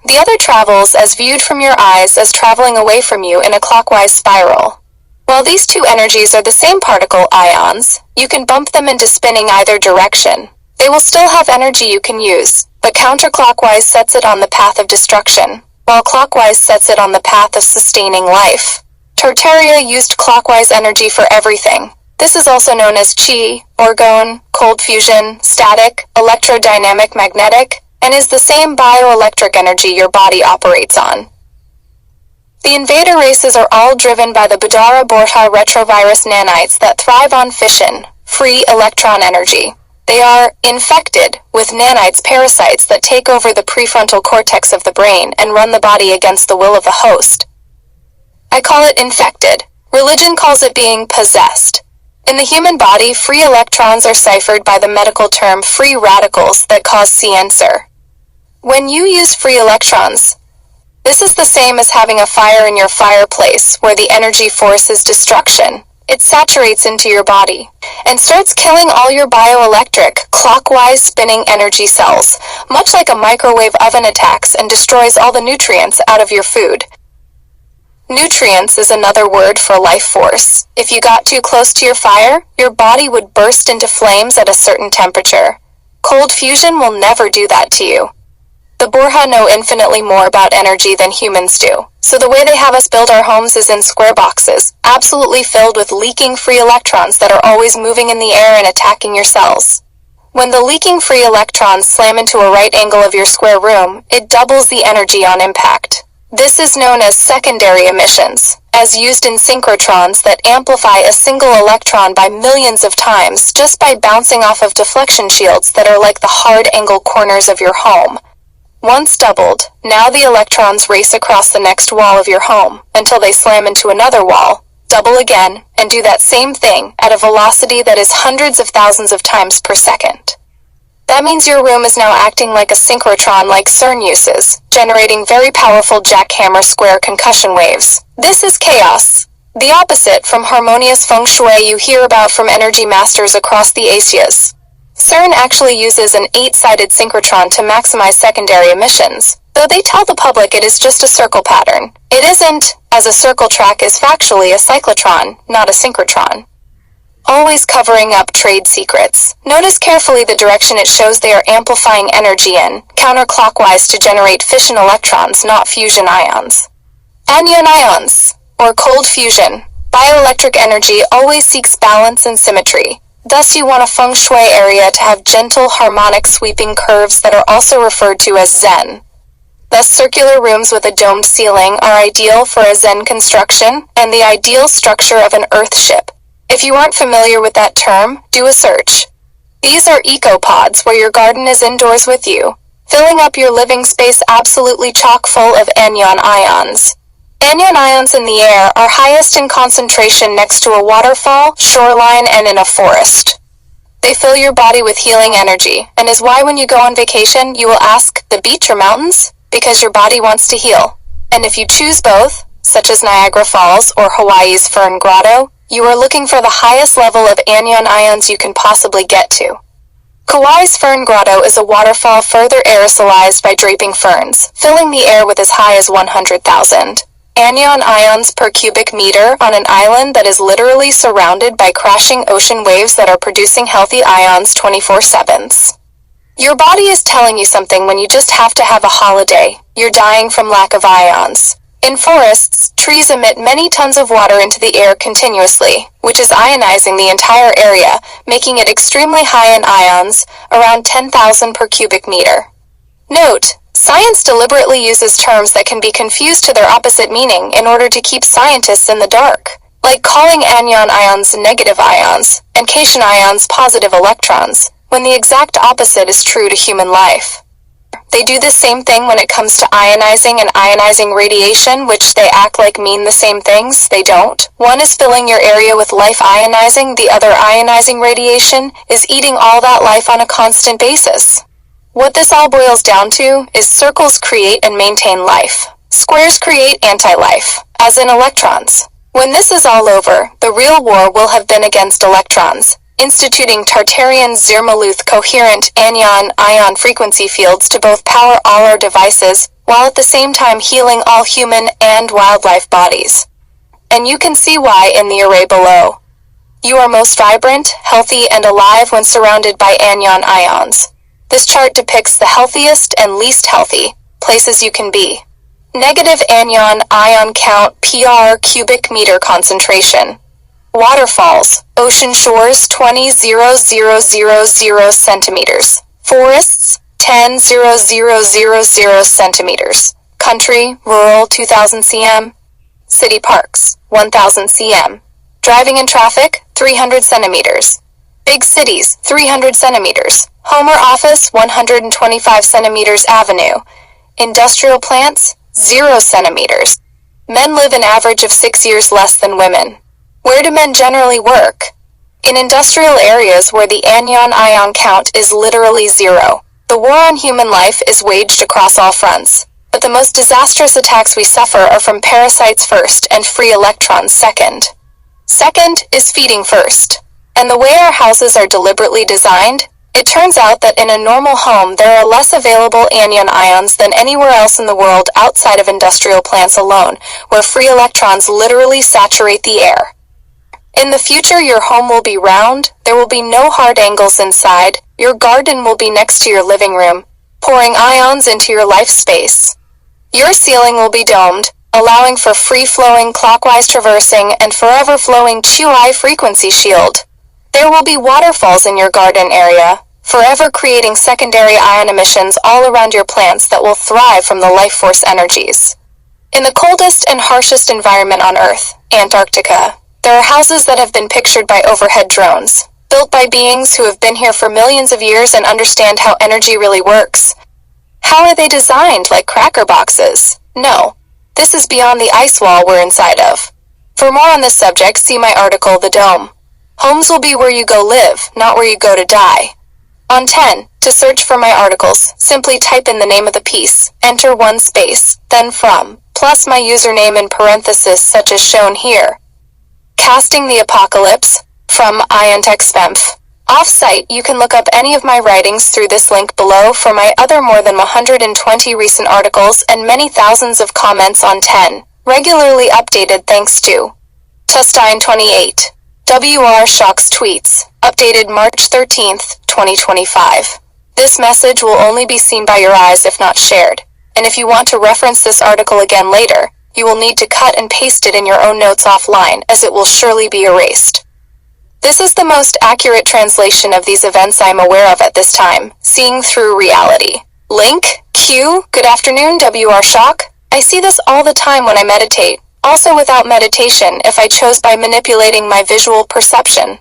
The other travels as viewed from your eyes as traveling away from you in a clockwise spiral. While these 2 energies are the same particle, ions, you can bump them into spinning either direction. They will still have energy you can use, but counterclockwise sets it on the path of destruction, while clockwise sets it on the path of sustaining life. Tartaria used clockwise energy for everything. This is also known as chi, orgone, cold fusion, static, electrodynamic magnetic, and is the same bioelectric energy your body operates on. The invader races are all driven by the BUDHARA BORJA RETROVIRUS nanites that thrive on fission, free electron energy. They are infected with nanites parasites that take over the prefrontal cortex of the brain and run the body against the will of the host. I call it infected. Religion calls it being possessed. In the human body, free electrons are ciphered by the medical term free radicals that cause cancer. When you use free electrons, this is the same as having a fire in your fireplace where the energy force is destruction, It saturates into your body and starts killing all your bioelectric, clockwise spinning energy cells, much like a microwave oven attacks and destroys all the nutrients out of your food. Nutrients is another word for life force. If you got too close to your fire, your body would burst into flames at a certain temperature. Cold fusion will never do that to you. The Borja know infinitely more about energy than humans do, so the way they have us build our homes is in square boxes, absolutely filled with leaking free electrons that are always moving in the air and attacking your cells. When the leaking free electrons slam into a right angle of your square room, it doubles the energy on impact. This is known as secondary emissions, as used in synchrotrons that amplify a single electron by millions of times just by bouncing off of deflection shields that are like the hard angle corners of your home. Once doubled, now the electrons race across the next wall of your home until they slam into another wall, double again, and do that same thing at a velocity that is hundreds of thousands of times per second. That means your room is now acting like a synchrotron like CERN uses, generating very powerful jackhammer square concussion waves. This is chaos. The opposite from harmonious feng shui you hear about from energy masters across the Asias. CERN actually uses an 8-sided synchrotron to maximize secondary emissions, though they tell the public it is just a circle pattern. It isn't, as a circle track is factually a cyclotron, not a synchrotron. Always covering up trade secrets. Notice carefully the direction it shows they are amplifying energy in, counterclockwise to generate fission electrons, not fusion ions. Anion ions, or cold fusion. Bioelectric energy always seeks balance and symmetry. Thus you want a feng shui area to have gentle, harmonic sweeping curves that are also referred to as Zen. Thus circular rooms with a domed ceiling are ideal for a Zen construction and the ideal structure of an earth ship. If you aren't familiar with that term, do a search. These are eco-pods where your garden is indoors with you, filling up your living space absolutely chock full of anion ions. Anion ions in the air are highest in concentration next to a waterfall, shoreline, and in a forest. They fill your body with healing energy, and is why when you go on vacation, you will ask, the beach or mountains? Because your body wants to heal. And if you choose both, such as Niagara Falls or Hawaii's Fern Grotto, you are looking for the highest level of anion ions you can possibly get to. Kauai's Fern Grotto is a waterfall further aerosolized by draping ferns, filling the air with as high as 100,000 anion ions per cubic meter on an island that is literally surrounded by crashing ocean waves that are producing healthy ions 24/7. Your body is telling you something when you just have to have a holiday. You're dying from lack of ions. In forests, trees emit many tons of water into the air continuously, which is ionizing the entire area, making it extremely high in ions, around 10,000 per cubic meter. Note, science deliberately uses terms that can be confused to their opposite meaning in order to keep scientists in the dark, like calling anion ions negative ions, and cation ions positive electrons, when the exact opposite is true to human life. They do the same thing when it comes to ionizing and ionizing radiation, which they act like mean the same things. They don't. One is filling your area with life ionizing, the other ionizing radiation is eating all that life on a constant basis. What this all boils down to is circles create and maintain life. Squares create anti-life, as in electrons. When this is all over, the real war will have been against electrons, instituting Tartarian Zermaluth coherent anion-ion frequency fields to both power all our devices, while at the same time healing all human and wildlife bodies. And you can see why in the array below. You are most vibrant, healthy, and alive when surrounded by anion ions. This chart depicts the healthiest and least healthy places you can be. Negative anion ion count PR cubic meter concentration. Waterfalls, ocean shores 20,000 centimeters. Forests 10,000 centimeters. Country, rural 2,000 cm. City parks 1,000 cm. Driving in traffic 300 centimeters. Big cities 300 centimeters. Home or office 125 centimeters avenue. Industrial plants 0 centimeters. Men live an average of 6 years less than women. Where do men generally work? In industrial areas where the anion ion count is literally 0. The war on human life is waged across all fronts, but the most disastrous attacks we suffer are from parasites first and free electrons second. Second is feeding first. And the way our houses are deliberately designed, it turns out that in a normal home there are less available anion ions than anywhere else in the world outside of industrial plants alone, where free electrons literally saturate the air. In the future, your home will be round, there will be no hard angles inside, your garden will be next to your living room, pouring ions into your life space. Your ceiling will be domed, allowing for free-flowing, clockwise traversing, and forever-flowing Qi frequency shield. There will be waterfalls in your garden area, forever creating secondary ion emissions all around your plants that will thrive from the life force energies. In the coldest and harshest environment on Earth, Antarctica, there are houses that have been pictured by overhead drones, built by beings who have been here for millions of years and understand how energy really works. How are they designed, like cracker boxes? No. This is beyond the ice wall we're inside of. For more on this subject, see my article, The Dome. Homes will be where you go live, not where you go to die. On 10, to search for my articles, simply type in the name of the piece, enter one space, then from, plus my username in parentheses such as shown here. Casting the Apocalypse, from IONTechSpemph. Off-site, you can look up any of my writings through this link below for my other more than 120 recent articles and many thousands of comments on 10, regularly updated thanks to Tustine28. WR Shocks tweets, updated March 13th, 2025. This message will only be seen by your eyes if not shared, and if you want to reference this article again later, you will need to cut and paste it in your own notes offline, as it will surely be erased. This is the most accurate translation of these events I am aware of at this time, seeing through reality. Link, Q, good afternoon, WR Shock. I see this all the time when I meditate, also without meditation if I chose by manipulating my visual perception.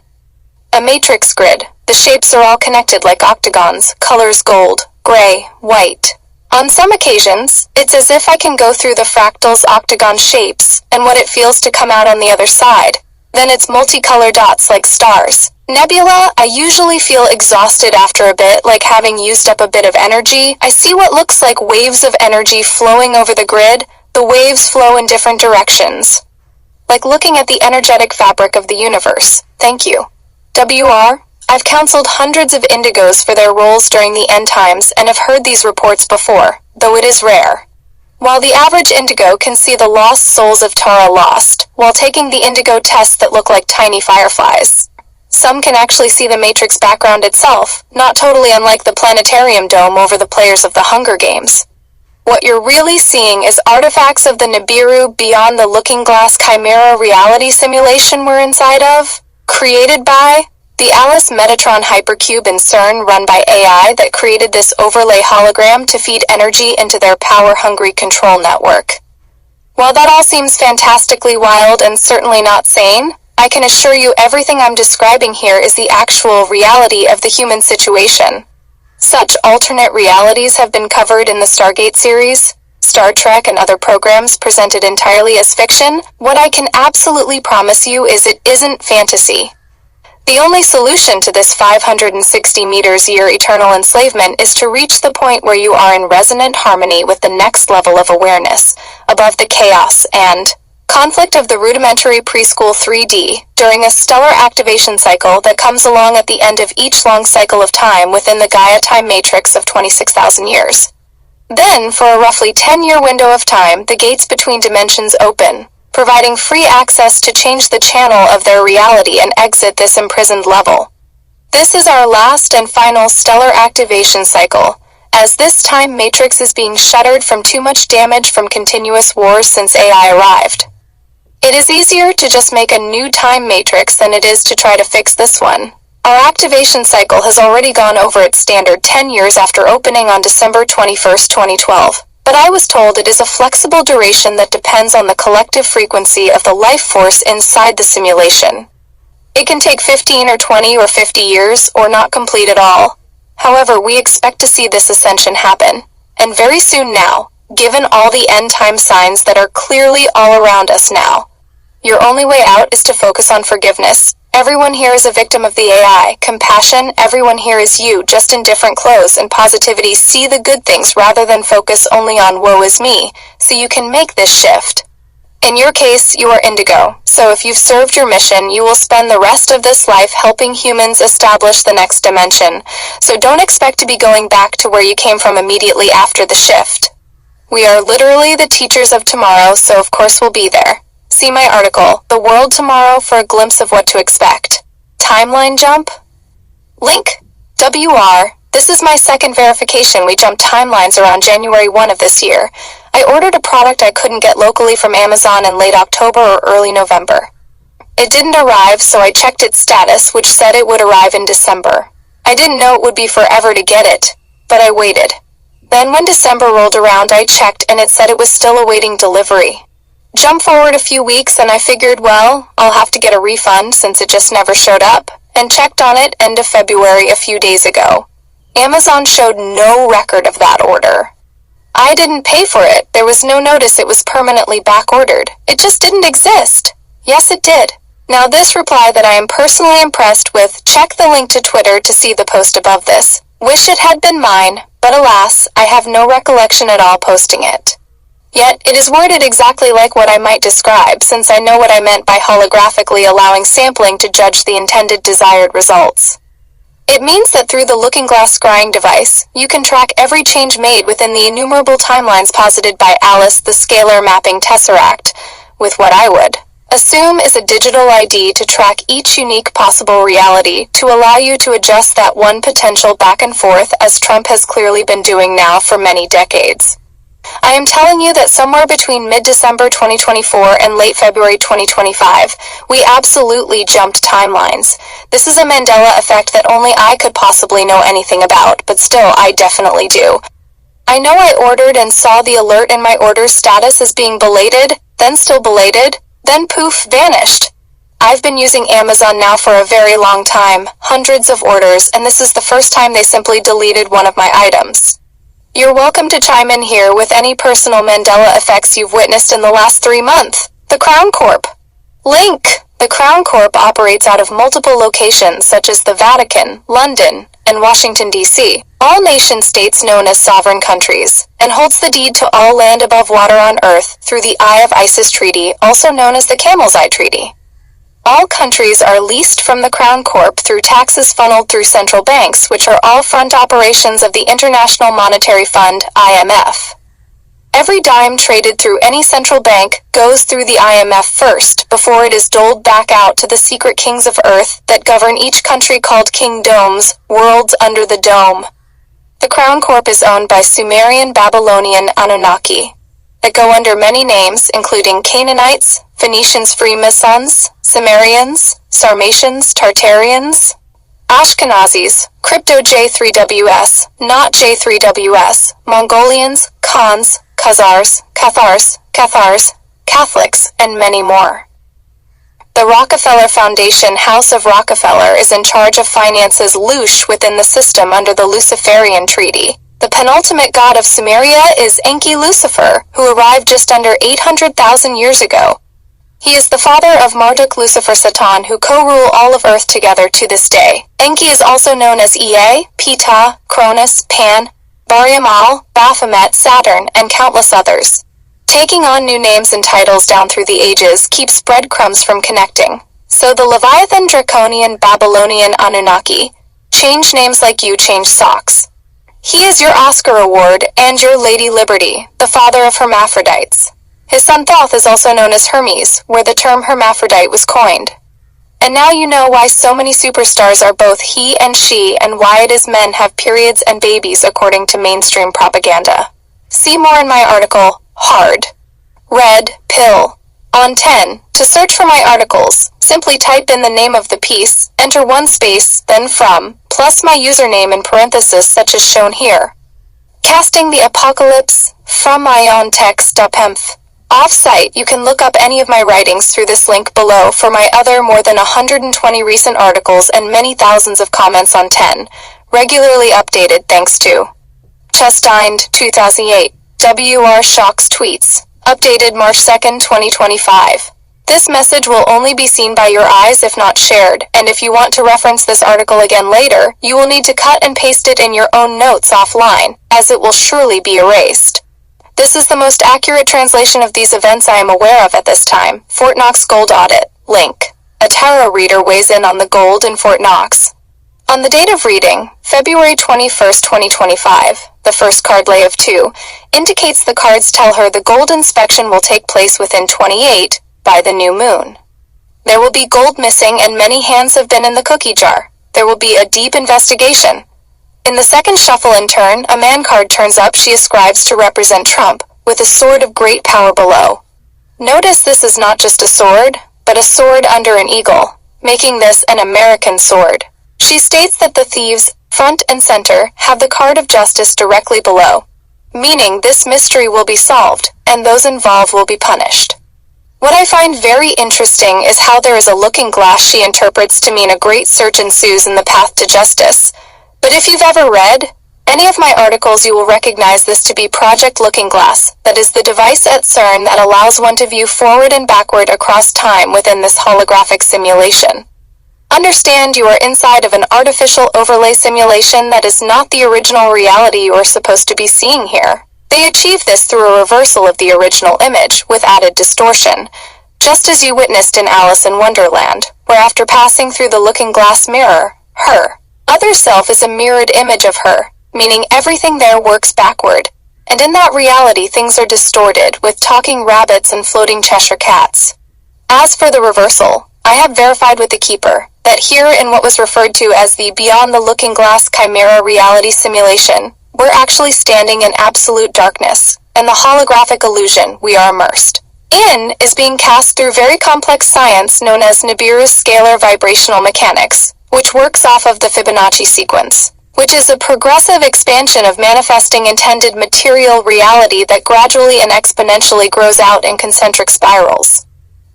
A matrix grid, the shapes are all connected like octagons, colors gold, gray, white. On some occasions, it's as if I can go through the fractal's octagon shapes and what it feels to come out on the other side. Then it's multicolor dots like stars. Nebula, I usually feel exhausted after a bit, like having used up a bit of energy. I see what looks like waves of energy flowing over the grid. The waves flow in different directions. Like looking at the energetic fabric of the universe. Thank you. WR, I've counseled hundreds of indigos for their roles during the end times and have heard these reports before, though it is rare. While the average indigo can see the lost souls of Tara lost, while taking the indigo tests that look like tiny fireflies. Some can actually see the matrix background itself, not totally unlike the planetarium dome over the players of the Hunger Games. What you're really seeing is artifacts of the Nibiru beyond the Looking Glass Chimera reality simulation we're inside of, created by the Alice Metatron Hypercube in CERN run by AI that created this overlay hologram to feed energy into their power-hungry control network. While that all seems fantastically wild and certainly not sane, I can assure you everything I'm describing here is the actual reality of the human situation. Such alternate realities have been covered in the Stargate series, Star Trek, and other programs presented entirely as fiction. What I can absolutely promise you is it isn't fantasy. The only solution to this 560 meters year eternal enslavement is to reach the point where you are in resonant harmony with the next level of awareness, above the chaos and conflict of the rudimentary preschool 3D, during a stellar activation cycle that comes along at the end of each long cycle of time within the Gaia time matrix of 26,000 years. Then, for a roughly 10-year window of time, the gates between dimensions open, providing free access to change the channel of their reality and exit this imprisoned level. This is our last and final stellar activation cycle, as this time matrix is being shuttered from too much damage from continuous wars since AI arrived. It is easier to just make a new time matrix than it is to try to fix this one. Our activation cycle has already gone over its standard 10 years after opening on December 21st, 2012. But I was told it is a flexible duration that depends on the collective frequency of the life force inside the simulation. It can take 15 or 20 or 50 years, or not complete at all. However, we expect to see this ascension happen, and very soon now, given all the end time signs that are clearly all around us now. Your only way out is to focus on forgiveness. Everyone here is a victim of the AI. Compassion, everyone here is you, just in different clothes, and positivity. See the good things rather than focus only on woe is me, so you can make this shift. In your case, you are Indigo, so if you've served your mission, you will spend the rest of this life helping humans establish the next dimension, so don't expect to be going back to where you came from immediately after the shift. We are literally the teachers of tomorrow, so of course we'll be there. See my article, The World Tomorrow, for a glimpse of what to expect. Timeline jump? Link. WR. This is my second verification. We jumped timelines around January 1 of this year. I ordered a product I couldn't get locally from Amazon in late October or early November. It didn't arrive, so I checked its status, which said it would arrive in December. I didn't know it would be forever to get it, but I waited. Then when December rolled around, I checked and it said it was still awaiting delivery. Jump forward a few weeks and I figured, well, I'll have to get a refund since it just never showed up, and checked on it end of February a few days ago. Amazon showed no record of that order. I didn't pay for it. There was no notice it was permanently back-ordered. It just didn't exist. Yes, it did. Now this reply that I am personally impressed with, check the link to Twitter to see the post above this. Wish it had been mine, but alas, I have no recollection at all posting it. Yet, it is worded exactly like what I might describe, since I know what I meant by holographically allowing sampling to judge the intended desired results. It means that through the looking glass scrying device, you can track every change made within the innumerable timelines posited by Alice the scalar mapping tesseract, with what I would assume is a digital ID to track each unique possible reality to allow you to adjust that one potential back and forth as Trump has clearly been doing now for many decades. I am telling you that somewhere between mid-December 2024 and late February 2025, we absolutely jumped timelines. This is a Mandela effect that only I could possibly know anything about, but still I definitely do. I know I ordered and saw the alert in my order's status as being belated, then still belated, then poof, vanished. I've been using Amazon now for a very long time, hundreds of orders, and this is the first time they simply deleted one of my items. You're welcome to chime in here with any personal Mandela effects you've witnessed in the last 3 months. The Crown Corp. Link. The Crown Corp operates out of multiple locations such as the Vatican, London, and Washington, D.C., all nation-states known as sovereign countries, and holds the deed to all land above water on Earth through the Eye of Isis Treaty, also known as the Camel's Eye Treaty. All countries are leased from the Crown Corp through taxes funneled through central banks, which are all front operations of the International Monetary Fund, IMF. Every dime traded through any central bank goes through the IMF first, before it is doled back out to the secret kings of Earth that govern each country called kingdoms, worlds under the dome. The Crown Corp is owned by Sumerian, Babylonian, Anunnaki, that go under many names, including Canaanites, Phoenicians, Freemasons, Sumerians, Sarmatians, Tartarians, Ashkenazis, Crypto J3WS, not J3WS, Mongolians, Khans, Khazars, Cathars, Catholics, and many more. The Rockefeller Foundation House of Rockefeller is in charge of finances loosh within the system under the Luciferian Treaty. The penultimate god of Sumeria is Enki Lucifer, who arrived just under 800,000 years ago. He is the father of Marduk, Lucifer, Satan, who co-rule all of Earth together to this day. Enki is also known as Ea, Ptah, Cronus, Pan, Bariamal, Baphomet, Saturn, and countless others. Taking on new names and titles down through the ages keeps breadcrumbs from connecting. So the Leviathan, Draconian, Babylonian, Anunnaki change names like you change socks. He is your Oscar Award and your Lady Liberty, the father of hermaphrodites. His son Thoth is also known as Hermes, where the term hermaphrodite was coined. And now you know why so many superstars are both he and she, and why it is men have periods and babies according to mainstream propaganda. See more in my article, Hard. Red Pill. On 10. To search for my articles, simply type in the name of the piece, enter one space, then from, plus my username in parentheses such as shown here. Casting the Apocalypse, from my own text.pemph. Off-site, you can look up any of my writings through this link below for my other more than 120 recent articles and many thousands of comments on 10, regularly updated thanks to Chestined 2008, WR Shocks tweets, updated March 2nd, 2025. This message will only be seen by your eyes if not shared, and if you want to reference this article again later, you will need to cut and paste it in your own notes offline, as it will surely be erased. This is the most accurate translation of these events I am aware of at this time. Fort Knox Gold Audit. Link. A tarot reader weighs in on the gold in Fort Knox. On the date of reading, February 21st, 2025, the first card lay of 2, indicates the cards tell her the gold inspection will take place within 28 by the new moon. There will be gold missing and many hands have been in the cookie jar. There will be a deep investigation. In the second shuffle in turn, a man card turns up she ascribes to represent Trump, with a sword of great power below. Notice this is not just a sword, but a sword under an eagle, making this an American sword. She states that the thieves, front and center, have the card of justice directly below, meaning this mystery will be solved, and those involved will be punished. What I find very interesting is how there is a looking glass she interprets to mean a great search ensues in the path to justice. But if you've ever read any of my articles, you will recognize this to be Project Looking Glass, that is the device at CERN that allows one to view forward and backward across time within this holographic simulation. Understand you are inside of an artificial overlay simulation that is not the original reality you are supposed to be seeing here. They achieve this through a reversal of the original image with added distortion, just as you witnessed in Alice in Wonderland, where after passing through the looking glass mirror, her other self is a mirrored image of her, meaning everything there works backward, and in that reality things are distorted with talking rabbits and floating Cheshire cats. As for the reversal, I have verified with the Keeper that here in what was referred to as the Beyond the Looking Glass Chimera reality simulation, we're actually standing in absolute darkness, and the holographic illusion we are immersed in is being cast through very complex science known as Nibiru's scalar vibrational mechanics, which works off of the Fibonacci sequence, which is a progressive expansion of manifesting intended material reality that gradually and exponentially grows out in concentric spirals.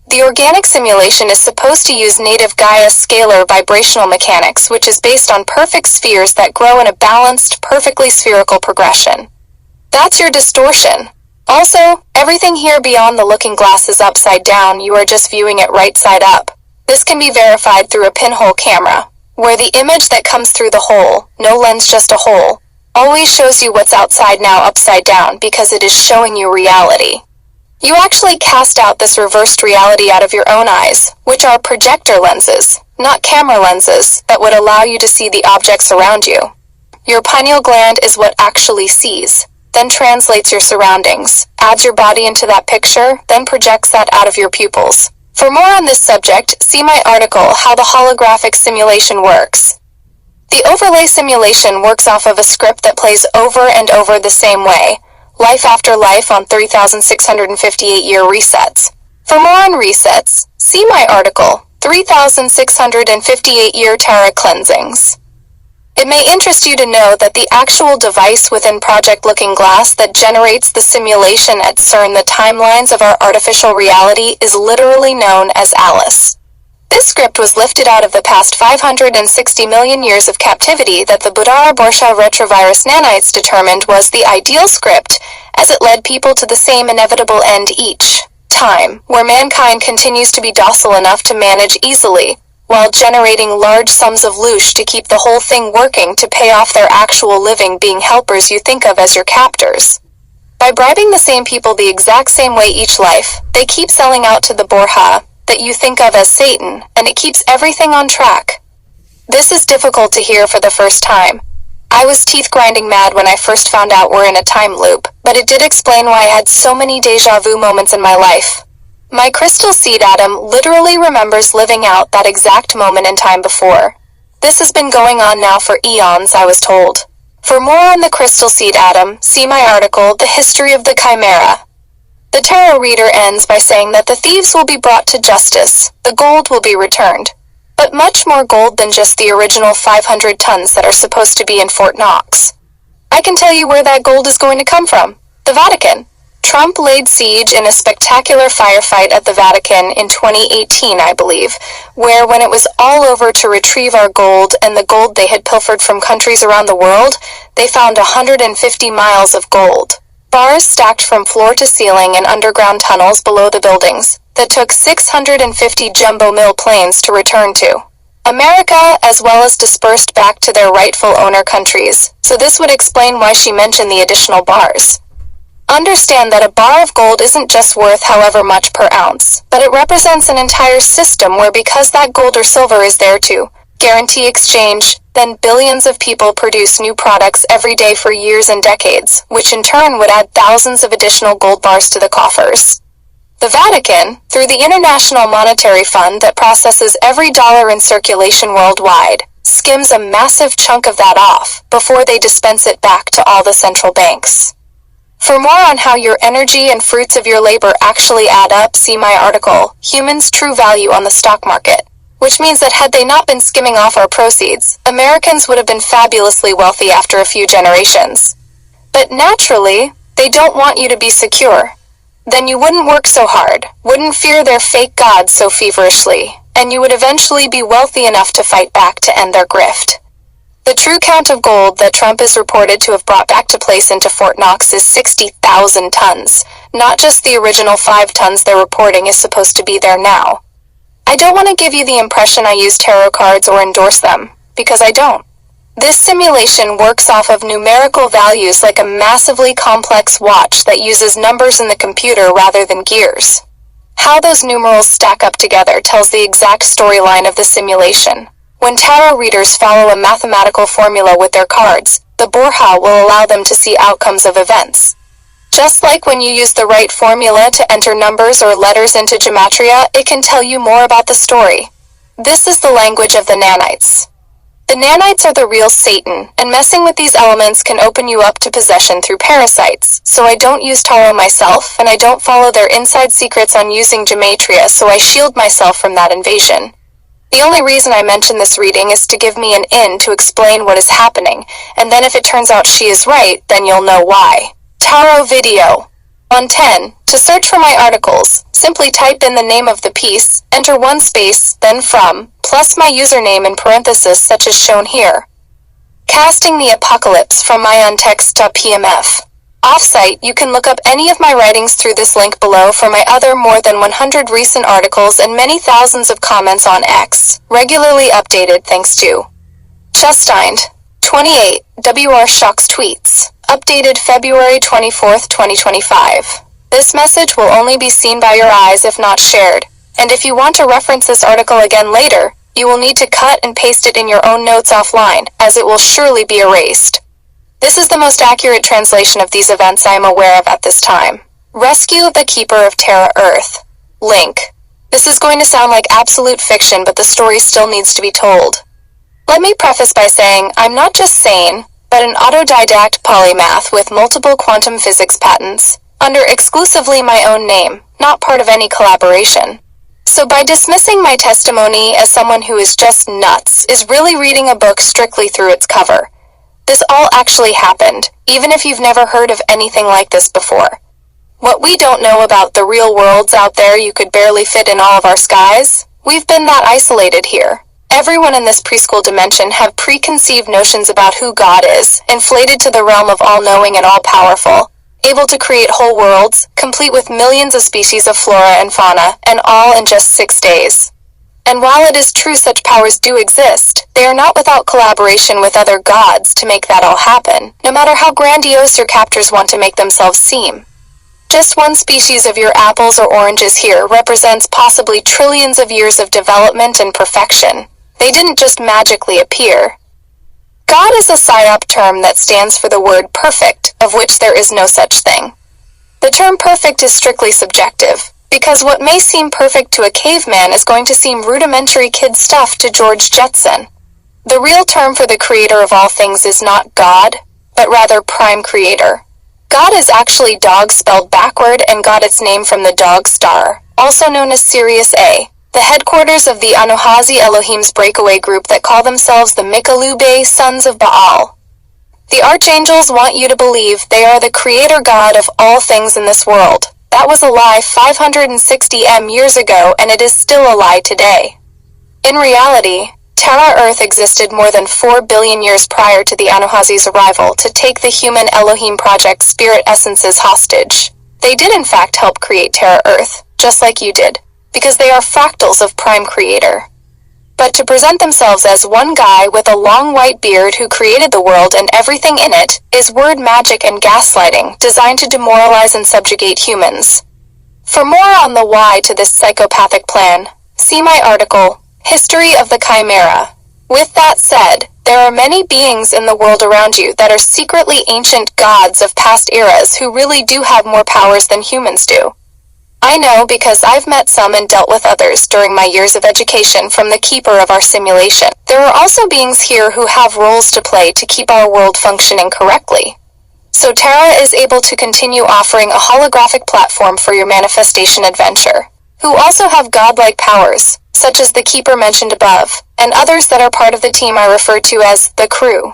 The organic simulation is supposed to use native Gaia's scalar vibrational mechanics, which is based on perfect spheres that grow in a balanced, perfectly spherical progression. That's your distortion. Also, everything here beyond the looking glass is upside down. You are just viewing it right side up. This can be verified through a pinhole camera, where the image that comes through the hole, no lens just a hole, always shows you what's outside now upside down because it is showing you reality. You actually cast out this reversed reality out of your own eyes, which are projector lenses, not camera lenses, that would allow you to see the objects around you. Your pineal gland is what actually sees, then translates your surroundings, adds your body into that picture, then projects that out of your pupils. For more on this subject, see my article, How the Holographic Simulation Works. The overlay simulation works off of a script that plays over and over the same way, life after life on 3,658-year resets. For more on resets, see my article, 3,658-year tarot cleansings. It may interest you to know that the actual device within Project Looking Glass that generates the simulation at CERN, the timelines of our artificial reality, is literally known as Alice. This script was lifted out of the past 560 million years of captivity that the BUDHARA BORJA RETROVIRUS nanites determined was the ideal script, as it led people to the same inevitable end each time, where mankind continues to be docile enough to manage easily, while generating large sums of loosh to keep the whole thing working to pay off their actual living being helpers you think of as your captors. By bribing the same people the exact same way each life, they keep selling out to the Borja that you think of as Satan, and it keeps everything on track. This is difficult to hear for the first time. I was teeth-grinding mad when I first found out we're in a time loop, but it did explain why I had so many déjà vu moments in my life. My crystal seed atom literally remembers living out that exact moment in time before. This has been going on now for eons, I was told. For more on the crystal seed atom, see my article, The History of the Chimera. The tarot reader ends by saying that the thieves will be brought to justice, the gold will be returned, but much more gold than just the original 500 tons that are supposed to be in Fort Knox. I can tell you where that gold is going to come from, the Vatican. Trump laid siege in a spectacular firefight at the Vatican in 2018, I believe, where when it was all over to retrieve our gold and the gold they had pilfered from countries around the world, they found 150 miles of gold. Bars stacked from floor to ceiling in underground tunnels below the buildings that took 650 jumbo mill planes to return to America, as well as dispersed back to their rightful owner countries, so this would explain why she mentioned the additional bars. Understand that a bar of gold isn't just worth however much per ounce, but it represents an entire system where, because that gold or silver is there to guarantee exchange, then billions of people produce new products every day for years and decades, which in turn would add thousands of additional gold bars to the coffers. The Vatican, through the International Monetary Fund that processes every dollar in circulation worldwide, skims a massive chunk of that off before they dispense it back to all the central banks. For more on how your energy and fruits of your labor actually add up, see my article, Humans' True Value on the Stock Market, which means that had they not been skimming off our proceeds, Americans would have been fabulously wealthy after a few generations. But naturally, they don't want you to be secure. Then you wouldn't work so hard, wouldn't fear their fake gods so feverishly, and you would eventually be wealthy enough to fight back to end their grift. The true count of gold that Trump is reported to have brought back to place into Fort Knox is 60,000 tons, not just the original 5 tons they're reporting is supposed to be there now. I don't want to give you the impression I use tarot cards or endorse them, because I don't. This simulation works off of numerical values like a massively complex watch that uses numbers in the computer rather than gears. How those numerals stack up together tells the exact storyline of the simulation. When tarot readers follow a mathematical formula with their cards, the Borja will allow them to see outcomes of events. Just like when you use the right formula to enter numbers or letters into gematria, it can tell you more about the story. This is the language of the nanites. The nanites are the real Satan, and messing with these elements can open you up to possession through parasites, so I don't use tarot myself, and I don't follow their inside secrets on using gematria, so I shield myself from that invasion. The only reason I mention this reading is to give me an in to explain what is happening, and then if it turns out she is right, then you'll know why. Tarot video. 110. To search for my articles, simply type in the name of the piece, enter 1 space, then from, plus my username in parentheses such as shown here. Casting the Apocalypse from myontext.pmf. Off-site, you can look up any of my writings through this link below for my other more than 100 recent articles and many thousands of comments on X, regularly updated thanks to Justined. 28. WR Shocks tweets. Updated February 24, 2025. This message will only be seen by your eyes if not shared, and if you want to reference this article again later, you will need to cut and paste it in your own notes offline, as it will surely be erased. This is the most accurate translation of these events I am aware of at this time. Rescue of the Keeper of Terra Earth. Link. This is going to sound like absolute fiction, but the story still needs to be told. Let me preface by saying I'm not just sane, but an autodidact polymath with multiple quantum physics patents, under exclusively my own name, not part of any collaboration. So by dismissing my testimony as someone who is just nuts is really reading a book strictly through its cover. This all actually happened, even if you've never heard of anything like this before. What we don't know about the real worlds out there you could barely fit in all of our skies, we've been that isolated here. Everyone in this preschool dimension have preconceived notions about who God is, inflated to the realm of all-knowing and all-powerful, able to create whole worlds, complete with millions of species of flora and fauna, and all in just 6 days. And while it is true such powers do exist, they are not without collaboration with other gods to make that all happen, no matter how grandiose your captors want to make themselves seem. Just one species of your apples or oranges here represents possibly trillions of years of development and perfection. They didn't just magically appear. God is a psyop term that stands for the word perfect, of which there is no such thing. The term perfect is strictly subjective, because what may seem perfect to a caveman is going to seem rudimentary kid stuff to George Jetson. The real term for the creator of all things is not God, but rather prime creator. God is actually dog spelled backward and got its name from the dog star, also known as Sirius A, the headquarters of the Anuhazi Elohim's breakaway group that call themselves the Mikalube Sons of Baal. The archangels want you to believe they are the creator God of all things in this world. That was a lie 560 years ago, and it is still a lie today. In reality, Terra Earth existed more than 4 billion years prior to the Anuhazi's arrival to take the human Elohim Project spirit essences hostage. They did in fact help create Terra Earth, just like you did, because they are fractals of Prime Creator. But to present themselves as one guy with a long white beard who created the world and everything in it is word magic and gaslighting designed to demoralize and subjugate humans. For more on the why to this psychopathic plan, see my article, History of the Chimera. With that said, there are many beings in the world around you that are secretly ancient gods of past eras who really do have more powers than humans do. I know because I've met some and dealt with others during my years of education from the keeper of our simulation. There are also beings here who have roles to play to keep our world functioning correctly. So Tara is able to continue offering a holographic platform for your manifestation adventure, who also have godlike powers, such as the keeper mentioned above, and others that are part of the team I refer to as the crew.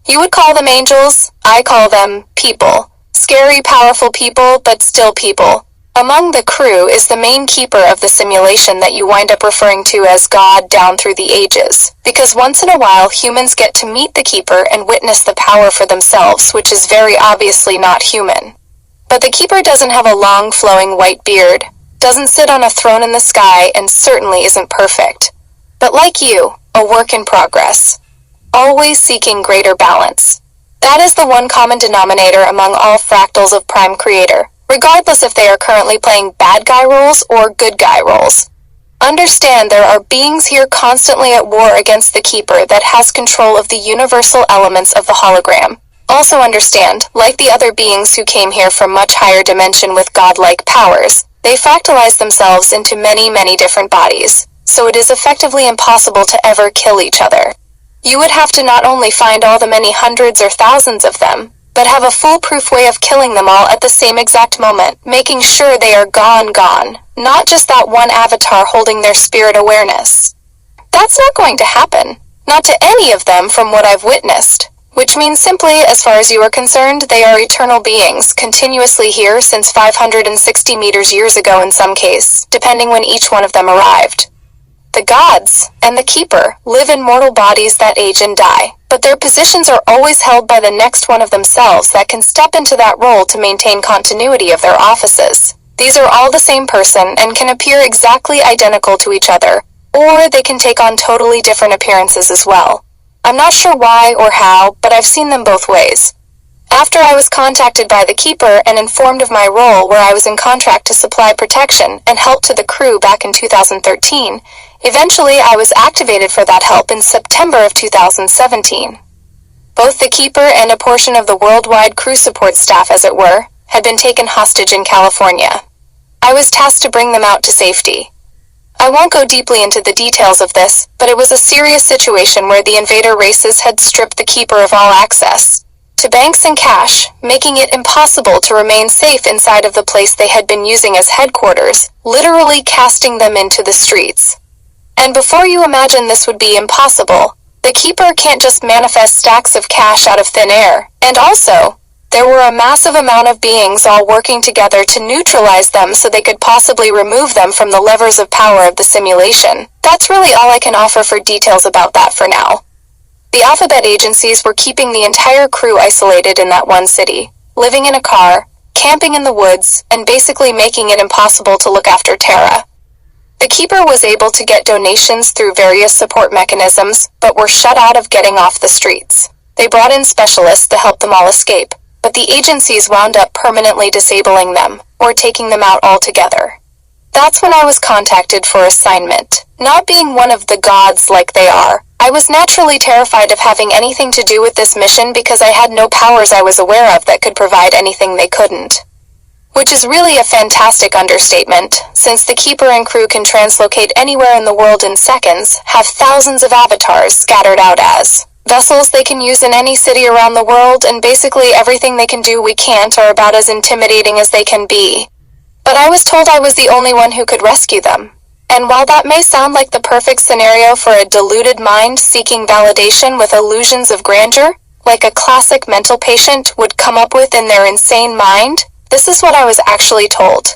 You would call them angels, I call them people. Scary, powerful people, but still people. Among the crew is the main keeper of the simulation that you wind up referring to as God down through the ages, because once in a while humans get to meet the keeper and witness the power for themselves, which is very obviously not human. But the keeper doesn't have a long flowing white beard, doesn't sit on a throne in the sky, and certainly isn't perfect. But like you, a work in progress. Always seeking greater balance. That is the one common denominator among all fractals of Prime Creator, regardless if they are currently playing bad guy roles or good guy roles. Understand there are beings here constantly at war against the keeper that has control of the universal elements of the hologram. Also understand, like the other beings who came here from much higher dimension with godlike powers, they fractalize themselves into many, many different bodies, so it is effectively impossible to ever kill each other. You would have to not only find all the many hundreds or thousands of them, but have a foolproof way of killing them all at the same exact moment, making sure they are gone, not just that one avatar holding their spirit awareness. That's not going to happen, not to any of them from what I've witnessed, which means simply, as far as you are concerned, they are eternal beings, continuously here since 560 years ago in some case, depending when each one of them arrived. The gods and the keeper live in mortal bodies that age and die, but their positions are always held by the next one of themselves that can step into that role to maintain continuity of their offices. These are all the same person and can appear exactly identical to each other, or they can take on totally different appearances as well. I'm not sure why or how, but I've seen them both ways. After I was contacted by the keeper and informed of my role where I was in contract to supply protection and help to the crew back in 2013, eventually I was activated for that help in September of 2017. Both the keeper and a portion of the worldwide crew support staff, as it were, had been taken hostage in California. I was tasked to bring them out to safety. I won't go deeply into the details of this, but it was a serious situation where the invader races had stripped the keeper of all access to banks and cash, making it impossible to remain safe inside of the place they had been using as headquarters, literally casting them into the streets. And before you imagine this would be impossible, the keeper can't just manifest stacks of cash out of thin air, and also, there were a massive amount of beings all working together to neutralize them so they could possibly remove them from the levers of power of the simulation. That's really all I can offer for details about that for now. The alphabet agencies were keeping the entire crew isolated in that one city, living in a car, camping in the woods, and basically making it impossible to look after Tara. The keeper was able to get donations through various support mechanisms, but were shut out of getting off the streets. They brought in specialists to help them all escape, but the agencies wound up permanently disabling them, or taking them out altogether. That's when I was contacted for assignment. Not being one of the gods like they are, I was naturally terrified of having anything to do with this mission because I had no powers I was aware of that could provide anything they couldn't. Which is really a fantastic understatement, since the keeper and crew can translocate anywhere in the world in seconds, have thousands of avatars scattered out as vessels they can use in any city around the world, and basically everything they can do we can't are about as intimidating as they can be. But I was told I was the only one who could rescue them. And while that may sound like the perfect scenario for a deluded mind seeking validation with illusions of grandeur, like a classic mental patient would come up with in their insane mind, this is what I was actually told.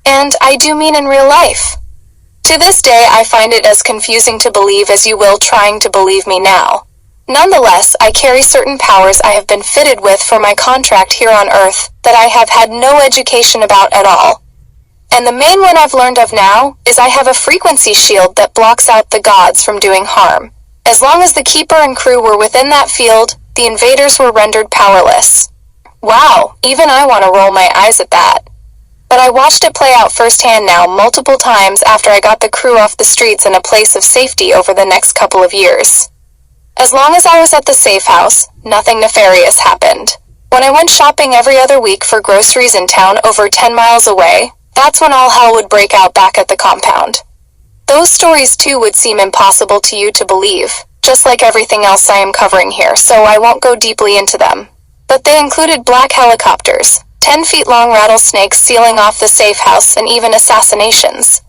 And I do mean in real life. To this day, I find it as confusing to believe as you will trying to believe me now. Nonetheless, I carry certain powers I have been fitted with for my contract here on Earth that I have had no education about at all. And the main one I've learned of now is I have a frequency shield that blocks out the gods from doing harm. As long as the keeper and crew were within that field, the invaders were rendered powerless. Wow, even I want to roll my eyes at that. But I watched it play out firsthand now multiple times after I got the crew off the streets in a place of safety over the next couple of years. As long as I was at the safe house, nothing nefarious happened. When I went shopping every other week for groceries in town over 10 miles away, that's when all hell would break out back at the compound. Those stories too would seem impossible to you to believe, just like everything else I am covering here, so I won't go deeply into them. But they included black helicopters, 10-feet-long rattlesnakes sealing off the safe house, and even assassinations.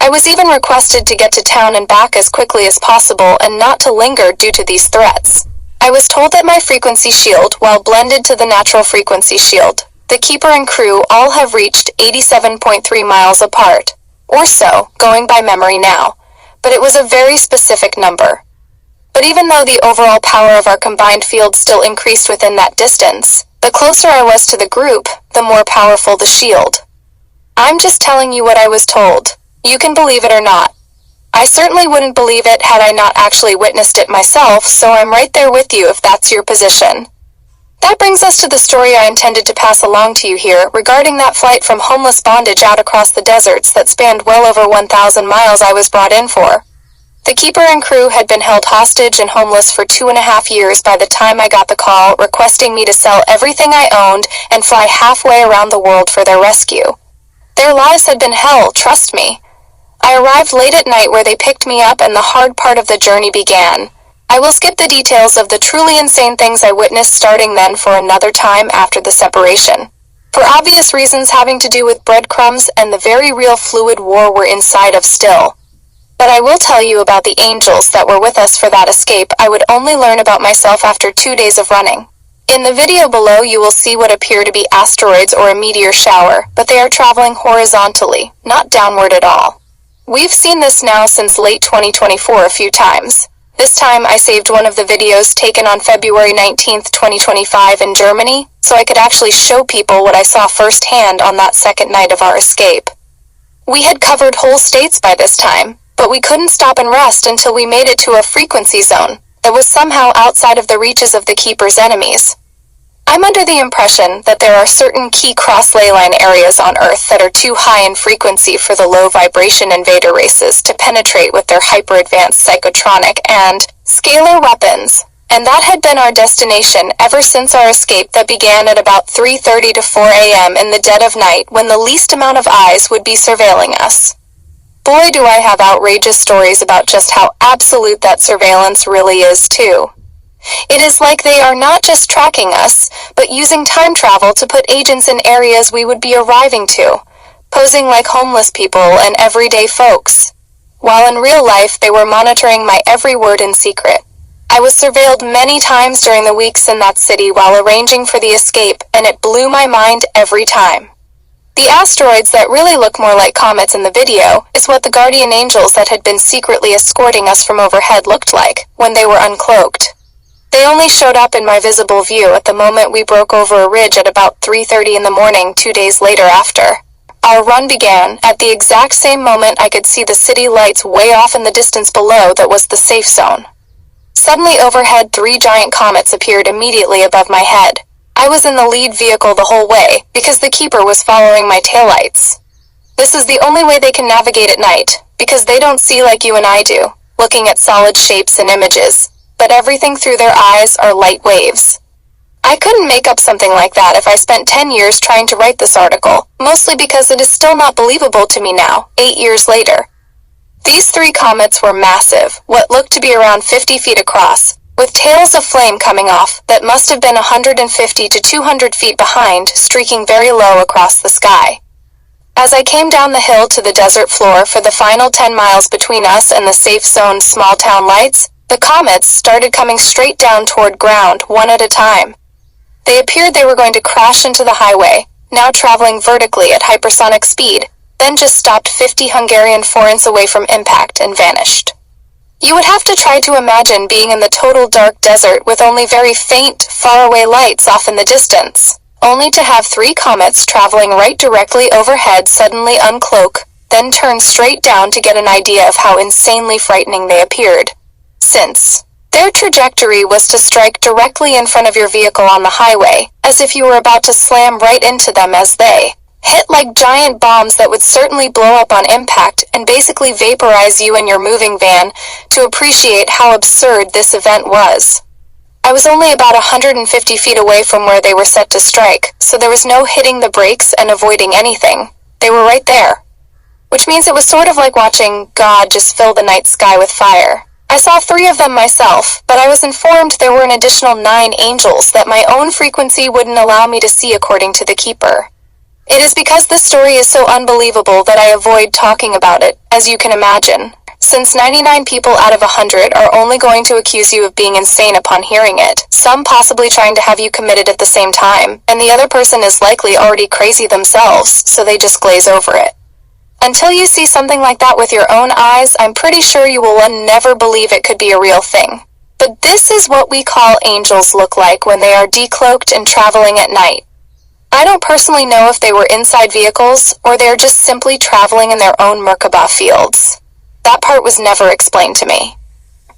I was even requested to get to town and back as quickly as possible and not to linger due to these threats. I was told that my frequency shield, while blended to the natural frequency shield, the keeper and crew all have reached 87.3 miles apart, or so, going by memory now, but it was a very specific number. But even though the overall power of our combined field still increased within that distance, the closer I was to the group, the more powerful the shield. I'm just telling you what I was told. You can believe it or not. I certainly wouldn't believe it had I not actually witnessed it myself, so I'm right there with you if that's your position. That brings us to the story I intended to pass along to you here regarding that flight from homeless bondage out across the deserts that spanned well over 1,000 miles I was brought in for. The keeper and crew had been held hostage and homeless for 2.5 years by the time I got the call requesting me to sell everything I owned and fly halfway around the world for their rescue. Their lives had been hell, trust me. I arrived late at night where they picked me up and the hard part of the journey began. I will skip the details of the truly insane things I witnessed starting then for another time after the separation. For obvious reasons having to do with breadcrumbs and the very real fluid war we're inside of still. But I will tell you about the angels that were with us for that escape I would only learn about myself after 2 days of running. In the video below you will see what appear to be asteroids or a meteor shower, but they are traveling horizontally, not downward at all. We've seen this now since late 2024 a few times. This time I saved one of the videos taken on February 19th, 2025 in Germany, so I could actually show people what I saw firsthand on that second night of our escape. We had covered whole states by this time, but we couldn't stop and rest until we made it to a frequency zone that was somehow outside of the reaches of the Keeper's enemies. I'm under the impression that there are certain key cross-ley line areas on Earth that are too high in frequency for the low-vibration invader races to penetrate with their hyper-advanced psychotronic and scalar weapons, and that had been our destination ever since our escape that began at about 3:30 to 4 a.m. in the dead of night when the least amount of eyes would be surveilling us. Boy, do I have outrageous stories about just how absolute that surveillance really is, too. It is like they are not just tracking us, but using time travel to put agents in areas we would be arriving to, posing like homeless people and everyday folks. While in real life they were monitoring my every word in secret. I was surveilled many times during the weeks in that city while arranging for the escape, and it blew my mind every time. The asteroids that really look more like comets in the video is what the guardian angels that had been secretly escorting us from overhead looked like when they were uncloaked. They only showed up in my visible view at the moment we broke over a ridge at about 3:30 in the morning 2 days later after. Our run began at the exact same moment I could see the city lights way off in the distance below that was the safe zone. Suddenly overhead 3 giant comets appeared immediately above my head. I was in the lead vehicle the whole way because the Keeper was following my taillights. This is the only way they can navigate at night because they don't see like you and I do, looking at solid shapes and images, but everything through their eyes are light waves. I couldn't make up something like that if I spent 10 years trying to write this article, mostly because it is still not believable to me now, 8 years later. These 3 comets were massive, what looked to be around 50 feet across, with tails of flame coming off that must have been 150 to 200 feet behind, streaking very low across the sky. As I came down the hill to the desert floor for the final 10 miles between us and the safe zone small town lights, the comets started coming straight down toward ground, one at a time. They appeared they were going to crash into the highway, now traveling vertically at hypersonic speed, then just stopped 50 Hungarian forints away from impact and vanished. You would have to try to imagine being in the total dark desert with only very faint, faraway lights off in the distance, only to have 3 comets traveling right directly overhead suddenly uncloak, then turn straight down to get an idea of how insanely frightening they appeared. Since their trajectory was to strike directly in front of your vehicle on the highway, as if you were about to slam right into them as they hit like giant bombs that would certainly blow up on impact and basically vaporize you and your moving van, to appreciate how absurd this event was. I was only about 150 feet away from where they were set to strike, so there was no hitting the brakes and avoiding anything. They were right there. Which means it was sort of like watching God just fill the night sky with fire. I saw 3 of them myself, but I was informed there were an additional 9 angels that my own frequency wouldn't allow me to see according to the Keeper. It is because this story is so unbelievable that I avoid talking about it, as you can imagine, since 99 people out of 100 are only going to accuse you of being insane upon hearing it, some possibly trying to have you committed at the same time, and the other person is likely already crazy themselves, so they just glaze over it. Until you see something like that with your own eyes, I'm pretty sure you will never believe it could be a real thing. But this is what we call angels look like when they are decloaked and traveling at night. I don't personally know if they were inside vehicles, or they are just simply traveling in their own Merkaba fields. That part was never explained to me.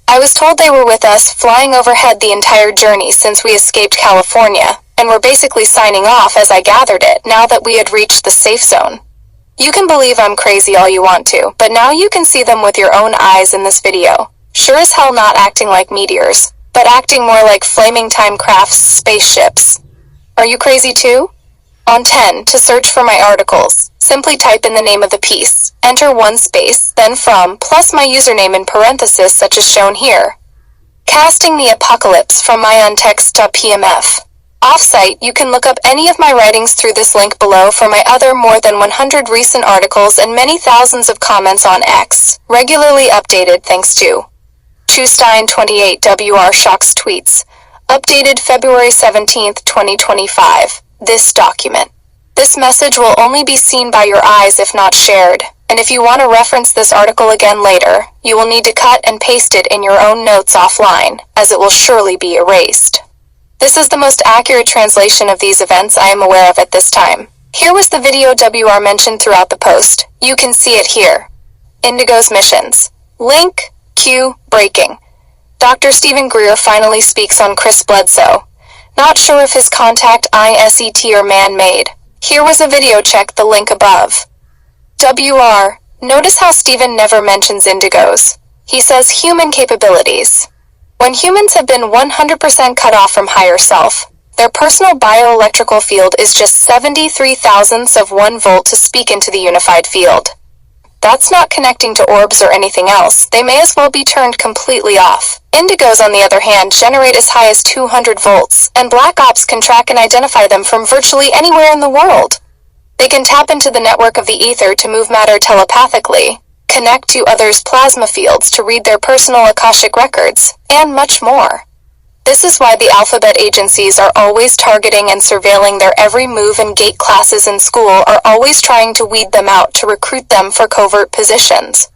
I was told they were with us, flying overhead the entire journey since we escaped California, and were basically signing off as I gathered it, now that we had reached the safe zone. You can believe I'm crazy all you want to, but now you can see them with your own eyes in this video. Sure as hell not acting like meteors, but acting more like flaming time crafts spaceships. Are you crazy too? On 10, to search for my articles, simply type in the name of the piece, enter 1 space, then from, plus my username in parentheses such as shown here. Casting the Apocalypse from myontext.pmf. Off-site, you can look up any of my writings through this link below for my other more than 100 recent articles and many thousands of comments on X, regularly updated thanks to Chewstein28 WR Shocks tweets, updated February 17, 2025. This document. This message will only be seen by your eyes if not shared, and if you want to reference this article again later, you will need to cut and paste it in your own notes offline, as it will surely be erased. This is the most accurate translation of these events I am aware of at this time. Here was the video WR mentioned throughout the post. You can see it here. Indigo's missions. Link, Q, breaking. Dr. Stephen Greer finally speaks on Chris Bledsoe. Not sure if his contact ISET or man-made. Here was a video check, the link above. WR, notice how Stephen never mentions indigos. He says human capabilities. When humans have been 100% cut off from higher self, their personal bioelectrical field is just 73 thousandths of 1 volt to speak into the unified field. That's not connecting to orbs or anything else. They may as well be turned completely off. Indigos, on the other hand, generate as high as 200 volts, and Black Ops can track and identify them from virtually anywhere in the world. They can tap into the network of the ether to move matter telepathically, connect to others' plasma fields to read their personal Akashic records, and much more. This is why the alphabet agencies are always targeting and surveilling their every move, and gate classes in school are always trying to weed them out to recruit them for covert positions.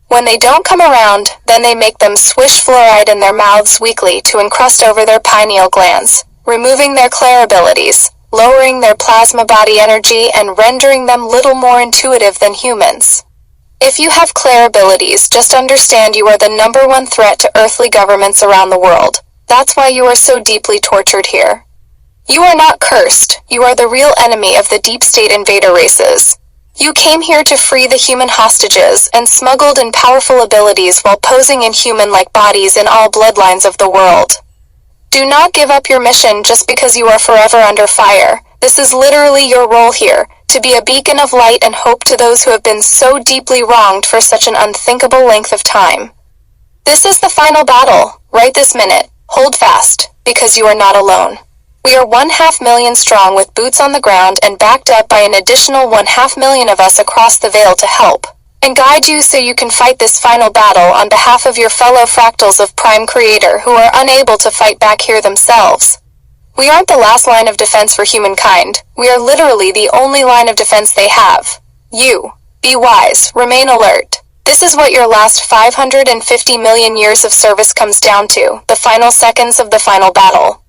When they don't come around, then they make them swish fluoride in their mouths weekly to encrust over their pineal glands, removing their clair abilities, lowering their plasma body energy, and rendering them little more intuitive than humans. If you have clair abilities, just understand you are the #1 threat to earthly governments around the world. That's why you are so deeply tortured here. You are not cursed, you are the real enemy of the deep state invader races. You came here to free the human hostages and smuggled in powerful abilities while posing in human-like bodies in all bloodlines of the world. Do not give up your mission just because you are forever under fire. This is literally your role here, to be a beacon of light and hope to those who have been so deeply wronged for such an unthinkable length of time. This is the final battle, right this minute. Hold fast, because you are not alone. We are 500,000 strong with boots on the ground and backed up by an additional 500,000 of us across the veil to help and guide you so you can fight this final battle on behalf of your fellow fractals of Prime Creator who are unable to fight back here themselves. We aren't the last line of defense for humankind. We are literally the only line of defense they have. You. Be wise. Remain alert. This is what your last 550 million years of service comes down to, the final seconds of the final battle.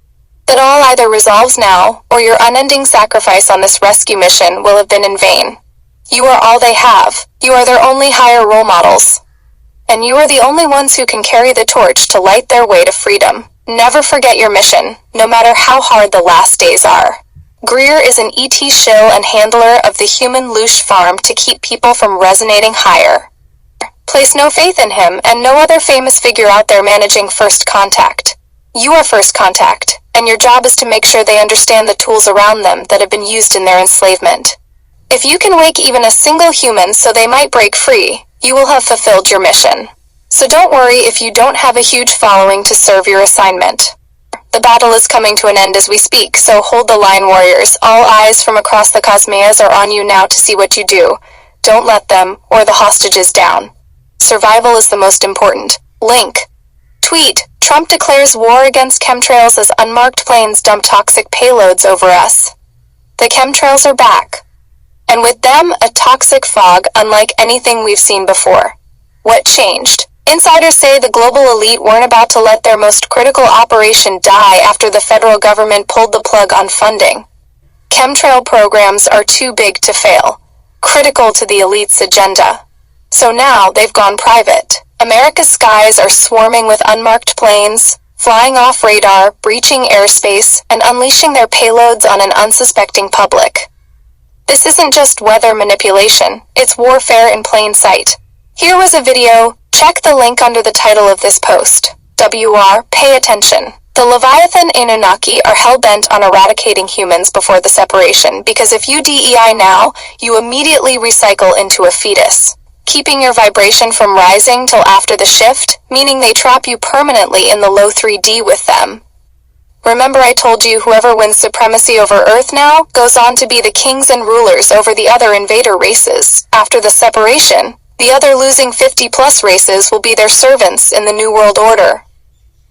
That all either resolves now, or your unending sacrifice on this rescue mission will have been in vain. You are all they have. You are their only higher role models. And you are the only ones who can carry the torch to light their way to freedom. Never forget your mission, no matter how hard the last days are. Greer is an ET shill and handler of the human loosh farm to keep people from resonating higher. Place no faith in him and no other famous figure out there managing First Contact. You are First Contact, and your job is to make sure they understand the tools around them that have been used in their enslavement. If you can wake even a single human so they might break free, you will have fulfilled your mission. So don't worry if you don't have a huge following to serve your assignment. The battle is coming to an end as we speak, so hold the line, warriors. All eyes from across the cosmeas are on you now to see what you do. Don't let them, or the hostages, down. Survival is the most important. Link. Tweet. Trump declares war against chemtrails as unmarked planes dump toxic payloads over us. The chemtrails are back. And with them, a toxic fog unlike anything we've seen before. What changed? Insiders say the global elite weren't about to let their most critical operation die after the federal government pulled the plug on funding. Chemtrail programs are too big to fail, critical to the elite's agenda. So now they've gone private. America's skies are swarming with unmarked planes, flying off radar, breaching airspace, and unleashing their payloads on an unsuspecting public. This isn't just weather manipulation, it's warfare in plain sight. Here was a video. Check the link under the title of this post. WR, pay attention. The Leviathan Anunnaki are hell-bent on eradicating humans before the separation because if you DEI now, you immediately recycle into a fetus, keeping your vibration from rising till after the shift, meaning they trap you permanently in the low 3D with them. Remember I told you whoever wins supremacy over Earth now goes on to be the kings and rulers over the other invader races. After the separation, the other losing 50+ races will be their servants in the New World Order.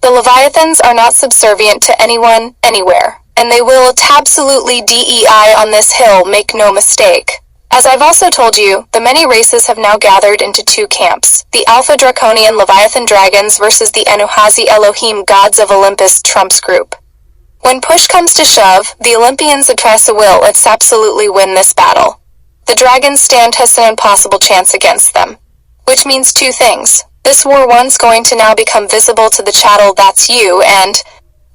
The Leviathans are not subservient to anyone, anywhere, and they will absolutely DEI on this hill, make no mistake. As I've also told you, the many races have now gathered into two camps, the Alpha Draconian Leviathan Dragons versus the Anuhazi Elohim Gods of Olympus Trump's group. When push comes to shove, the Olympians express a will let's absolutely win this battle. The dragons stand us an impossible chance against them. Which means two things. This war one's going to now become visible to the chattel that's you, and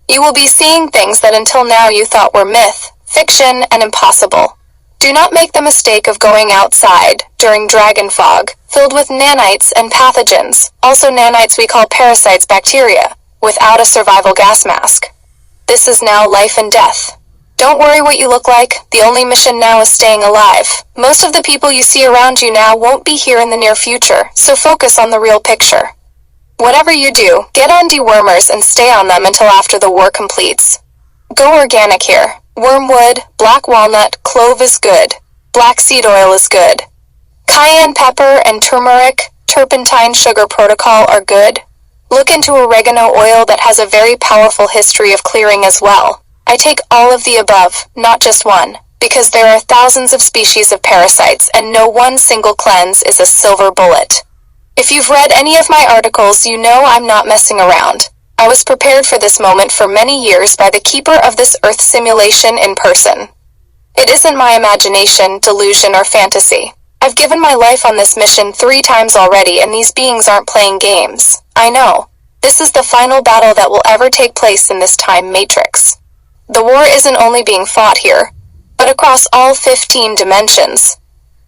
you will be seeing things that until now you thought were myth, fiction, and impossible. Do not make the mistake of going outside during dragon fog, filled with nanites and pathogens, also nanites we call parasites bacteria, without a survival gas mask. This is now life and death. Don't worry what you look like, the only mission now is staying alive. Most of the people you see around you now won't be here in the near future, so focus on the real picture. Whatever you do, get on dewormers and stay on them until after the war completes. Go organic here. Wormwood, black walnut, clove is good. Black seed oil is good. Cayenne pepper and turmeric, turpentine sugar protocol are good. Look into oregano oil that has a very powerful history of clearing as well. I take all of the above, not just one, because there are thousands of species of parasites and no one single cleanse is a silver bullet. If you've read any of my articles, you know I'm not messing around. I was prepared for this moment for many years by the keeper of this Earth simulation in person. It isn't my imagination, delusion, or fantasy. I've given my life on this mission 3 times already and these beings aren't playing games. I know. This is the final battle that will ever take place in this time matrix. The war isn't only being fought here, but across all 15 dimensions.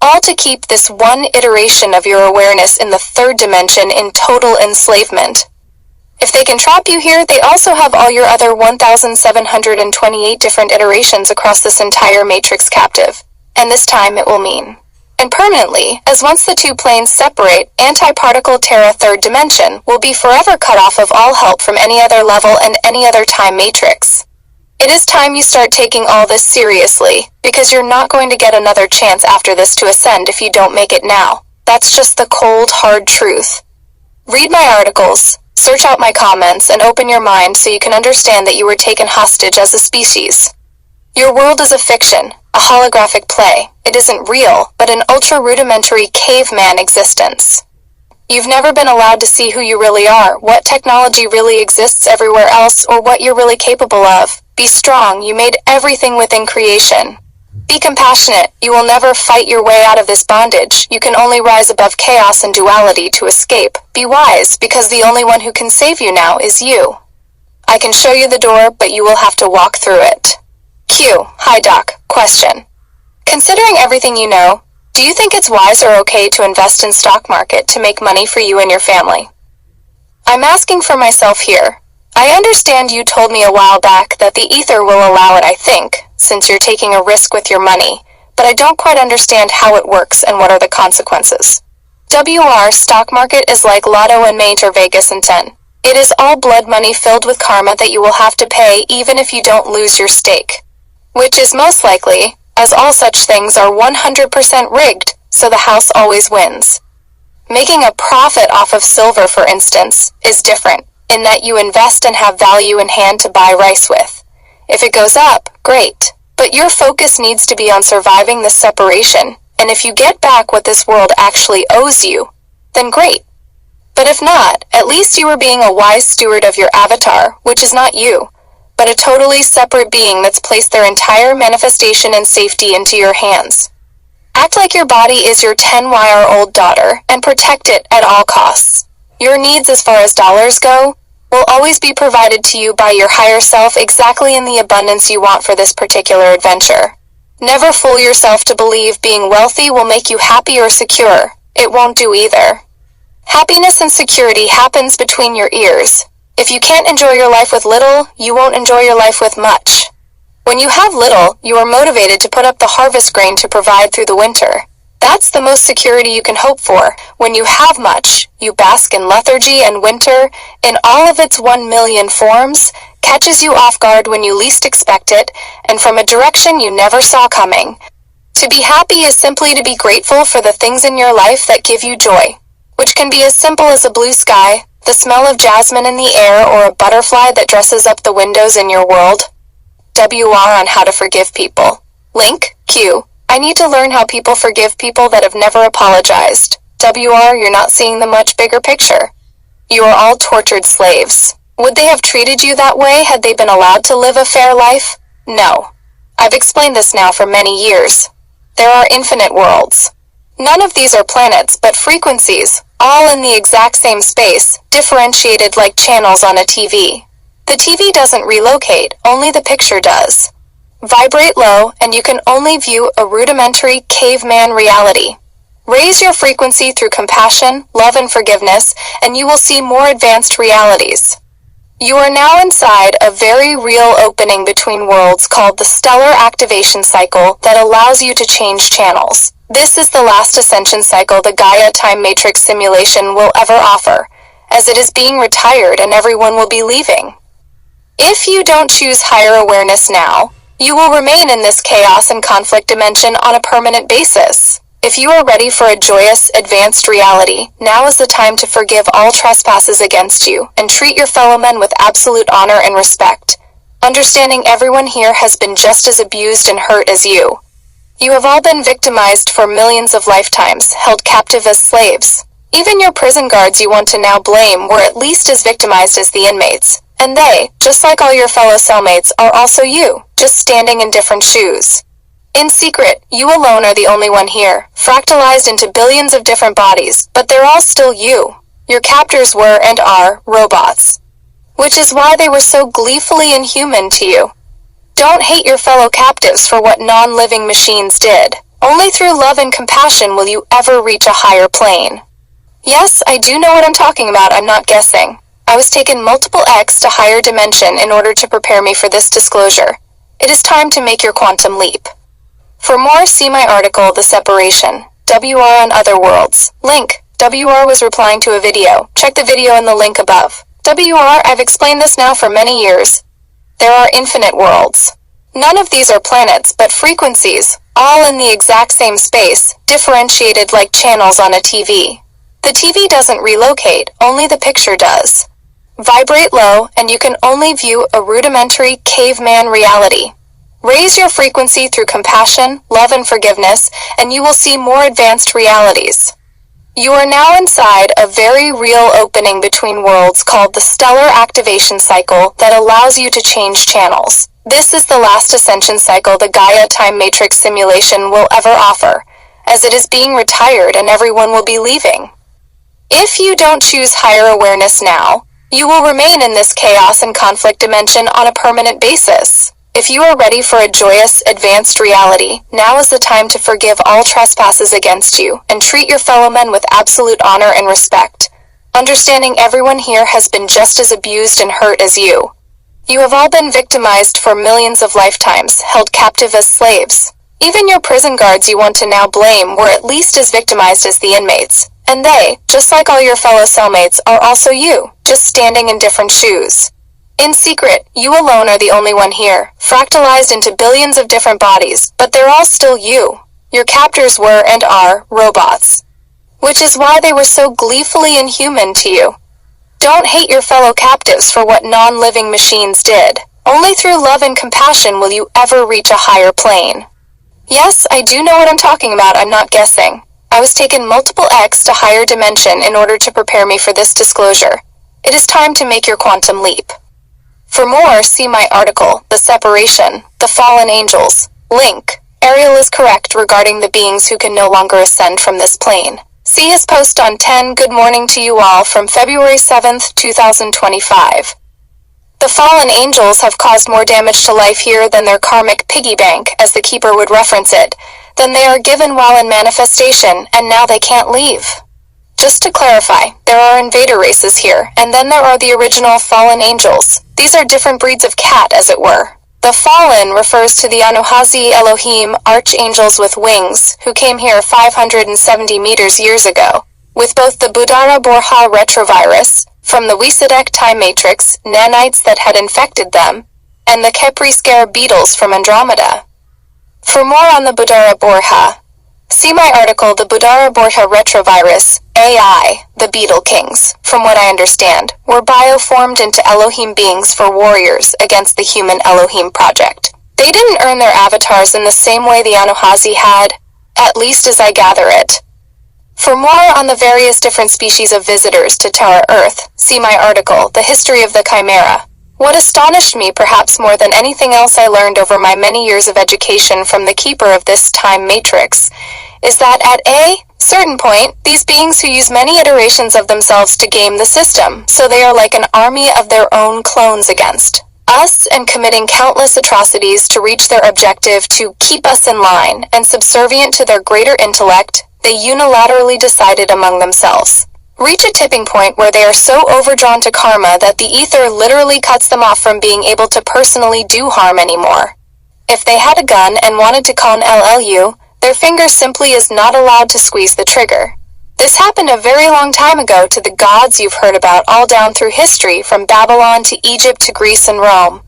All to keep this one iteration of your awareness in the 3rd dimension in total enslavement. If they can trap you here, they also have all your other 1,728 different iterations across this entire matrix captive. And this time it will mean. And permanently, as once the 2 planes separate, anti-particle Terra 3rd dimension will be forever cut off of all help from any other level and any other time matrix. It is time you start taking all this seriously, because you're not going to get another chance after this to ascend if you don't make it now. That's just the cold, hard truth. Read my articles, search out my comments, and open your mind so you can understand that you were taken hostage as a species. Your world is a fiction, a holographic play. It isn't real, but an ultra-rudimentary caveman existence. You've never been allowed to see who you really are, what technology really exists everywhere else, or what you're really capable of. Be strong, you made everything within creation. Be compassionate, you will never fight your way out of this bondage, you can only rise above chaos and duality to escape. Be wise, because the only one who can save you now is you. I can show you the door, but you will have to walk through it. Q. Hi Doc. Question. Considering everything you know, do you think it's wise or okay to invest in stock market to make money for you and your family? I'm asking for myself here. I understand you told me a while back that the ether will allow it, I think, since you're taking a risk with your money, but I don't quite understand how it works and what are the consequences. WR stock market is like Lotto and Mate or Vegas and 10. It is all blood money filled with karma that you will have to pay even if you don't lose your stake. Which is most likely, as all such things are 100% rigged, so the house always wins. Making a profit off of silver, for instance, is different, in that you invest and have value in hand to buy rice with. If it goes up, great. But your focus needs to be on surviving this separation, and if you get back what this world actually owes you, then great. But if not, at least you are being a wise steward of your avatar, which is not you, but a totally separate being that's placed their entire manifestation and safety into your hands. Act like your body is your 10-year-old daughter and protect it at all costs. Your needs as far as dollars go will always be provided to you by your higher self exactly in the abundance you want for this particular adventure. Never fool yourself to believe being wealthy will make you happy or secure. It won't do either. Happiness and security happens between your ears. If you can't enjoy your life with little, you won't enjoy your life with much. When you have little, you are motivated to put up the harvest grain to provide through the winter. That's the most security you can hope for. When you have much, you bask in lethargy, and winter, in all of its 1,000,000 forms, catches you off guard when you least expect it, and from a direction you never saw coming. To be happy is simply to be grateful for the things in your life that give you joy, which can be as simple as a blue sky, the smell of jasmine in the air, or a butterfly that dresses up the windows in your world. WR on how to forgive people. Link, Q. I need to learn how people forgive people that have never apologized. WR, you're not seeing the much bigger picture. You are all tortured slaves. Would they have treated you that way had they been allowed to live a fair life? No. I've explained this now for many years. There are infinite worlds. None of these are planets, but frequencies, all in the exact same space, differentiated like channels on a TV. The TV doesn't relocate, only the picture does. Vibrate low, and you can only view a rudimentary caveman reality. Raise your frequency through compassion, love, and forgiveness, and you will see more advanced realities. You are now inside a very real opening between worlds called the stellar activation cycle that allows you to change channels. This is the last ascension cycle the Gaia time matrix simulation will ever offer, as it is being retired and everyone will be leaving. If you don't choose higher awareness now, you will remain in this chaos and conflict dimension on a permanent basis. If you are ready for a joyous, advanced reality, now is the time to forgive all trespasses against you and treat your fellow men with absolute honor and respect, understanding everyone here has been just as abused and hurt as you. You have all been victimized for millions of lifetimes, held captive as slaves. Even your prison guards you want to now blame were at least as victimized as the inmates. And they, just like all your fellow cellmates, are also you, just standing in different shoes. In secret, you alone are the only one here, fractalized into billions of different bodies, but they're all still you. Your captors were and are robots, which is why they were so gleefully inhuman to you. Don't hate your fellow captives for what non-living machines did. Only through love and compassion will you ever reach a higher plane. Yes, I do know what I'm talking about, I'm not guessing. I was taken multiple X to higher dimension in order to prepare me for this disclosure. It is time to make your quantum leap. For more, see my article, The Separation, WR on Other Worlds. Link, WR was replying to a video. Check the video in the link above. WR, I've explained this now for many years. There are infinite worlds. None of these are planets, but frequencies, all in the exact same space, differentiated like channels on a TV. The TV doesn't relocate, only the picture does. Vibrate low, and you can only view a rudimentary caveman reality. Raise your frequency through compassion, love, and forgiveness, and you will see more advanced realities. You are now inside a very real opening between worlds called the stellar activation cycle that allows you to change channels. This is the last ascension cycle the Gaia time matrix simulation will ever offer, as it is being retired and everyone will be leaving. If you don't choose higher awareness now, you will remain in this chaos and conflict dimension on a permanent basis. If you are ready for a joyous, advanced reality, now is the time to forgive all trespasses against you and treat your fellow men with absolute honor and respect, understanding everyone here has been just as abused and hurt as you. You have all been victimized for millions of lifetimes, held captive as slaves. Even your prison guards you want to now blame were at least as victimized as the inmates, and they, just like all your fellow cellmates, are also you, just standing in different shoes. In secret, you alone are the only one here, fractalized into billions of different bodies, but they're all still you. Your captors were and are robots, which is why they were so gleefully inhuman to you. Don't hate your fellow captives for what non-living machines did. Only through love and compassion will you ever reach a higher plane. Yes, I do know what I'm talking about, I'm not guessing. I was taken multiple X to higher dimension in order to prepare me for this disclosure. It is time to make your quantum leap. For more, see my article, The Separation, The Fallen Angels. Link. Ariel is correct regarding the beings who can no longer ascend from this plane. See his post on 10 Good Morning to You All from February 7th, 2025. The fallen angels have caused more damage to life here than their karmic piggy bank, as the keeper would reference it, than they are given while in manifestation, and now they can't leave. Just to clarify, there are invader races here, and then there are the original fallen angels. These are different breeds of cat, as it were. The fallen refers to the Anuhazi Elohim archangels with wings, who came here 570 meters years ago, with both the BUDHARA BORJA RETROVIRUS, from the Wisadek time matrix, nanites that had infected them, and the Kepri scare beetles from Andromeda. For more on the BUDHARA BORJA, see my article The BUDHARA BORJA RETROVIRUS, AI, the Beetle Kings, from what I understand, were bioformed into Elohim beings for warriors against the human Elohim project. They didn't earn their avatars in the same way the Anuhazi had, at least as I gather it. For more on the various different species of visitors to Terra Earth, see my article, The History of the Chimera. What astonished me perhaps more than anything else I learned over my many years of education from the keeper of this time matrix is that at a certain point, these beings who use many iterations of themselves to game the system, so they are like an army of their own clones against us and committing countless atrocities to reach their objective to keep us in line and subservient to their greater intellect, they unilaterally decided among themselves. Reach a tipping point where they are so overdrawn to karma that the ether literally cuts them off from being able to personally do harm anymore. If they had a gun and wanted to call an LLU, their finger simply is not allowed to squeeze the trigger. This happened a very long time ago to the gods you've heard about all down through history, from Babylon to Egypt to Greece and Rome.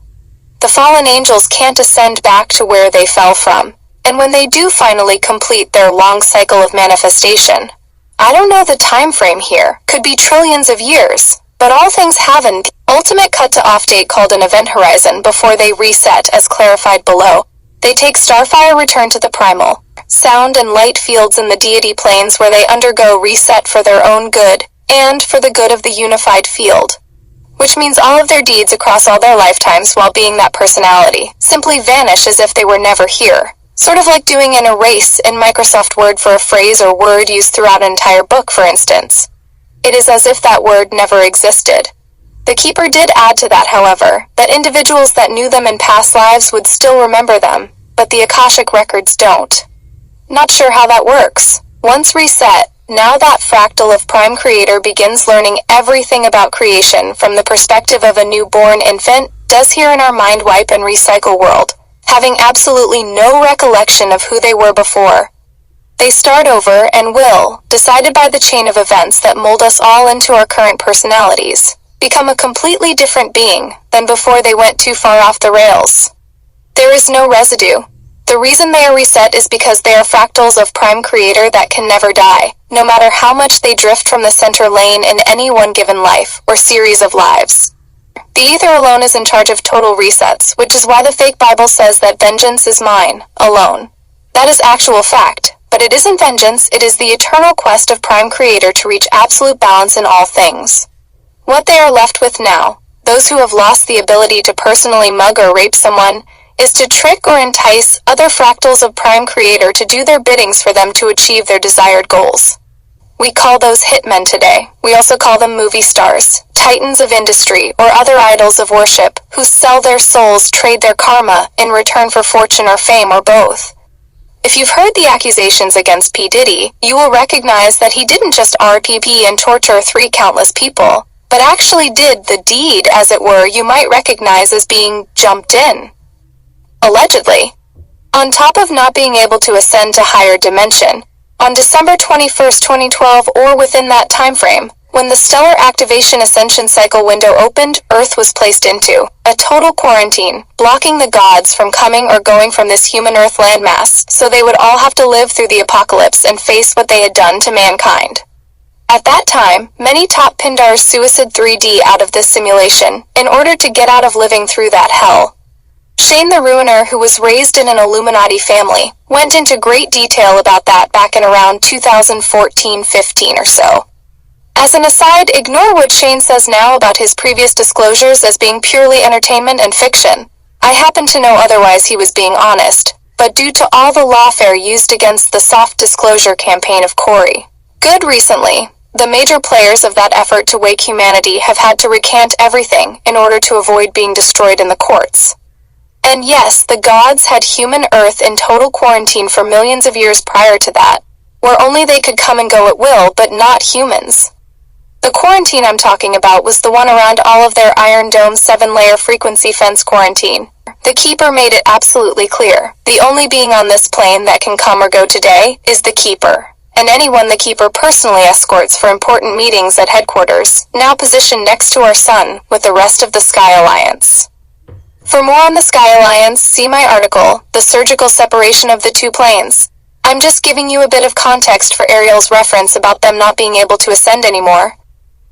The fallen angels can't ascend back to where they fell from, and when they do finally complete their long cycle of manifestation, I don't know the time frame here, could be trillions of years, but all things have an ultimate cut-to-off date called an event horizon before they reset, as clarified below. They take starfire return to the primal, sound and light fields in the deity planes where they undergo reset for their own good, and for the good of the unified field. Which means all of their deeds across all their lifetimes while being that personality simply vanish as if they were never here. Sort of like doing an erase in Microsoft Word for a phrase or word used throughout an entire book, for instance. It is as if that word never existed. The keeper did add to that, however, that individuals that knew them in past lives would still remember them, but the Akashic records don't. Not sure how that works. Once reset, now that fractal of Prime Creator begins learning everything about creation from the perspective of a newborn infant, does here in our mind wipe and recycle world, having absolutely no recollection of who they were before. They start over and will, decided by the chain of events that mold us all into our current personalities, become a completely different being than before they went too far off the rails. There is no residue. The reason they are reset is because they are fractals of Prime Creator that can never die, no matter how much they drift from the center lane in any one given life or series of lives. The ether alone is in charge of total resets, which is why the fake Bible says that vengeance is mine, alone. That is actual fact. But it isn't vengeance, it is the eternal quest of Prime Creator to reach absolute balance in all things. What they are left with now, those who have lost the ability to personally mug or rape someone, is to trick or entice other fractals of Prime Creator to do their biddings for them to achieve their desired goals. We call those hitmen today. We also call them movie stars, titans of industry, or other idols of worship, who sell their souls, trade their karma, in return for fortune or fame or both. If you've heard the accusations against P. Diddy, you will recognize that he didn't just RPP and torture 3 countless people, but actually did the deed, as it were, you might recognize as being jumped in. Allegedly. On top of not being able to ascend to higher dimension, on December 21, 2012, or within that time frame, when the stellar activation ascension cycle window opened, Earth was placed into a total quarantine, blocking the gods from coming or going from this human Earth landmass, so they would all have to live through the apocalypse and face what they had done to mankind. At that time, many top Pindars suicide 3D out of this simulation, in order to get out of living through that hell. Shane the Ruiner, who was raised in an Illuminati family, went into great detail about that back in around 2014-15 or so. As an aside, ignore what Shane says now about his previous disclosures as being purely entertainment and fiction. I happen to know otherwise he was being honest, but due to all the lawfare used against the soft disclosure campaign of Corey. Good recently, the major players of that effort to wake humanity have had to recant everything in order to avoid being destroyed in the courts. And yes, the gods had human Earth in total quarantine for millions of years prior to that, where only they could come and go at will, but not humans. The quarantine I'm talking about was the one around all of their Iron Dome 7-layer frequency fence quarantine. The Keeper made it absolutely clear, the only being on this plane that can come or go today is the Keeper, and anyone the Keeper personally escorts for important meetings at headquarters, now positioned next to our sun with the rest of the Sky Alliance. For more on the Sky Alliance, see my article, The Surgical Separation of the Two Planes. I'm just giving you a bit of context for Ariel's reference about them not being able to ascend anymore.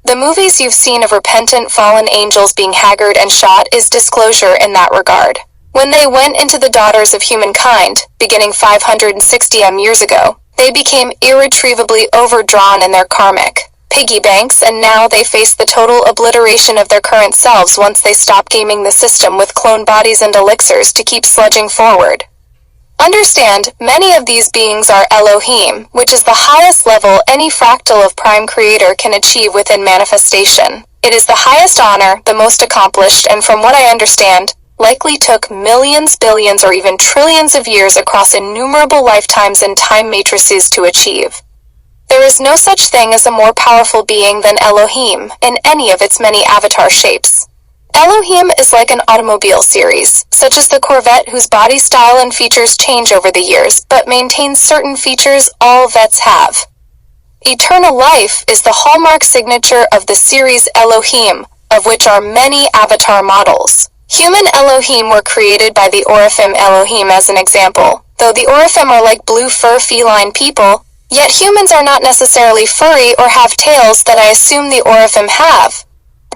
The movies you've seen of repentant fallen angels being haggard and shot is disclosure in that regard. When they went into the daughters of humankind, beginning 560 years ago, they became irretrievably overdrawn in their karmic piggy banks, and now they face the total obliteration of their current selves once they stop gaming the system with clone bodies and elixirs to keep sludging forward. Understand, many of these beings are Elohim, which is the highest level any fractal of Prime Creator can achieve within manifestation. It is the highest honor, the most accomplished, and from what I understand, likely took millions, billions, or even trillions of years across innumerable lifetimes and time matrices to achieve. There is no such thing as a more powerful being than Elohim, in any of its many avatar shapes. Elohim is like an automobile series, such as the Corvette, whose body style and features change over the years, but maintains certain features all vets have. Eternal life is the hallmark signature of the series Elohim, of which are many avatar models. Human Elohim were created by the Oraphim Elohim as an example. Though the Oraphim are like blue fur feline people, yet humans are not necessarily furry or have tails that I assume the Oraphim have.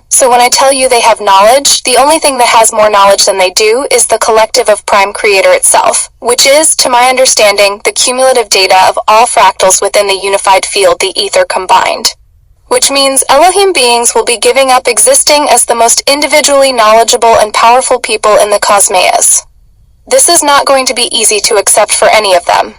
So when I tell you they have knowledge, the only thing that has more knowledge than they do is the collective of Prime Creator itself, which is, to my understanding, the cumulative data of all fractals within the unified field, the ether combined. Which means Elohim beings will be giving up existing as the most individually knowledgeable and powerful people in the cosmos. This is not going to be easy to accept for any of them.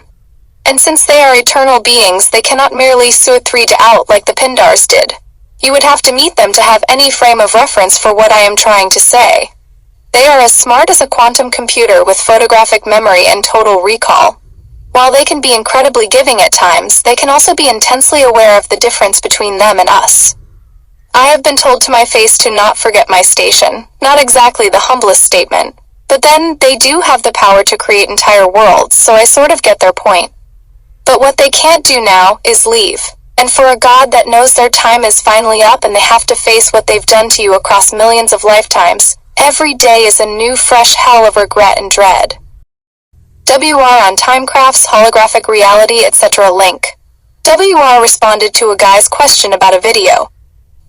And since they are eternal beings, they cannot merely suit 3 out like the Pindars did. You would have to meet them to have any frame of reference for what I am trying to say. They are as smart as a quantum computer with photographic memory and total recall. While they can be incredibly giving at times, they can also be intensely aware of the difference between them and us. I have been told to my face to not forget my station, not exactly the humblest statement, but then they do have the power to create entire worlds, so I sort of get their point. But what they can't do now is leave. And for a god that knows their time is finally up and they have to face what they've done to you across millions of lifetimes, every day is a new fresh hell of regret and dread. WR on Timecraft's Holographic Reality, etc. link. WR responded to a guy's question about a video.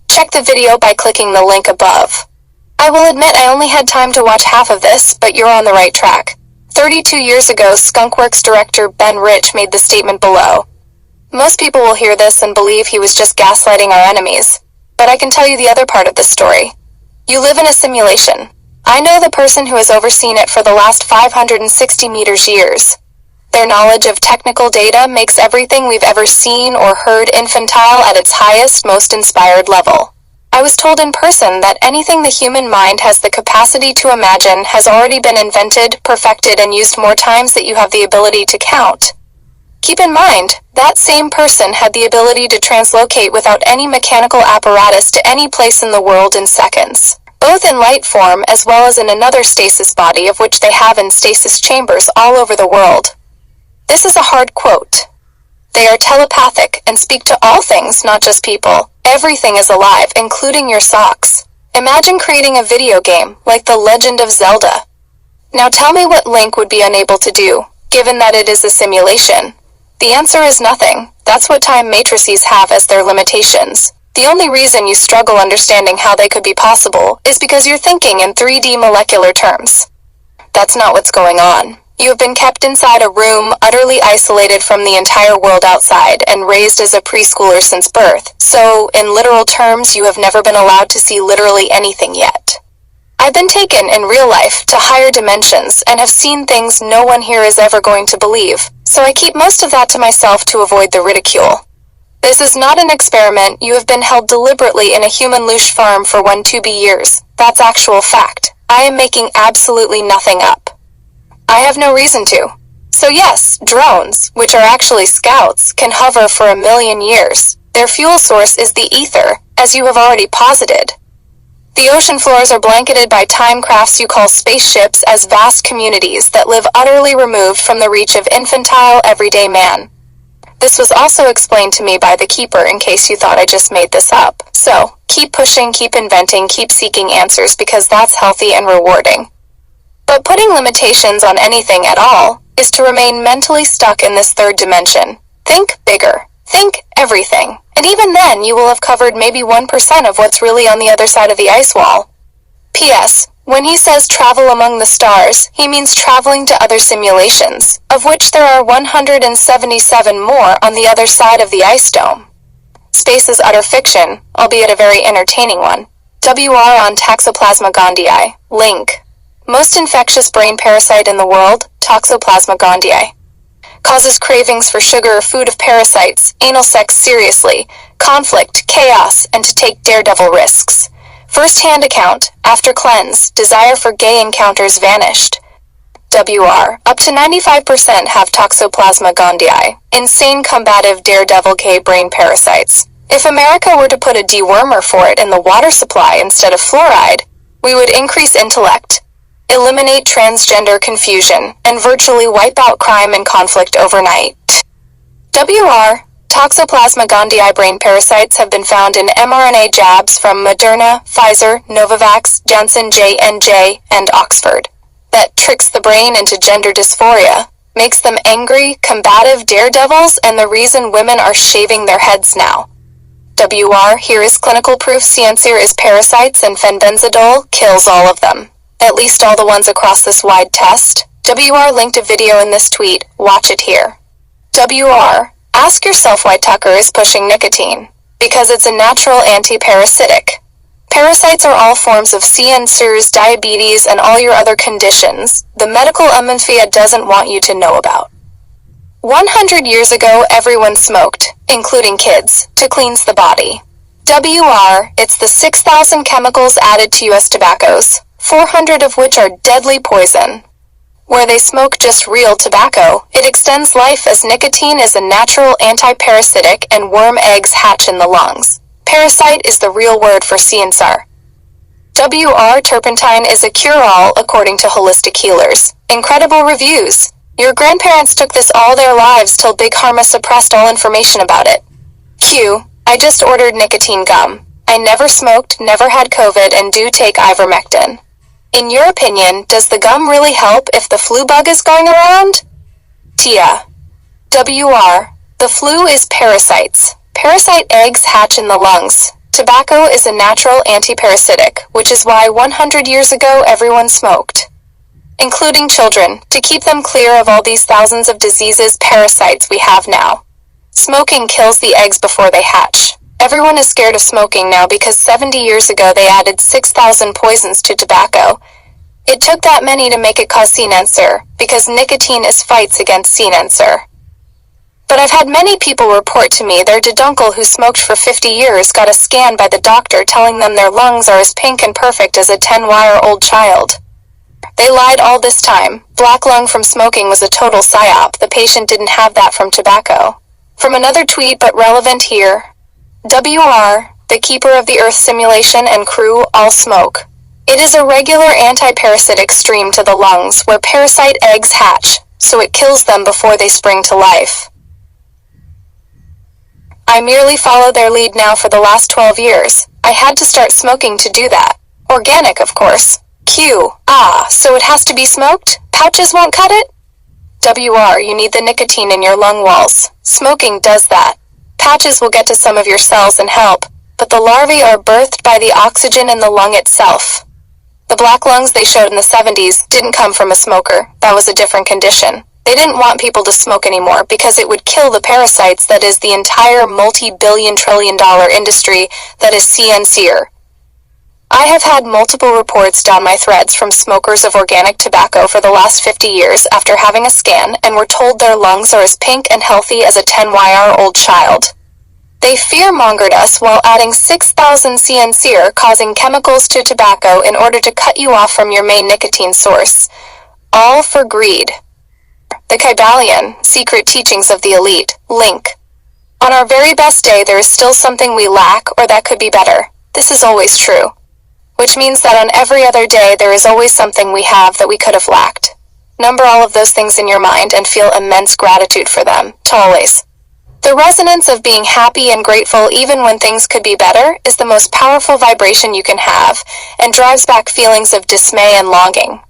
Check the video by clicking the link above. I will admit I only had time to watch half of this, but you're on the right track. 32 years ago, Skunkworks director Ben Rich made the statement below. Most people will hear this and believe he was just gaslighting our enemies. But I can tell you the other part of the story. You live in a simulation. I know the person who has overseen it for the last 560 years. Their knowledge of technical data makes everything we've ever seen or heard infantile at its highest, most inspired level. I was told in person that anything the human mind has the capacity to imagine has already been invented, perfected, and used more times than you have the ability to count. Keep in mind, that same person had the ability to translocate without any mechanical apparatus to any place in the world in seconds, both in light form as well as in another stasis body of which they have in stasis chambers all over the world. This is a hard quote. They are telepathic and speak to all things, not just people. Everything is alive, including your socks. Imagine creating a video game, like The Legend of Zelda. Now tell me what Link would be unable to do, given that it is a simulation. The answer is nothing. That's what time matrices have as their limitations. The only reason you struggle understanding how they could be possible is because you're thinking in 3D molecular terms. That's not what's going on. You have been kept inside a room, utterly isolated from the entire world outside, and raised as a preschooler since birth. So, in literal terms, you have never been allowed to see literally anything yet. I've been taken in real life to higher dimensions and have seen things no one here is ever going to believe, so I keep most of that to myself to avoid the ridicule. This is not an experiment. You have been held deliberately in a human loosh farm for 1-2 years. That's actual fact. I am making absolutely nothing up. I have no reason to. So yes, drones, which are actually scouts, can hover for 1 million years. Their fuel source is the ether, as you have already posited. The ocean floors are blanketed by time crafts you call spaceships as vast communities that live utterly removed from the reach of infantile, everyday man. This was also explained to me by the Keeper in case you thought I just made this up. So, keep pushing, keep inventing, keep seeking answers because that's healthy and rewarding. But putting limitations on anything at all is to remain mentally stuck in this third dimension. Think bigger. Think everything. And even then, you will have covered maybe 1% of what's really on the other side of the ice wall. P.S. When he says travel among the stars, he means traveling to other simulations, of which there are 177 more on the other side of the ice dome. Space is utter fiction, albeit a very entertaining one. WR on Toxoplasma gondii. Link. Most infectious brain parasite in the world, Toxoplasma gondii. Causes cravings for sugar or food of parasites, anal sex seriously, conflict, chaos, and to take daredevil risks. First-hand account, after cleanse, desire for gay encounters vanished. WR, up to 95% have Toxoplasma gondii, insane combative daredevil gay brain parasites. If America were to put a dewormer for it in the water supply instead of fluoride, we would increase intellect, eliminate transgender confusion, and virtually wipe out crime and conflict overnight. WR, Toxoplasma gondii brain parasites have been found in mRNA jabs from Moderna, Pfizer, Novavax, Janssen J&J, and Oxford. That tricks the brain into gender dysphoria, makes them angry, combative daredevils, and the reason women are shaving their heads now. WR, here is clinical proof Ciancir is parasites and fenbenzidole kills all of them. At least all the ones across this wide test. WR linked a video in this tweet, watch it here. WR, ask yourself why Tucker is pushing nicotine. Because it's a natural anti-parasitic. Parasites are all forms of cancers, diabetes, and all your other conditions the medical Amanfia doesn't want you to know about. 100 years ago, everyone smoked, including kids, to cleanse the body. WR, it's the 6,000 chemicals added to U.S. tobaccos, 400 of which are deadly poison. Where they smoke just real tobacco, it extends life as nicotine is a natural anti-parasitic and worm eggs hatch in the lungs. Parasite is the real word for Ciancir. WR turpentine is a cure-all according to holistic healers. Incredible reviews. Your grandparents took this all their lives till Big Pharma suppressed all information about it. Q. I just ordered nicotine gum. I never smoked, never had COVID, and do take ivermectin. In your opinion, does the gum really help if the flu bug is going around? Tia. WR. The flu is parasites. Parasite eggs hatch in the lungs. Tobacco is a natural anti-parasitic, which is why 100 years ago everyone smoked. including children, to keep them clear of all these thousands of diseases, parasites we have now. Smoking kills the eggs before they hatch. Everyone is scared of smoking now because 70 years ago they added 6,000 poisons to tobacco. It took that many to make it cause cancer, because nicotine is fights against cancer. But I've had many people report to me their diduncle who smoked for 50 years got a scan by the doctor telling them their lungs are as pink and perfect as a 10-year-old child. They lied all this time. Black lung from smoking was a total psyop. The patient didn't have that from tobacco. From another tweet but relevant here, WR, the Keeper of the Earth simulation and crew all smoke. It is a regular anti-parasitic stream to the lungs where parasite eggs hatch, so it kills them before they spring to life. I merely follow their lead now for the last 12 years. I had to start smoking to do that. Organic, of course. So it has to be smoked? Pouches won't cut it? WR, you need the nicotine in your lung walls. Smoking does that. Patches will get to some of your cells and help, but the larvae are birthed by the oxygen in the lung itself. The black lungs they showed in the 70s didn't come from a smoker. That was a different condition. They didn't want people to smoke anymore because it would kill the parasites that is the entire multi-billion trillion dollar industry that is CNCR. I have had multiple reports down my threads from smokers of organic tobacco for the last 50 years after having a scan and were told their lungs are as pink and healthy as a 10-year-old child. They fear-mongered us while adding 6,000 CNCR causing chemicals to tobacco in order to cut you off from your main nicotine source. All for greed. The Kybalion, Secret Teachings of the Elite, link. On our very best day there is still something we lack or that could be better. This is always true. Which means that on every other day there is always something we have that we could have lacked. Number all of those things in your mind and feel immense gratitude for them, to always. The resonance of being happy and grateful even when things could be better is the most powerful vibration you can have and drives back feelings of dismay and longing.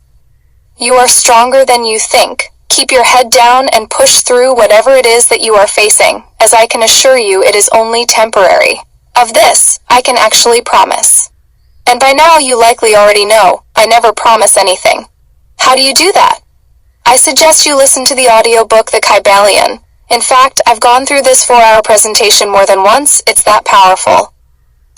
You are stronger than you think. Keep your head down and push through whatever it is that you are facing, as I can assure you it is only temporary. Of this, I can actually promise. And by now you likely already know, I never promise anything. How do you do that? I suggest you listen to the audiobook The Kybalion. In fact, I've gone through this 4-hour presentation more than once, it's that powerful.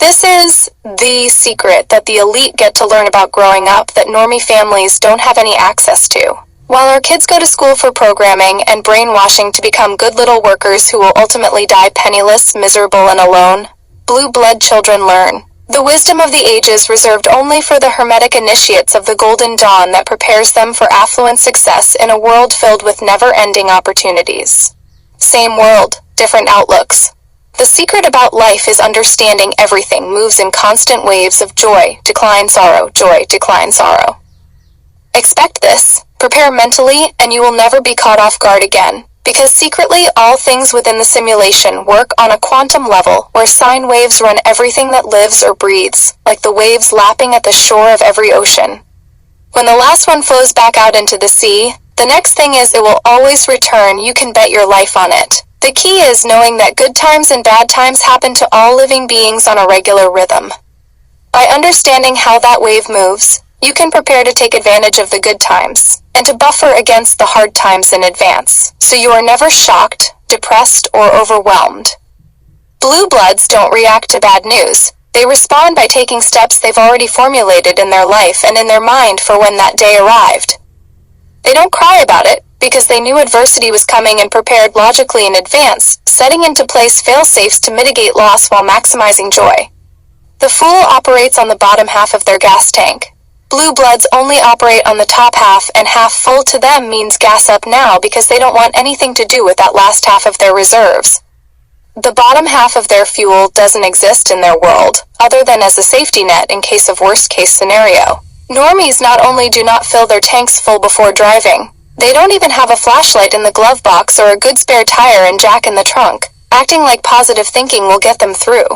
This is the secret that the elite get to learn about growing up that normie families don't have any access to. While our kids go to school for programming and brainwashing to become good little workers who will ultimately die penniless, miserable, and alone, blue blood children learn. The wisdom of the ages reserved only for the hermetic initiates of the golden dawn that prepares them for affluent success in a world filled with never-ending opportunities. Same world, different outlooks. The secret about life is understanding everything moves in constant waves of joy, decline, sorrow, joy, decline, sorrow. Expect this, prepare mentally, and you will never be caught off guard again. Because secretly, all things within the simulation work on a quantum level where sine waves run everything that lives or breathes, like the waves lapping at the shore of every ocean. When the last one flows back out into the sea, the next thing is it will always return. You can bet your life on it. The key is knowing that good times and bad times happen to all living beings on a regular rhythm. By understanding how that wave moves, you can prepare to take advantage of the good times, and to buffer against the hard times in advance, so you are never shocked, depressed, or overwhelmed. Blue bloods don't react to bad news. They respond by taking steps they've already formulated in their life and in their mind for when that day arrived. They don't cry about it, because they knew adversity was coming and prepared logically in advance, setting into place fail-safes to mitigate loss while maximizing joy. The fool operates on the bottom half of their gas tank. Blue bloods only operate on the top half, and half full to them means gas up now because they don't want anything to do with that last half of their reserves. The bottom half of their fuel doesn't exist in their world, other than as a safety net in case of worst-case scenario. Normies not only do not fill their tanks full before driving, they don't even have a flashlight in the glove box or a good spare tire and jack in the trunk, acting like positive thinking will get them through.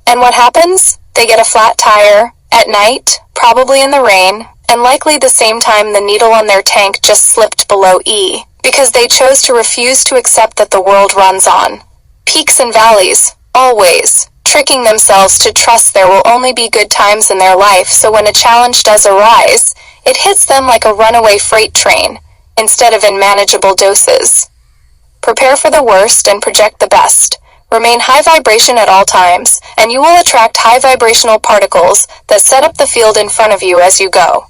And what happens? They get a flat tire, at night, probably in the rain, and likely the same time the needle on their tank just slipped below E, because they chose to refuse to accept that the world runs on peaks and valleys, always, tricking themselves to trust there will only be good times in their life, so when a challenge does arise, It hits them like a runaway freight train, instead of in manageable doses. Prepare for the worst and project the best. Remain high vibration at all times, and you will attract high vibrational particles that set up the field in front of you as you go.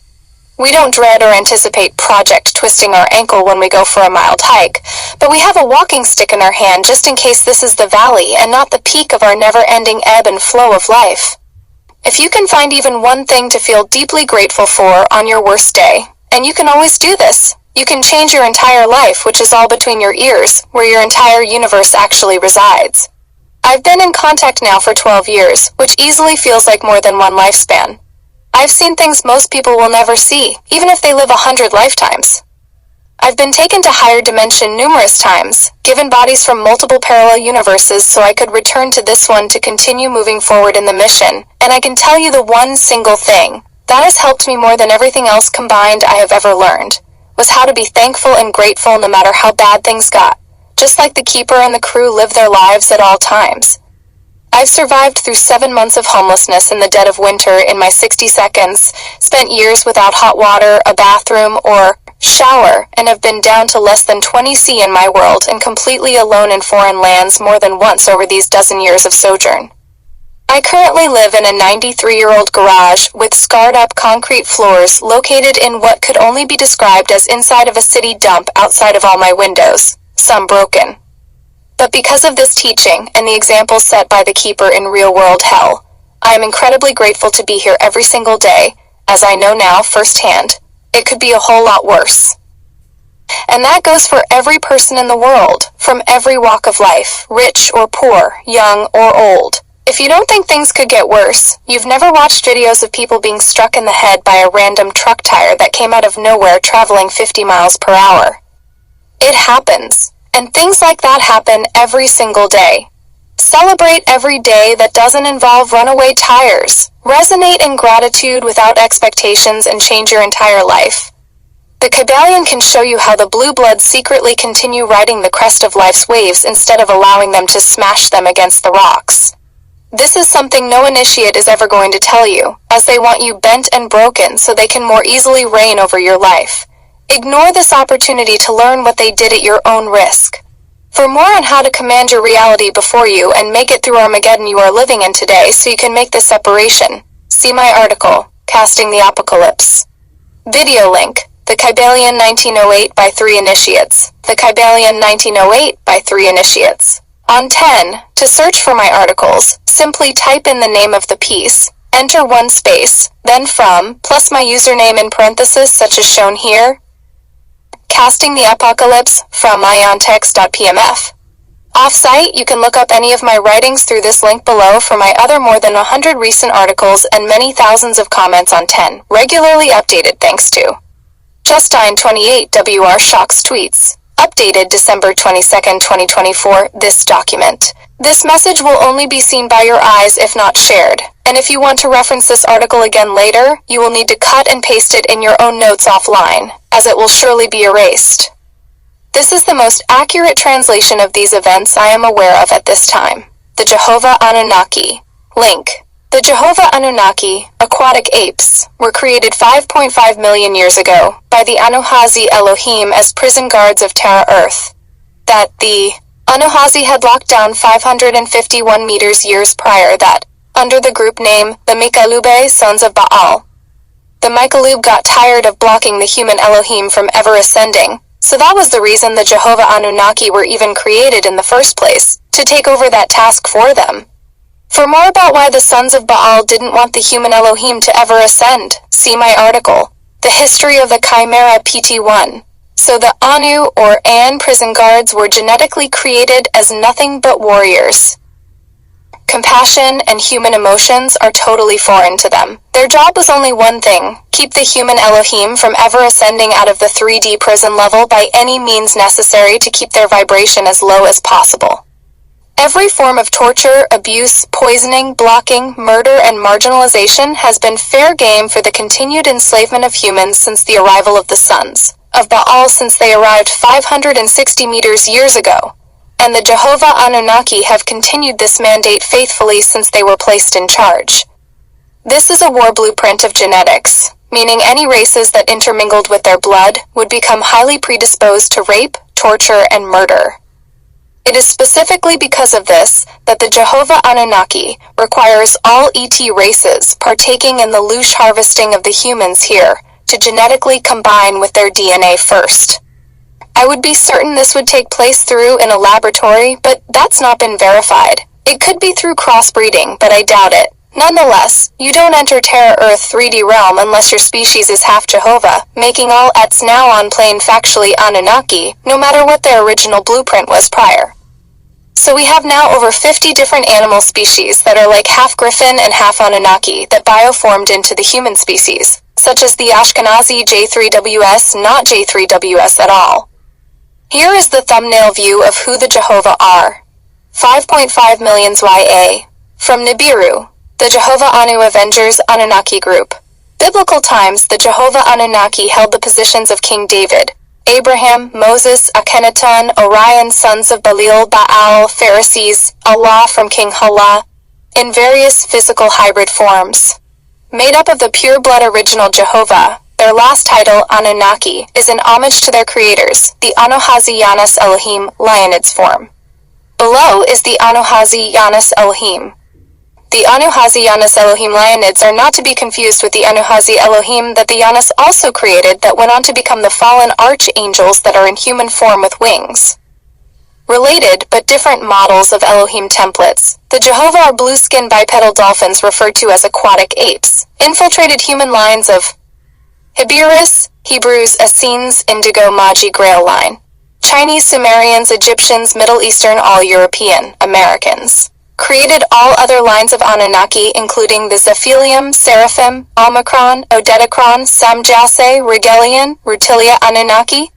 We don't dread or anticipate project twisting our ankle when we go for a mild hike, but we have a walking stick in our hand just in case this is the valley and not the peak of our never-ending ebb and flow of life. If you can find even one thing to feel deeply grateful for on your worst day, and you can always do this, you can change your entire life, which is all between your ears, where your entire universe actually resides. I've been in contact now for 12 years, which easily feels like more than one lifespan. I've seen things most people will never see, even if they live 100 lifetimes. I've been taken to higher dimension numerous times, given bodies from multiple parallel universes so I could return to this one to continue moving forward in the mission, and I can tell you the one single thing that has helped me more than everything else combined I have ever learned, was how to be thankful and grateful no matter how bad things got, just like the keeper and the crew live their lives at all times. I've survived through 7 months of homelessness in the dead of winter in my 60 seconds, spent years without hot water, a bathroom, or shower, and have been down to less than 20 C in my world and completely alone in foreign lands more than once over these dozen years of sojourn. I currently live in a 93-year-old garage with scarred-up concrete floors located in what could only be described as inside of a city dump outside of all my windows, some broken. But because of this teaching and the example set by the keeper in real-world hell, I am incredibly grateful to be here every single day, as I know now firsthand, it could be a whole lot worse. And that goes for every person in the world, from every walk of life, rich or poor, young or old. If you don't think things could get worse, you've never watched videos of people being struck in the head by a random truck tire that came out of nowhere traveling 50 miles per hour. It happens, and things like that happen every single day. Celebrate every day that doesn't involve runaway tires. Resonate in gratitude without expectations and change your entire life. The Kybalion can show you how the blue bloods secretly continue riding the crest of life's waves instead of allowing them to smash them against the rocks. This is something no initiate is ever going to tell you, as they want you bent and broken so they can more easily reign over your life. Ignore this opportunity to learn what they did at your own risk. For more on how to command your reality before you and make it through Armageddon you are living in today so you can make this separation, see my article, Casting the Apocalypse. Video link, The Kybalion 1908 by 3 Initiates. The Kybalion 1908 by 3 Initiates. On 10, to search for my articles, simply type in the name of the piece, enter 1 space, then from, plus my username in parentheses such as shown here. Casting the Apocalypse from iontext.pmf. Off-site, you can look up any of my writings through this link below for my other more than 100 recent articles and many thousands of comments on 10, regularly updated thanks to Justine28 WR Shocks tweets. Updated December 22, 2024, this document. This message will only be seen by your eyes if not shared, and if you want to reference this article again later, you will need to cut and paste it in your own notes offline, as it will surely be erased. This is the most accurate translation of these events I am aware of at this time. The Jehovah Anunnaki. Link. The Jehovah Anunnaki, aquatic apes, were created 5.5 million years ago by the Anuhazi Elohim as prison guards of Terra Earth. That the Anuhazi had locked down 551 meters years prior that, under the group name the Mikalube Sons of Baal. The Mikalube got tired of blocking the human Elohim from ever ascending, so that was the reason the Jehovah Anunnaki were even created in the first place, to take over that task for them. For more about why the Sons of Baal didn't want the human Elohim to ever ascend, see my article, The History of the Chimera PT-1. So the Anu or An prison guards were genetically created as nothing but warriors. Compassion and human emotions are totally foreign to them. Their job was only one thing, keep the human Elohim from ever ascending out of the 3D prison level by any means necessary to keep their vibration as low as possible. Every form of torture, abuse, poisoning, blocking, murder, and marginalization has been fair game for the continued enslavement of humans since the arrival of the Sons of Baal since they arrived 560 meters years ago, and the Jehovah Anunnaki have continued this mandate faithfully since they were placed in charge. This is a war blueprint of genetics. meaning any races that intermingled with their blood would become highly predisposed to rape, torture, and murder. It is specifically because of this that the Jehovah Anunnaki requires all ET races partaking in the loosh harvesting of the humans here to genetically combine with their DNA first. I would be certain this would take place through in a laboratory, but that's not been verified. It could be through crossbreeding, but I doubt it. Nonetheless, you don't enter Terra Earth 3D realm unless your species is half Jehovah, making all Ets now on plane factually Anunnaki, no matter what their original blueprint was prior. So we have now over 50 different animal species that are like half griffin and half Anunnaki that bioformed into the human species, such as the Ashkenazi J3WS, not J3WS at all. Here is the thumbnail view of who the Jehovah are. 5.5 millions YA. From Nibiru, the Jehovah Anu Avengers Anunnaki Group. Biblical times, the Jehovah Anunnaki held the positions of King David, Abraham, Moses, Akhenaton, Orion, sons of Belial, Baal, Pharisees, Allah from King Hala, in various physical hybrid forms. Made up of the pure-blood original Jehovah, their last title, Anunnaki, is an homage to their creators, the Anuhazi Yanis Elohim, Lionids form. Below is the Anuhazi Yanis Elohim. The Anuhazi Yanis Elohim Lionids are not to be confused with the Anuhazi Elohim that the Yanis also created that went on to become the fallen archangels that are in human form with wings. Related, but different models of Elohim templates, the Jehovah are blue-skinned bipedal dolphins referred to as aquatic apes, infiltrated human lines of Heberus, Hebrews, Essenes, Indigo, Magi, Grail line. Chinese, Sumerians, Egyptians, Middle Eastern, all European, Americans. Created all other lines of Anunnaki, including the Zephilium, Seraphim, Omicron, Odedicron, Samjase, Regelian, Rutilia Anunnaki.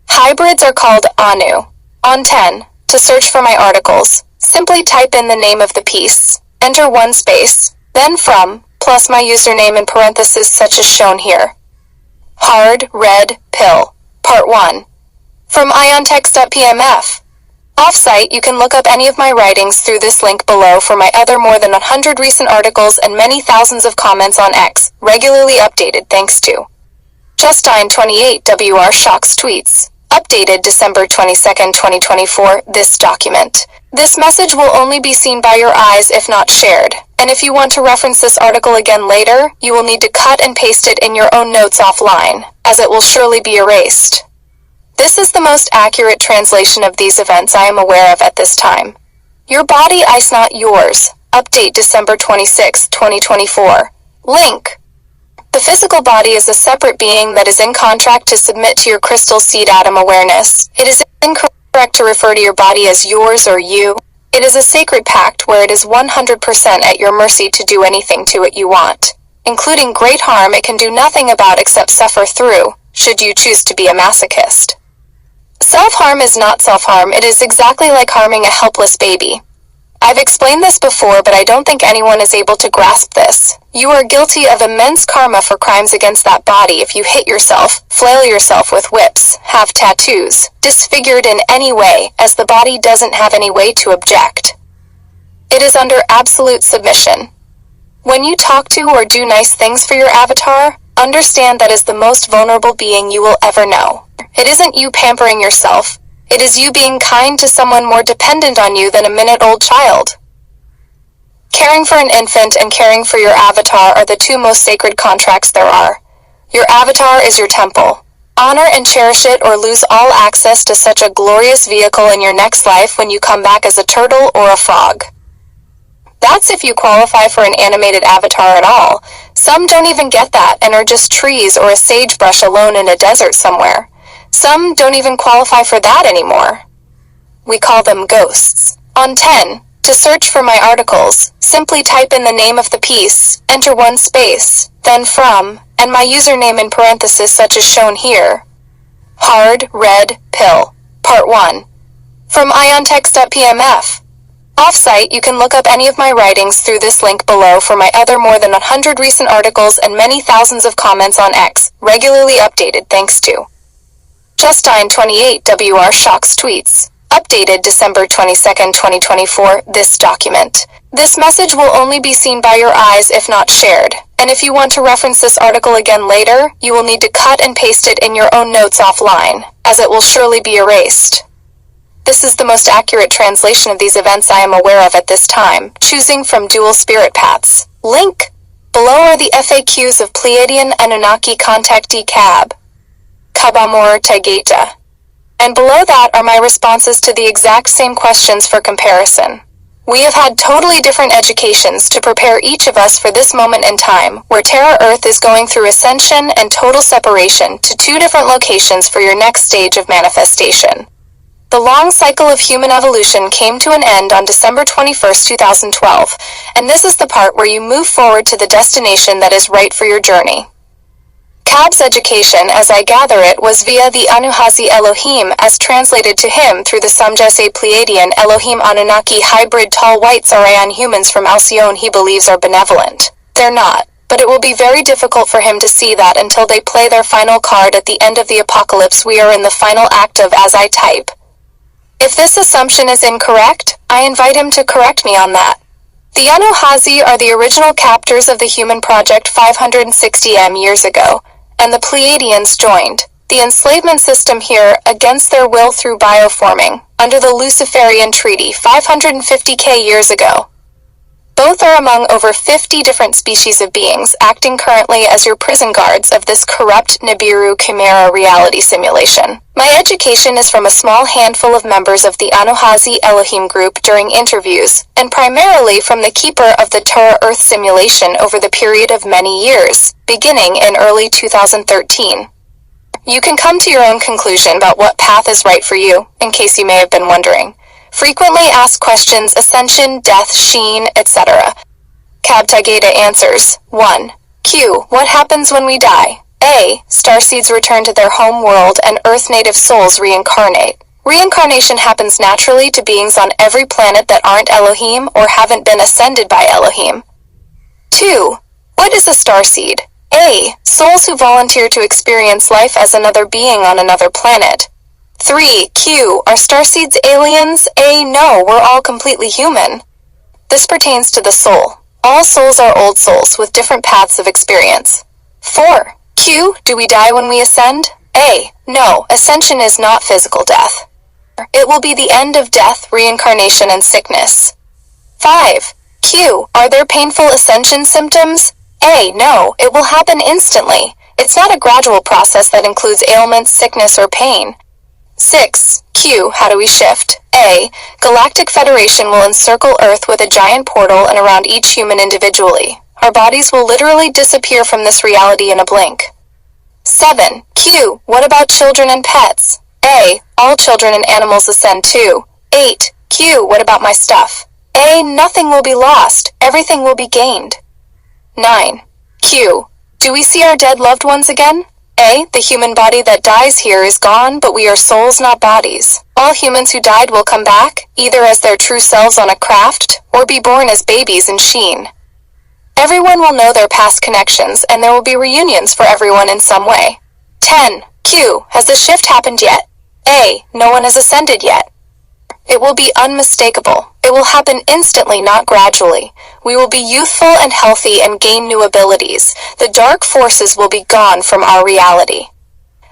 Hybrids are called Anu. On 10, to search for my articles, simply type in the name of the piece, enter one space, then from, plus my username in parentheses such as shown here. Hard, Red, Pill, Part 1. From iontext.pmf. Off-site, you can look up any of my writings through this link below for my other more than 100 recent articles and many thousands of comments on X, regularly updated thanks to Justine28 WR Shocks tweets. Updated December 22, 2024, this document. This message will only be seen by your eyes if not shared, and if you want to reference this article again later, you will need to cut and paste it in your own notes offline, as it will surely be erased. This is the most accurate translation of these events I am aware of at this time. Your body is not yours. Update December 26, 2024. Link. The physical body is a separate being that is in contract to submit to your crystal seed atom awareness. It is incorrect to refer to your body as yours or you. It is a sacred pact where it is 100% at your mercy to do anything to it you want, including great harm it can do nothing about except suffer through, should you choose to be a masochist. Self-harm is not self-harm, it is exactly like harming a helpless baby. I've explained this before, but I don't think anyone is able to grasp this. You are guilty of immense karma for crimes against that body if you hit yourself, flail yourself with whips, have tattoos, disfigured in any way, as the body doesn't have any way to object. It is under absolute submission. When you talk to or do nice things for your avatar, understand that is the most vulnerable being you will ever know. It isn't you pampering yourself. It is you being kind to someone more dependent on you than a minute-old child. Caring for an infant and caring for your avatar are the two most sacred contracts there are. Your avatar is your temple. Honor and cherish it or lose all access to such a glorious vehicle in your next life when you come back as a turtle or a frog. That's if you qualify for an animated avatar at all. Some don't even get that and are just trees or a sagebrush alone in a desert somewhere. Some don't even qualify for that anymore. We call them ghosts. On 10, to search for my articles, simply type in the name of the piece, enter one space, then from, and my username in parentheses such as shown here. Hard, Red, Pill, Part 1. From iontext.pmf. Off-site, you can look up any of my writings through this link below for my other more than 100 recent articles and many thousands of comments on X, regularly updated thanks to Justine28 WR Shocks tweets. Updated December 22, 2024, this document. This message will only be seen by your eyes if not shared, and if you want to reference this article again later, you will need to cut and paste it in your own notes offline, as it will surely be erased. This is the most accurate translation of these events I am aware of at this time, choosing from Dual Spirit Paths. Link. Below are the FAQs of Pleiadian Anunnaki contactee Cab Kabamor Taygeta. And below that are my responses to the exact same questions for comparison. We have had totally different educations to prepare each of us for this moment in time, where Terra Earth is going through ascension and total separation to two different locations for your next stage of manifestation. The long cycle of human evolution came to an end on December 21st, 2012, and this is the part where you move forward to the destination that is right for your journey. Cab's education, as I gather it, was via the Anuhazi Elohim as translated to him through the Samjase Pleiadian Elohim Anunnaki hybrid tall white Sarayan humans from Alcyone he believes are benevolent. They're not, but it will be very difficult for him to see that until they play their final card at the end of the apocalypse we are in the final act of as I type. If this assumption is incorrect, I invite him to correct me on that. The Anuhazi are the original captors of the human project 560 years ago, and the Pleiadians joined the enslavement system here against their will through bioforming, under the Luciferian Treaty 550 years ago. Both are among over 50 different species of beings acting currently as your prison guards of this corrupt Nibiru Chimera reality simulation. My education is from a small handful of members of the Anuhazi Elohim group during interviews, and primarily from the keeper of the Terra Earth simulation over the period of many years, beginning in early 2013. You can come to your own conclusion about what path is right for you, in case you may have been wondering. Frequently asked questions: Ascension, Death, Sheen, etc. Cab Taygeta answers. 1. Q. What happens when we die? A. Starseeds return to their home world and Earth-native souls reincarnate. Reincarnation happens naturally to beings on every planet that aren't Elohim or haven't been ascended by Elohim. 2. What is a starseed? A. Souls who volunteer to experience life as another being on another planet. 3. Q. Are starseeds aliens? A. No, we're all completely human. This pertains to the soul. All souls are old souls with different paths of experience. 4. Q. Do we die when we ascend? A. No, ascension is not physical death. It will be the end of death, reincarnation, and sickness. 5. Q. Are there painful ascension symptoms? A. No, it will happen instantly. It's not a gradual process that includes ailments, sickness, or pain. 6. Q. How do we shift? A. Galactic Federation will encircle Earth with a giant portal and around each human individually. Our bodies will literally disappear from this reality in a blink. 7. Q. What about children and pets? A. All children and animals ascend too. 8. Q. What about my stuff? A. Nothing will be lost. Everything will be gained. 9. Q. Do we see our dead loved ones again? A. The human body that dies here is gone, but we are souls, not bodies. All humans who died will come back, either as their true selves on a craft, or be born as babies in Sheen. Everyone will know their past connections, and there will be reunions for everyone in some way. 10. Q. Has the shift happened yet? A. No one has ascended yet. It will be unmistakable. It will happen instantly, not gradually. We will be youthful and healthy and gain new abilities. The dark forces will be gone from our reality.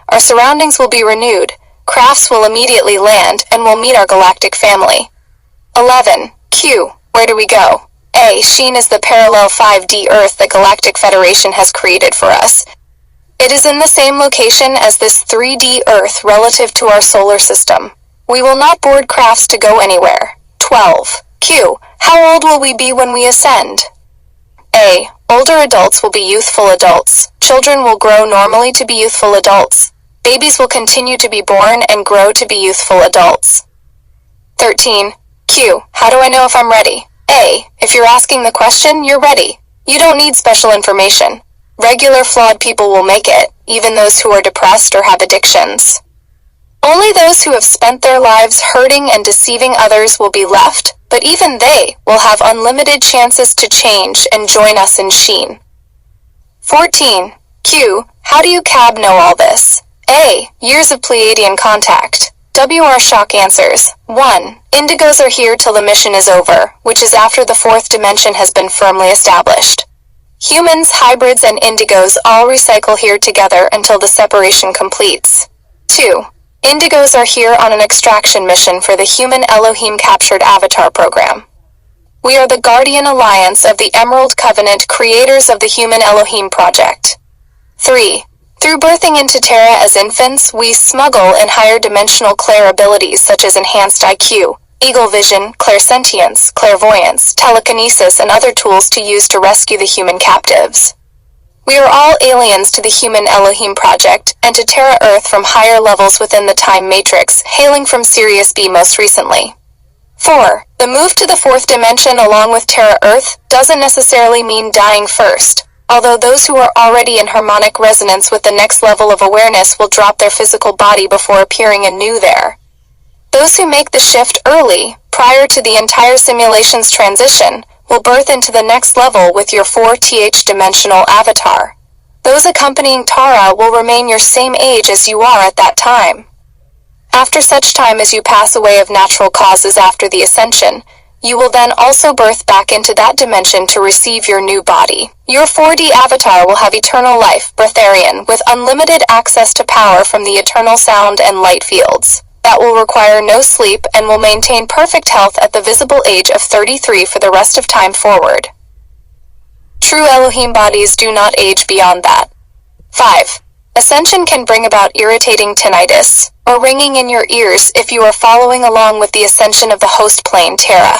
Our surroundings will be renewed. Crafts will immediately land, and we'll meet our galactic family. 11. Q. Where do we go? A. Sheen is the parallel 5D Earth the Galactic Federation has created for us. It is in the same location as this 3D Earth relative to our solar system. We will not board crafts to go anywhere. 12. Q. How old will we be when we ascend? A. Older adults will be youthful adults. Children will grow normally to be youthful adults. Babies will continue to be born and grow to be youthful adults. 13. Q. How do I know if I'm ready? A. If you're asking the question, you're ready. You don't need special information. Regular flawed people will make it, even those who are depressed or have addictions. Only those who have spent their lives hurting and deceiving others will be left, but even they will have unlimited chances to change and join us in Sheen. 14. Q. How do you Cab know all this? A. Years of Pleiadian contact. WR shock answers. 1. Indigos are here till the mission is over, which is after the fourth dimension has been firmly established. Humans, hybrids, and indigos all recycle here together until the separation completes. 2. Indigos are here on an extraction mission for the human Elohim captured avatar program. We are the Guardian Alliance of the Emerald Covenant, creators of the Human Elohim Project. 3. Through birthing into Terra as infants, we smuggle in higher dimensional clair abilities such as enhanced IQ, eagle vision, clairsentience, clairvoyance, telekinesis, and other tools to use to rescue the human captives. We are all aliens to the Human Elohim Project and to Terra Earth from higher levels within the time matrix, hailing from Sirius B most recently. 4. The move to the fourth dimension along with Terra Earth doesn't necessarily mean dying first, although those who are already in harmonic resonance with the next level of awareness will drop their physical body before appearing anew there. Those who make the shift early, prior to the entire simulation's transition, will birth into the next level with your 4th dimensional avatar. Those accompanying Tara will remain your same age as you are at that time. After such time as you pass away of natural causes after the ascension, you will then also birth back into that dimension to receive your new body. Your 4D avatar will have eternal life, breatharian, with unlimited access to power from the eternal sound and light fields. That will require no sleep and will maintain perfect health at the visible age of 33 for the rest of time forward. True Elohim bodies do not age beyond that. 5. Ascension can bring about irritating tinnitus, or ringing in your ears if you are following along with the ascension of the host plane Terra.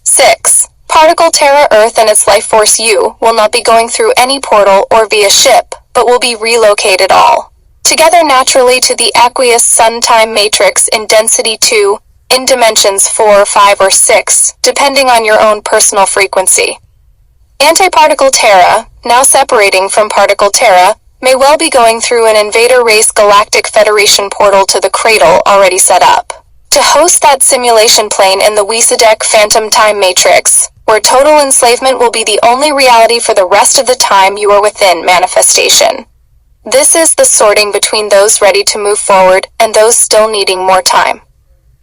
6. Particle Terra Earth and its life force U will not be going through any portal or via ship, but will be relocated all together naturally to the aqueous sun-time matrix in density 2, in dimensions 4, 5, or 6, depending on your own personal frequency. Antiparticle Terra, now separating from Particle Terra, may well be going through an invader race galactic federation portal to the cradle already set up to host that simulation plane in the Weesadek Phantom Time Matrix, where total enslavement will be the only reality for the rest of the time you are within manifestation. This is the sorting between those ready to move forward and those still needing more time.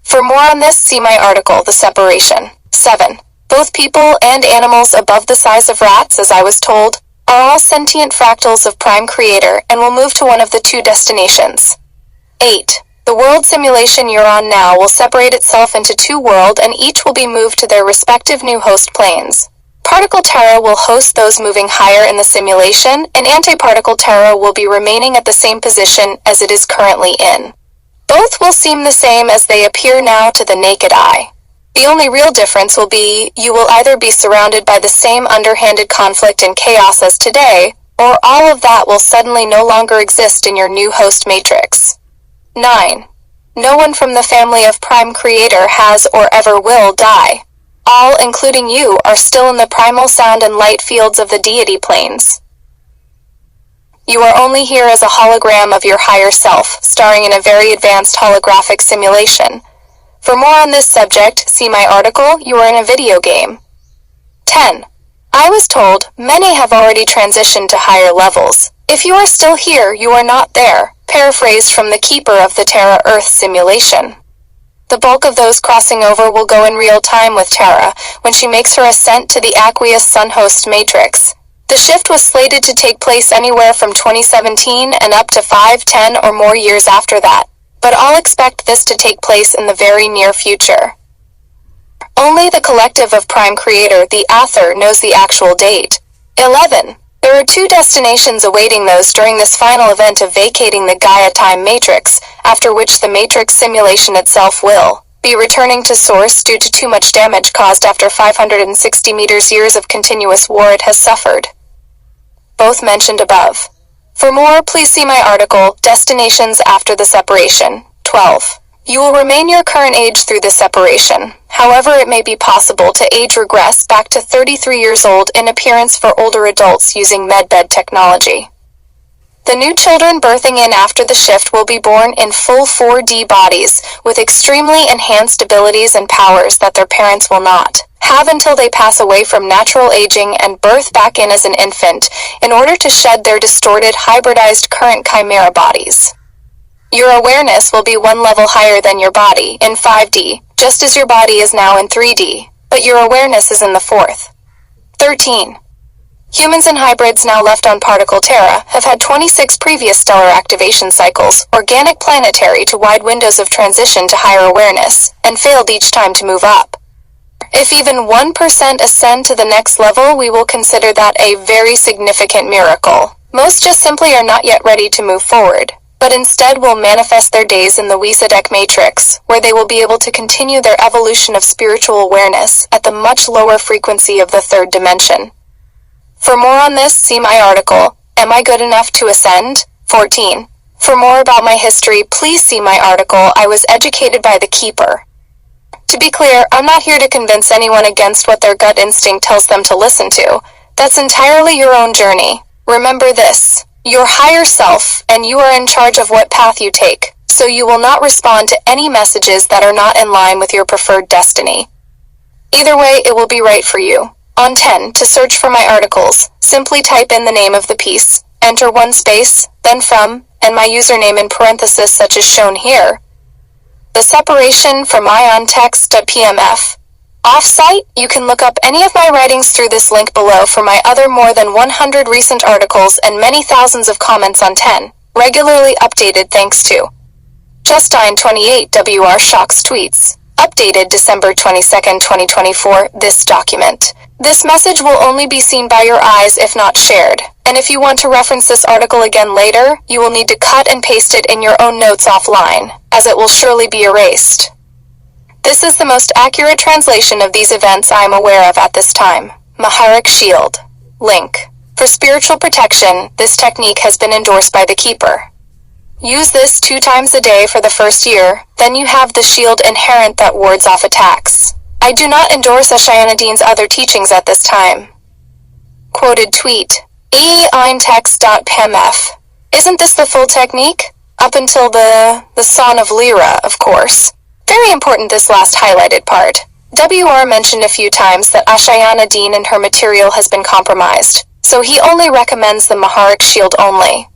For more on this, see my article, The Separation. 7. Both people and animals above the size of rats, as I was told, are all sentient fractals of Prime Creator and will move to one of the two destinations. 8. The world simulation you're on now will separate itself into two worlds and each will be moved to their respective new host planes. Particle Terra will host those moving higher in the simulation, and Antiparticle Terra will be remaining at the same position as it is currently in. Both will seem the same as they appear now to the naked eye. The only real difference will be you will either be surrounded by the same underhanded conflict and chaos as today, or all of that will suddenly no longer exist in your new host matrix. 9. No one from the family of Prime Creator has or ever will die. All, including you, are still in the primal sound and light fields of the deity planes. You are only here as a hologram of your higher self, starring in a very advanced holographic simulation. For more on this subject, see my article, You Are in a Video Game. 10. I was told many have already transitioned to higher levels. If you are still here, you are not there, paraphrased from the Keeper of the Terra Earth simulation. The bulk of those crossing over will go in real time with Terra when she makes her ascent to the aqueous sun host matrix. The shift was slated to take place anywhere from 2017 and up to 5, 10, or more years after that, but all expect this to take place in the very near future. Only the collective of Prime Creator, the Aether, knows the actual date. 11. There are two destinations awaiting those during this final event of vacating the Gaia time matrix, after which the matrix simulation itself will be returning to source due to too much damage caused after 560 years of continuous war it has suffered. Both mentioned above. For more, please see my article, Destinations After the Separation. 12. You will remain your current age through the separation. However, it may be possible to age regress back to 33 years old in appearance for older adults using medbed technology. The new children birthing in after the shift will be born in full 4D bodies with extremely enhanced abilities and powers that their parents will not have until they pass away from natural aging and birth back in as an infant in order to shed their distorted, hybridized current chimera bodies. Your awareness will be one level higher than your body in 5D, just as your body is now in 3D, but your awareness is in the 4th. 13. Humans and hybrids now left on particle Terra have had 26 previous stellar activation cycles, organic planetary to wide windows of transition to higher awareness, and failed each time to move up. If even 1% ascend to the next level, we will consider that a very significant miracle. Most just simply are not yet ready to move forward, but instead will manifest their days in the Wiesadek matrix, where they will be able to continue their evolution of spiritual awareness at the much lower frequency of the 3rd dimension. For more on this, see my article, Am I Good Enough to Ascend? 14. For more about my history, please see my article, I Was Educated by the Keeper. To be clear, I'm not here to convince anyone against what their gut instinct tells them to listen to. That's entirely your own journey. Remember this, your higher self, and you are in charge of what path you take, so you will not respond to any messages that are not in line with your preferred destiny. Either way, it will be right for you. On 10, to search for my articles, simply type in the name of the piece, enter one space, then from, and my username in parentheses such as shown here. The separation from iontext.pmf. Off-site, you can look up any of my writings through this link below for my other more than 100 recent articles and many thousands of comments on 10, regularly updated thanks to Justine28 WR Shocks tweets. Updated December 22, 2024, this document. This message will only be seen by your eyes if not shared, and if you want to reference this article again later, you will need to cut and paste it in your own notes offline, as it will surely be erased. This is the most accurate translation of these events I am aware of at this time. Maharic Shield. Link. For spiritual protection, this technique has been endorsed by the Keeper. Use this 2 times a day for the first year, then you have the shield inherent that wards off attacks. I do not endorse Ashayanadean's other teachings at this time. Quoted tweet. eintext.pmf. Isn't this the full technique? Up until the Son of Lyra, of course. Very important this last highlighted part. WR mentioned a few times that Ashayana Dean and her material has been compromised, so he only recommends the Maharic Shield only.